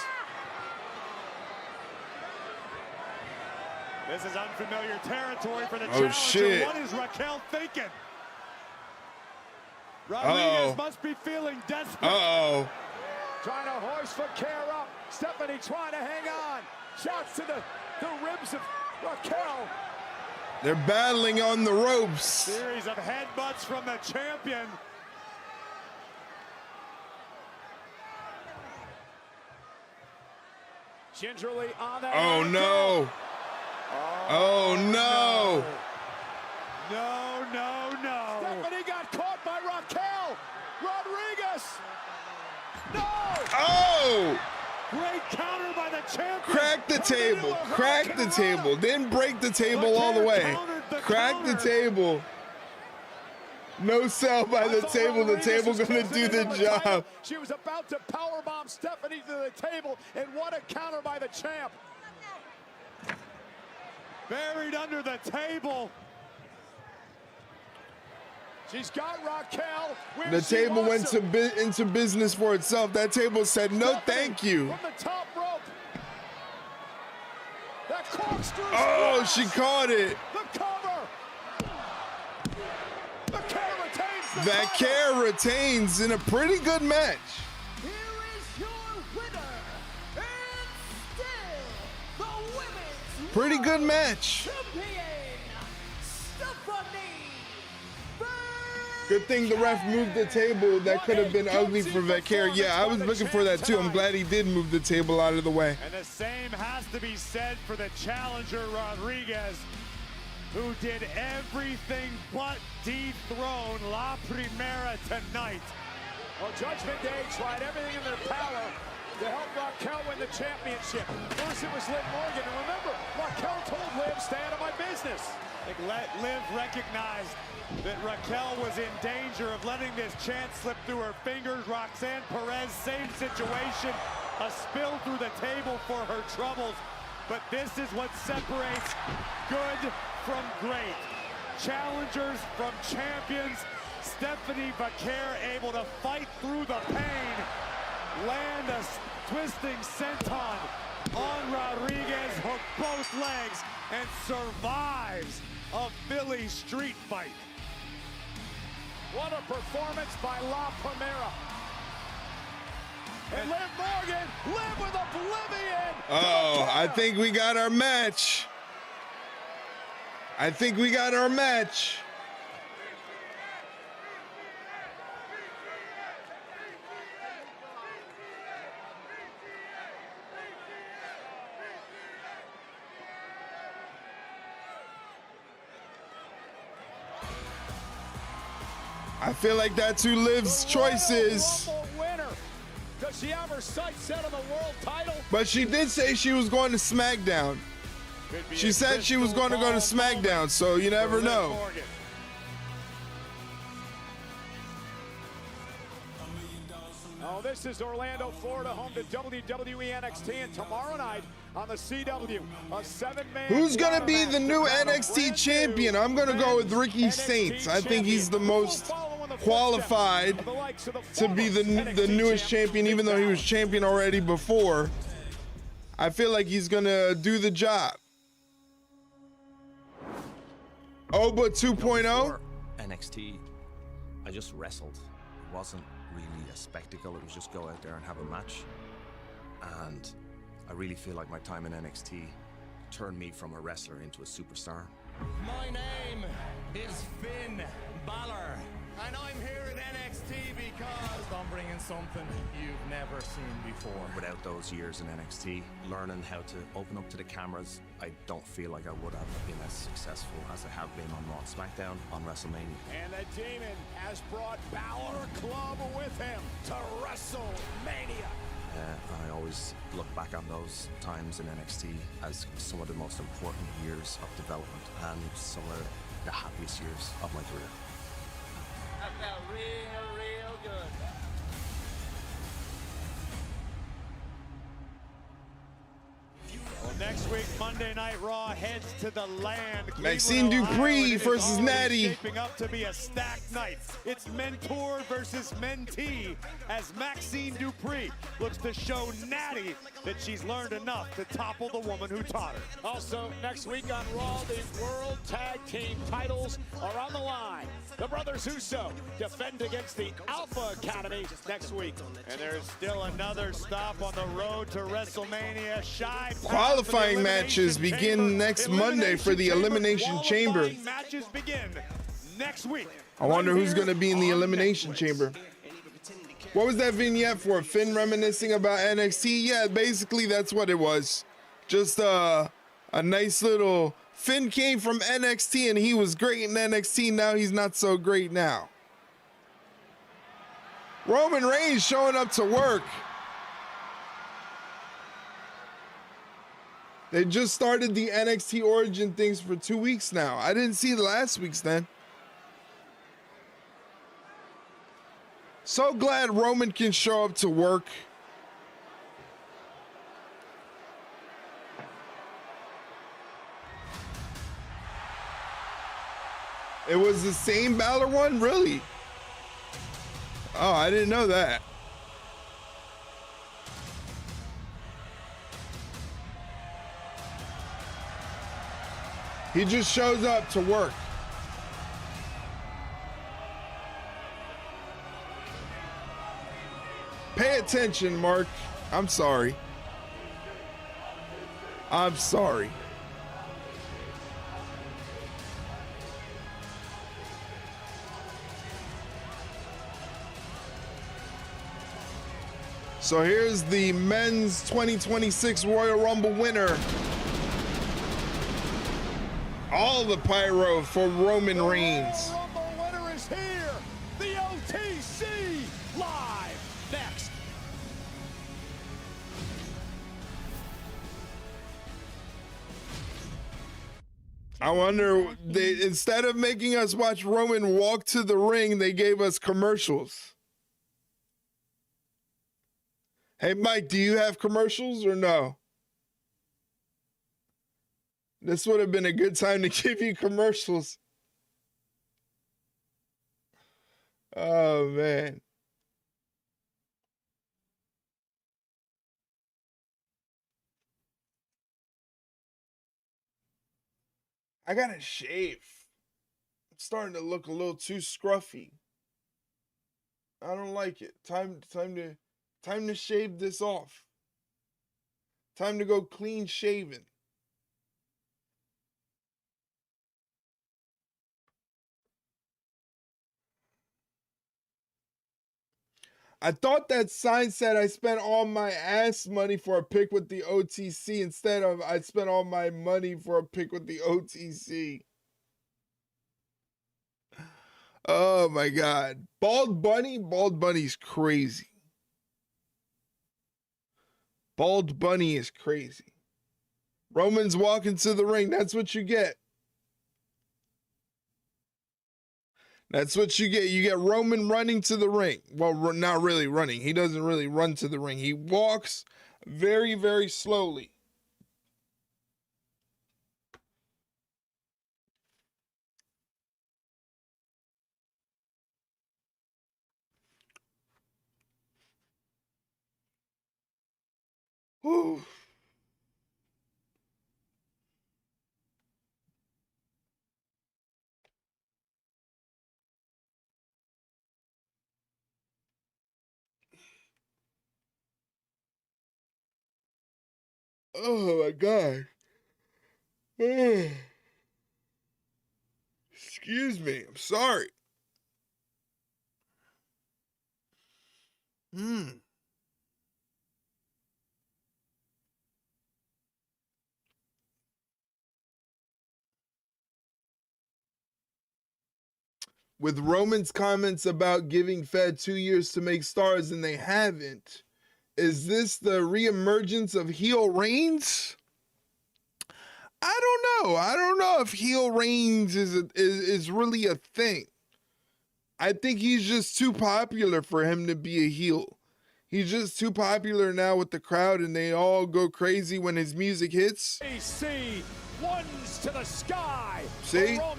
This is unfamiliar territory for the Oh, challenger. shit. What is Raquel thinking? Rodriguez must be feeling desperate. Uh-oh. Trying to hoist Vaquer up. Stephanie trying to hang on. Shots to the ribs of Raquel. They're battling on the ropes. Series of headbutts from the champion. Gingerly on that. Oh, no. Oh, no. No. Stephanie got caught by Raquel. Rodriguez. No. Oh. Great counter by the champion. Crack the table. Crack the table. Then break the table all the way. Crack the table. No sell by the table. The table gonna do the job. She was about to powerbomb Stephanie to the table, and what a counter by the champ. Buried under the table. She's got Raquel. The table went into business for itself. That table said, no, thank you. From the top rope. That corkscrew. Oh, she caught it. The cover. Vaquer retains in a pretty good match. Here is your winner, and still the women's Pretty good match. champion, Stephanie. Good thing the ref moved the table. That could have been ugly for Vaquer. Yeah, I was looking for that too. I'm glad he did move the table out of the way. And the same has to be said for the challenger, Rodriguez, who did everything but dethrone La Primera tonight. Well, Judgment Day tried everything in their power to help Raquel win the championship. First it was Liv Morgan, and remember, Raquel told Liv, stay out of my business. I think Liv recognized that Raquel was in danger of letting this chance slip through her fingers. Roxanne Perez, same situation, a spill through the table for her troubles. But this is what separates good from great. Challengers from champions. Stephanie Vaquer able to fight through the pain, land a twisting senton on Rodriguez, hook both legs, and survives a Philly street fight. What a performance by La Primera. And Liv Morgan, Liv with oblivion. Oh, I think we got our match. I think we got our match. I feel like that's who Liv's choice is. Does she have her sights set on the world title? But she did say she was going to SmackDown. She said she was going to go to SmackDown, so you never know. Oh, this is Orlando, Florida, home to WWE NXT, and tomorrow night on the CW, a 7-man. Who's going to be the new NXT champion? I'm going to go with Ricky Saints. I think he's the most qualified to be the newest champion, even though he was champion already before. I feel like he's going to do the job. Oba 2.0? NXT, I just wrestled. It wasn't really a spectacle. It was just go out there and have a match. And I really feel like my time in NXT turn me from a wrestler into a superstar. My name is Finn Balor, and I'm here in NXT because I'm bringing something you've never seen before. Without those years in NXT, learning how to open up to the cameras, I don't feel like I would have been as successful as I have been on Raw and SmackDown, on WrestleMania. And the Demon has brought Balor Club with him to WrestleMania. I always look back on those times in NXT as some of the most important years of development and some of the happiest years of my career. That felt real good. Well, next week, Monday Night Raw heads to the land. Maxine Cleveland, Ohio, Dupree and it is versus already Natty. Shaping up to be a stacked night. It's mentor versus mentee as Maxine Dupree looks to show Natty that she's learned enough to topple the woman who taught her. Also, next week on Raw, the World Tag Team titles are on the line. The brothers Uso defend against the Alpha Academy next week. And there's still another stop on the road to WrestleMania. Qualifying matches begin next Monday for the Elimination Chamber. Matches begin next week. I wonder who's going to be in the Elimination Chamber. What was that vignette for? Finn reminiscing about NXT? Yeah, basically that's what it was. Just a nice little... Finn came from NXT and he was great in NXT. Now he's not so great now. Roman Reigns showing up to work. They just started the NXT Origin things for 2 weeks now. I didn't see the last week's then. So glad Roman can show up to work. It was the same Balor one? Really? Oh, I didn't know that. He just shows up to work. Pay attention, Mark. I'm sorry. I'm sorry. So here's the men's 2026 Royal Rumble winner. All the pyro for Roman Reigns. Royal Rumble winner is here. The OTC live next. I wonder, instead of making us watch Roman walk to the ring, they gave us commercials. Hey, Mike, do you have commercials or no? This would have been a good time to give you commercials. Oh, man. I gotta shave. I'm starting to look a little too scruffy. I don't like it. Time to shave this off. Time to go clean shaven. I thought that sign said I spent all my ass money for a pick with the OTC instead of I spent all my money for a pick with the OTC. Oh my God. Bald Bunny's crazy. Bald Bunny is crazy. Roman's walking to the ring. That's what you get. That's what you get. You get Roman running to the ring. Well, not really running. He doesn't really run to the ring. He walks very, very slowly. Whew. Oh my God. Excuse me. I'm sorry. With Roman's comments about giving Fed 2 years to make stars and they haven't, is this the reemergence of heel Reigns? I don't know. I don't know if heel Reigns is really a thing. I think he's just too popular for him to be a heel. He's just too popular now with the crowd, and they all go crazy when his music hits. AC ones to the sky. See? All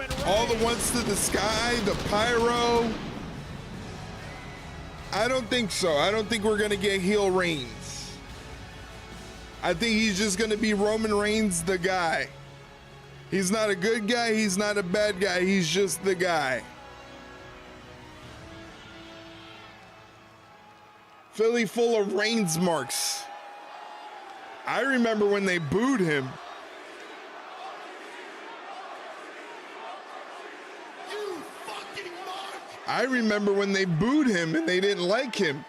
the ones to the sky, the pyro. I don't think so. I don't think we're going to get heel Reigns. I think he's just going to be Roman Reigns, the guy. He's not a good guy. He's not a bad guy. He's just the guy. Philly full of Reigns marks. I remember when they booed him. You fucking mark! I remember when they booed him and they didn't like him.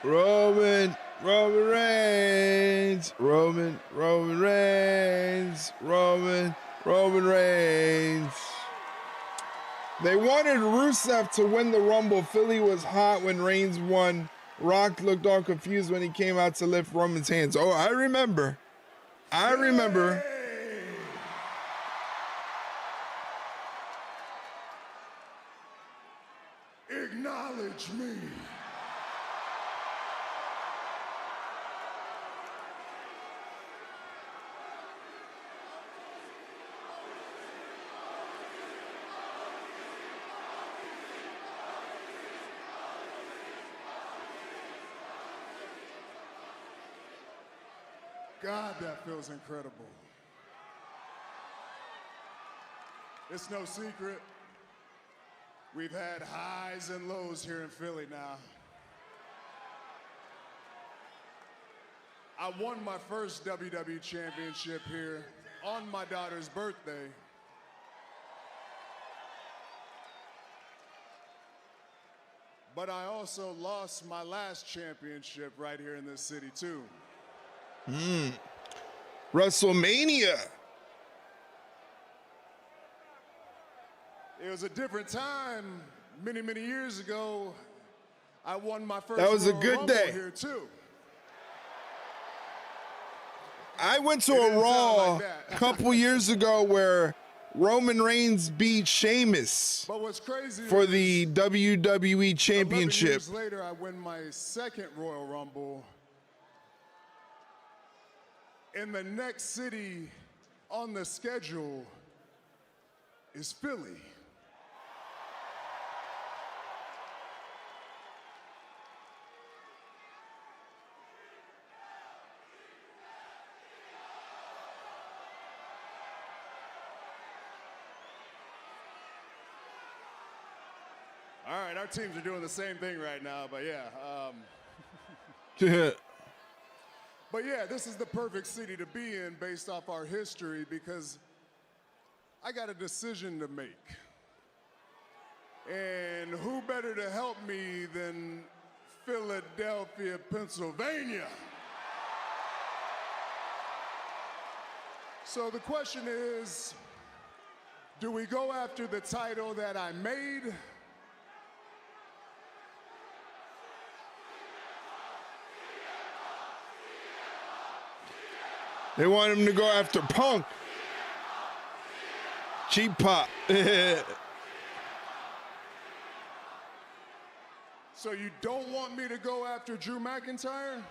Roman Reigns, Roman Reigns, Roman Reigns. They wanted Rusev to win the Rumble. Philly was hot when Reigns won. Rock looked all confused when he came out to lift Roman's hands. Oh, I remember. Acknowledge me. God, that feels incredible. It's no secret. We've had highs and lows here in Philly now. I won my first WWE Championship here on my daughter's birthday. But I also lost my last championship right here in this city too. WrestleMania. It was a different time. Many, many years ago, I won my first That was a Royal good Rumble day. here too. I went to a Raw a couple years ago where Roman Reigns beat Sheamus But what's crazy for is the WWE 11 Championship. years later, I win my second Royal Rumble. And the next city on the schedule is Philly. All right, our teams are doing the same thing right now, but yeah. But yeah, this is the perfect city to be in based off our history because I got a decision to make. And who better to help me than Philadelphia, Pennsylvania? So the question is, do we go after the title that I made? They want him to go after Punk. Cheap pop. So you don't want me to go after Drew McIntyre?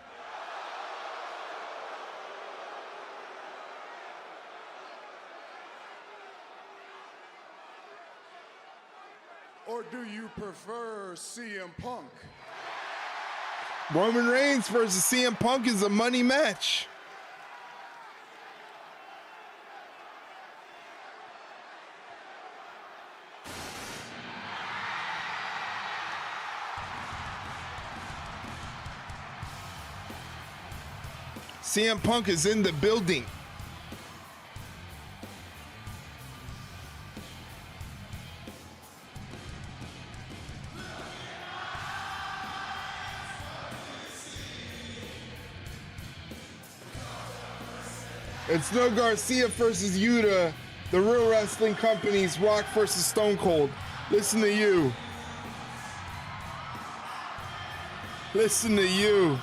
Or Or do you prefer CM Punk? Roman Reigns versus CM Punk is a money match. CM Punk is in the building. It's no Garcia versus Yuta, the Real Wrestling Company's Rock versus Stone Cold. Listen to you. Listen to you.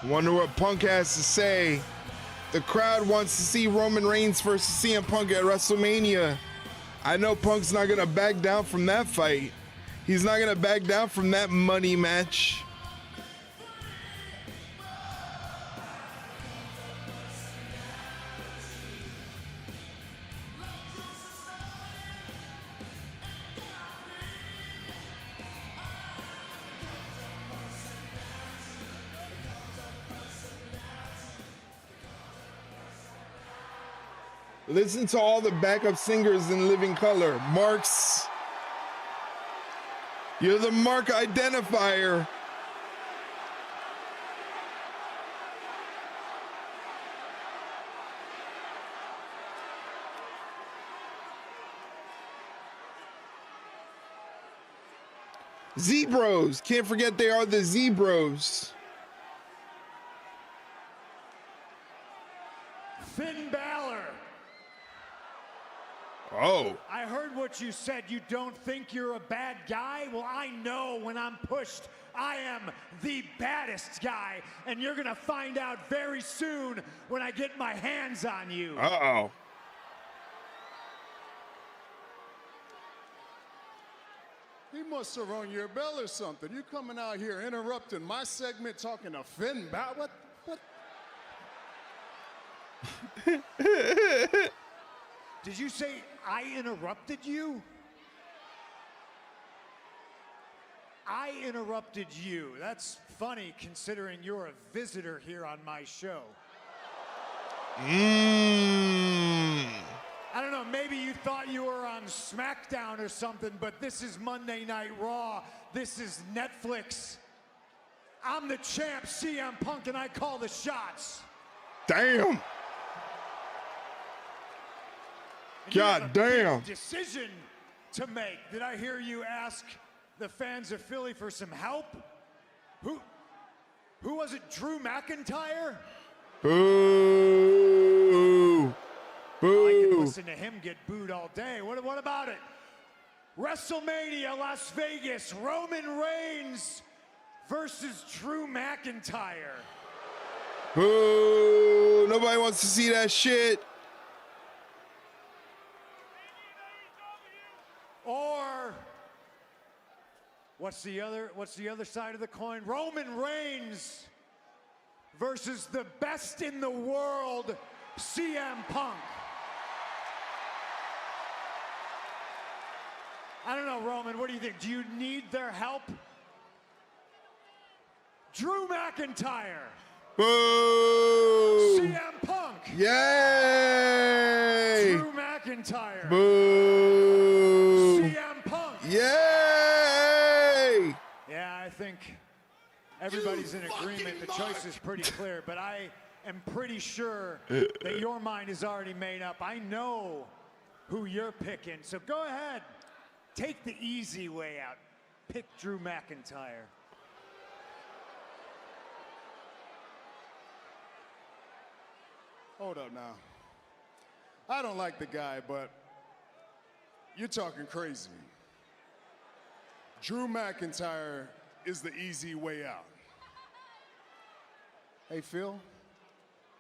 Wonder what Punk has to say. The crowd wants to see Roman Reigns versus CM Punk at WrestleMania. I know Punk's not going to back down from that fight. He's not going to back down from that money match. Listen to all the backup singers in living color. Marks, you're the mark identifier. Zebros, can't forget they are the Zebros. Finn Balor. Oh. I heard what you said. You don't think you're a bad guy? Well, I know when I'm pushed, I am the baddest guy. And you're going to find out very soon when I get my hands on you. Uh-oh. He must have rung your bell or something. You coming out here interrupting my segment talking to Finn Balor? What? Did you say I interrupted you? I interrupted you. That's funny considering you're a visitor here on my show. Mmm. I don't know, maybe you thought you were on SmackDown or something, but this is Monday Night Raw. This is Netflix. I'm the champ, CM Punk, and I call the shots. Damn. God damn. Decision to make. Did I hear you ask the fans of Philly for some help? Who was it? Drew McIntyre? Boo. Boo. I can listen to him get booed all day. What about it? WrestleMania, Las Vegas, Roman Reigns versus Drew McIntyre. Boo. Nobody wants to see that shit. Or what's the other side of the coin? Roman Reigns versus the best in the world, CM Punk. I don't know, Roman, what do you think? Do you need their help? Drew McIntyre. Boo! CM Punk. Yay! Drew McIntyre. Boo! CM Punk. Yay! Yeah, I think everybody's in agreement. The choice is pretty clear, but I am pretty sure that your mind is already made up. I know who you're picking, so go ahead. Take the easy way out. Pick Drew McIntyre. Hold up now. I don't like the guy, but you're talking crazy. Drew McIntyre is the easy way out. Hey, Phil,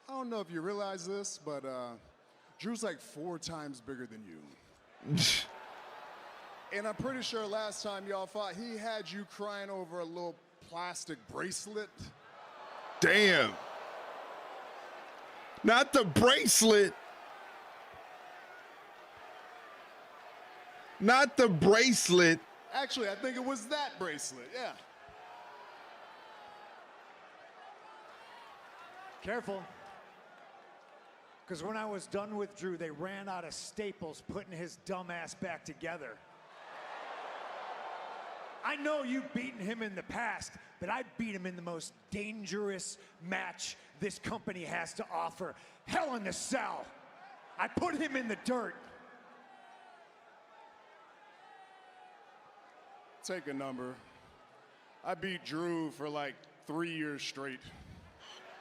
I don't know if you realize this, but Drew's like 4 times bigger than you. And I'm pretty sure last time y'all fought, he had you crying over a little plastic bracelet. Damn. Not the bracelet. Not the bracelet. Actually, I think it was that bracelet, yeah. Careful. Because when I was done with Drew, they ran out of staples putting his dumb ass back together. I know you've beaten him in the past, but I beat him in the most dangerous match this company has to offer. Hell in a Cell. I put him in the dirt. Take a number. I beat Drew for like 3 years straight.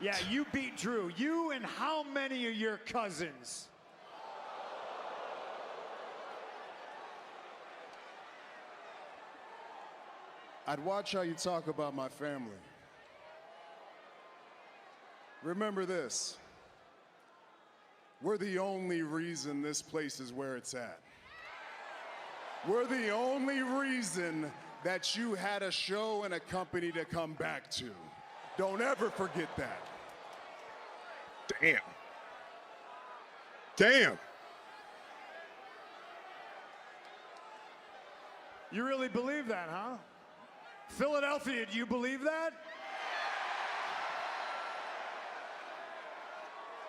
Yeah, you beat Drew. You and how many of your cousins? I'd watch how you talk about my family. Remember this. We're the only reason this place is where it's at. We're the only reason that you had a show and a company to come back to. Don't ever forget that. Damn. Damn. You really believe that, huh? Philadelphia, do you believe that?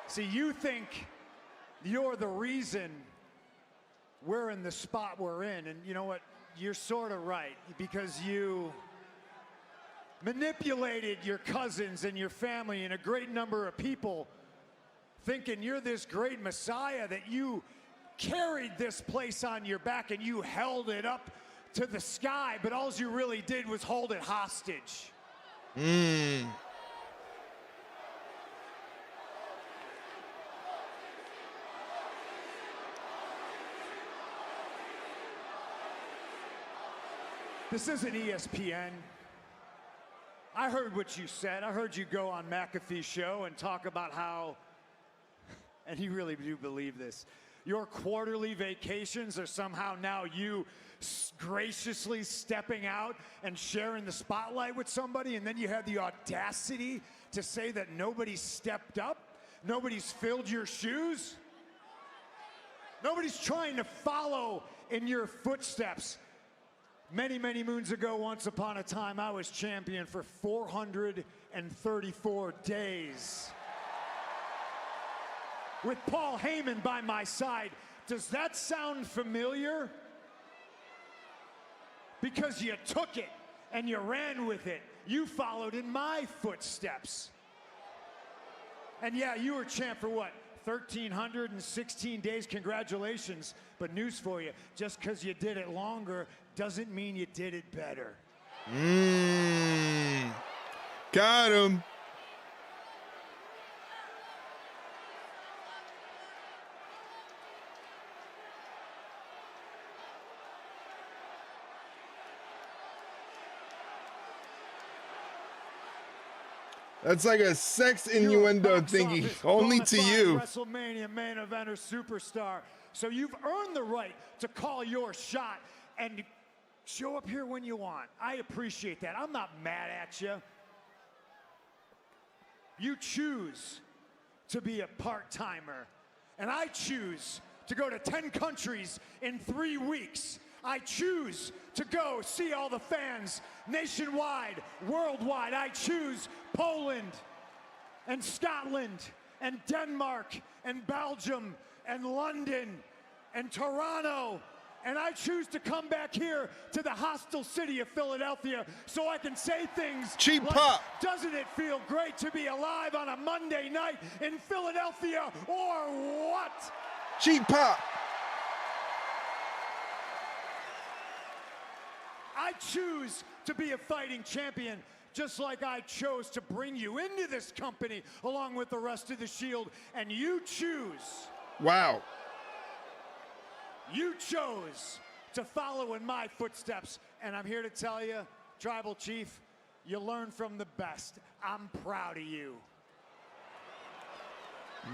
See, you think you're the reason we're in the spot we're in, and you know what? You're sort of right, because you manipulated your cousins and your family and a great number of people thinking you're this great messiah, that you carried this place on your back and you held it up to the sky, but all you really did was hold it hostage. This isn't ESPN. I heard what you said. I heard you go on McAfee's show and talk about how, and you really do believe this, your quarterly vacations are somehow now you graciously stepping out and sharing the spotlight with somebody, and then you have the audacity to say that nobody's stepped up, nobody's filled your shoes, nobody's trying to follow in your footsteps. Many, many moons ago, once upon a time, I was champion for 434 days. With Paul Heyman by my side. Does that sound familiar? Because you took it and you ran with it. You followed in my footsteps. And yeah, you were champ for what? 1,316 days. Congratulations. But news for you, just because you did it longer doesn't mean you did it better. Got him. That's like a sex innuendo thingy, only to you. WrestleMania main eventer superstar. So you've earned the right to call your shot and show up here when you want. I appreciate that. I'm not mad at you. You choose to be a part-timer, and I choose to go to 10 countries in 3 weeks. I choose to go see all the fans nationwide, worldwide. I choose Poland. and Scotland and Denmark and Belgium and London and Toronto. And I choose to come back here to the hostile city of Philadelphia so I can say things Cheap like, pop. doesn't it feel great to be alive on a Monday night in Philadelphia, or what? Cheap pop. I choose to be a fighting champion, just like I chose to bring you into this company along with the rest of the Shield, and you choose. Wow. You chose to follow in my footsteps, and I'm here to tell you, Tribal Chief, you learn from the best. I'm proud of you.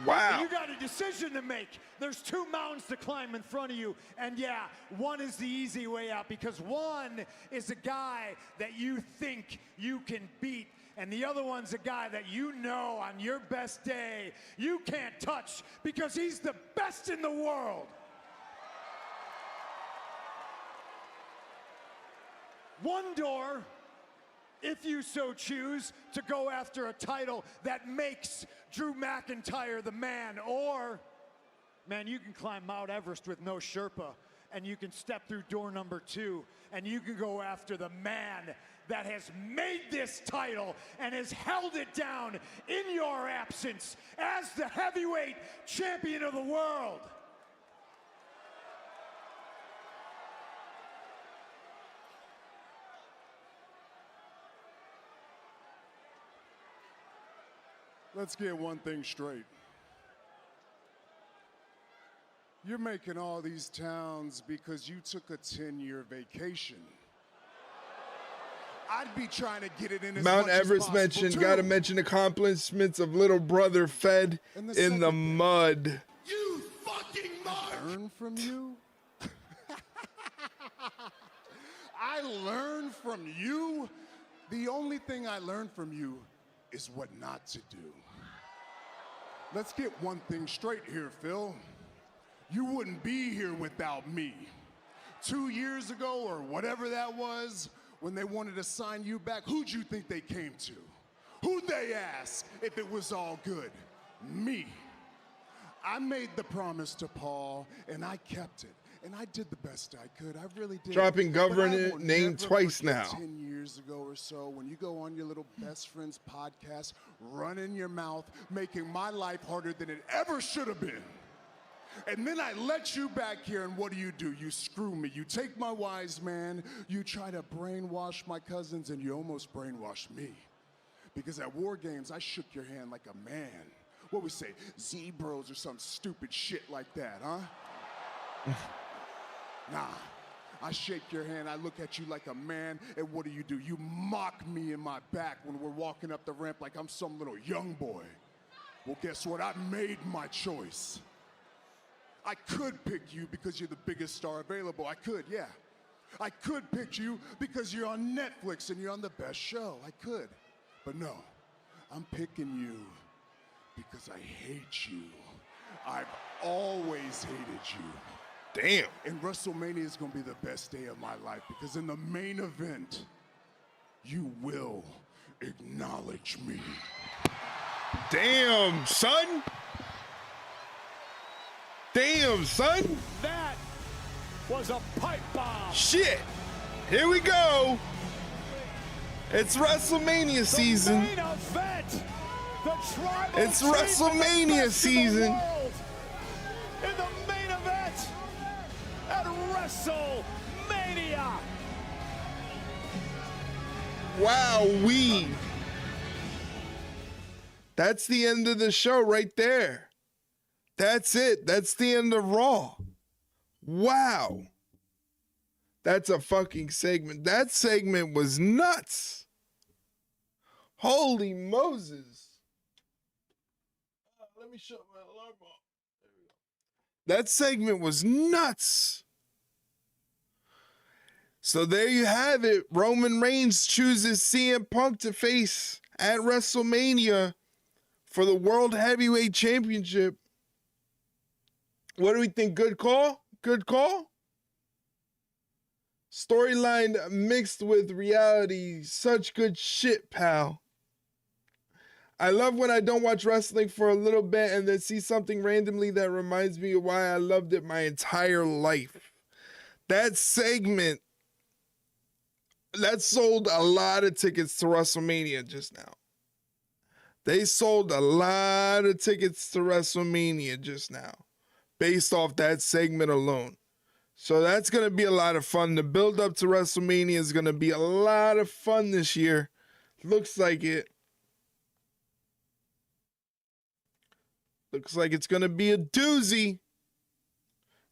Wow. You got a decision to make. There's 2 mountains to climb in front of you, and yeah, one is the easy way out because one is a guy that you think you can beat, and the other one's a guy that you know on your best day you can't touch because he's the best in the world. One door, if you so choose, to go after a title that makes Drew McIntyre the man, or, man, you can climb Mount Everest with no Sherpa, and you can step through door number 2, and you can go after the man that has made this title and has held it down in your absence as the heavyweight champion of the world. Let's get one thing straight. You're making all these towns because you took a 10-year vacation. I'd be trying to get it in as Mount much as Everest possible, mentioned. too. Got to mention accomplishments of little brother fed in the mud. You fucking mark! Learn from you? I learned from you? The only thing I learned from you is what not to do. Let's get one thing straight here, Phil. You wouldn't be here without me. 2 years ago, or whatever that was, when they wanted to sign you back, who'd you think they came to? Who'd they ask if it was all good? Me. I made the promise to Paul, and I kept it. And I did the best I could. I really did. Dropping But I government will name never twice forget now. 10 years ago or so, when you go on your little best friend's podcast, running your mouth, making my life harder than it ever should have been. And then I let you back here, and what do? You screw me. You take my wise man, you try to brainwash my cousins, and you almost brainwashed me. Because at War Games, I shook your hand like a man. What we say, Z-Bros or some stupid shit like that, huh? Nah, I shake your hand, I look at you like a man, and what do? You mock me in my back when we're walking up the ramp like I'm some little young boy. Well, guess what? I made my choice. I could pick you because you're the biggest star available. I could, yeah. I could pick you because you're on Netflix and you're on the best show. I could. But no, I'm picking you because I hate you. I've always hated you. Damn. And WrestleMania is going to be the best day of my life because in the main event, you will acknowledge me. Damn, son. Damn, son. That was a pipe bomb. Shit. Here we go. It's WrestleMania season. Main event. The tribal It's chief WrestleMania of the season. world in the main event at WrestleMania. Wow-wee. That's the end of the show right there. That's it. That's the end of Raw. Wow. That's a fucking segment. That segment was nuts. Holy Moses. Let me shut my alarm off. There we go. That segment was nuts. So there you have it. Roman Reigns chooses CM Punk to face at WrestleMania for the World Heavyweight Championship. What do we think? Good call? Good call? Storyline mixed with reality. Such good shit, pal. I love when I don't watch wrestling for a little bit and then see something randomly that reminds me of why I loved it my entire life. That segment, that sold a lot of tickets to WrestleMania just now. They sold a lot of tickets to WrestleMania just now based off that segment alone. So that's going to be a lot of fun. The build up to WrestleMania is going to be a lot of fun this year. Looks like it. Looks like it's going to be a doozy.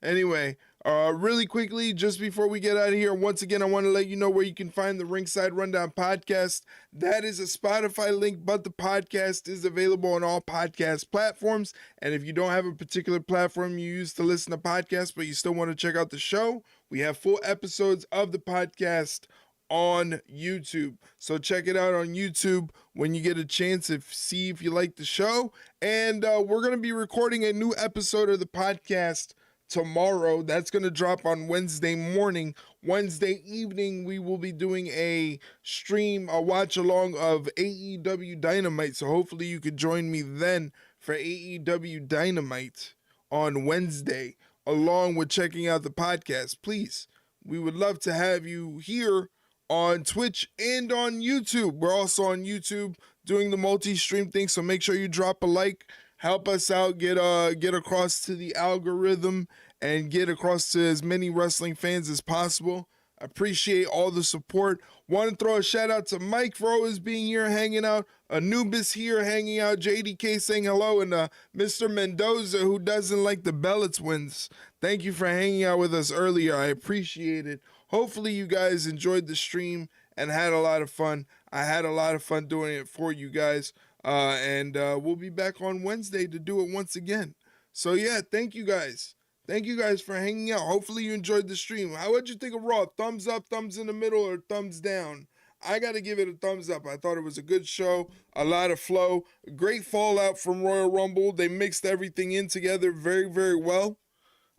Anyway, really quickly, just before we get out of here, once again, I want to let you know where you can find the Ringside Rundown podcast. That is a Spotify link, but the podcast is available on all podcast platforms. And if you don't have a particular platform you use to listen to podcasts, but you still want to check out the show, we have full episodes of the podcast on YouTube. So check it out on YouTube when you get a chance to see if you like the show. And we're going to be recording a new episode of the podcast tomorrow. That's going to drop on Wednesday morning. Wednesday evening, we will be doing a stream, a watch along of AEW Dynamite. So hopefully you could join me then for AEW Dynamite on Wednesday, along with checking out the podcast. Please, we would love to have you here on Twitch and on YouTube. We're also on YouTube doing the multi-stream thing, so make sure you drop a like. Help us out, get across to the algorithm and get across to as many wrestling fans as possible. Appreciate all the support. Want to throw a shout out to Mike for always being here, hanging out. Anubis here, hanging out. JDK saying hello. And Mr. Mendoza, who doesn't like the Bella Twins. Thank you for hanging out with us earlier. I appreciate it. Hopefully you guys enjoyed the stream and had a lot of fun. I had a lot of fun doing it for you guys. And we'll be back on Wednesday to do it once again. So yeah, thank you guys. Thank you guys for hanging out. Hopefully you enjoyed the stream. How would you think of Raw? Thumbs up, thumbs in the middle, or thumbs down? I got to give it a thumbs up. I thought it was a good show, a lot of flow, great fallout from Royal Rumble. They mixed everything in together very, very well.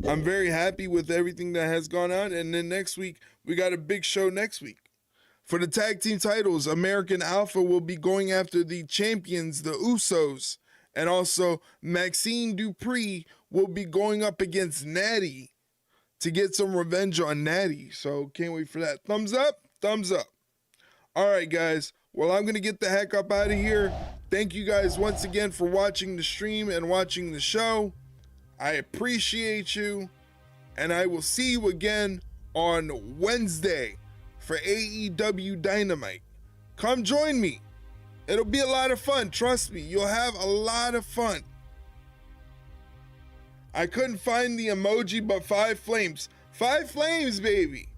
I'm very happy with everything that has gone on. And then next week, we got a big show next week. For the tag team titles, American Alpha will be going after the champions, the Usos. And also, Maxine Dupree will be going up against Natty to get some revenge on Natty. So, can't wait for that. Thumbs up, thumbs up. All right, guys. Well, I'm going to get the heck up out of here. Thank you guys once again for watching the stream and watching the show. I appreciate you. And I will see you again on Wednesday for AEW Dynamite. Come join me. It'll be a lot of fun. Trust me, you'll have a lot of fun. I couldn't find the emoji, but 5 flames. 5 flames, baby.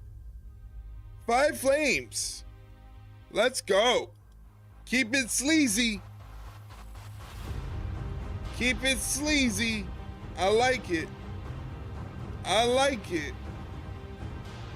5 flames. Let's go. Keep it sleazy. Keep it sleazy. I like it. I like it.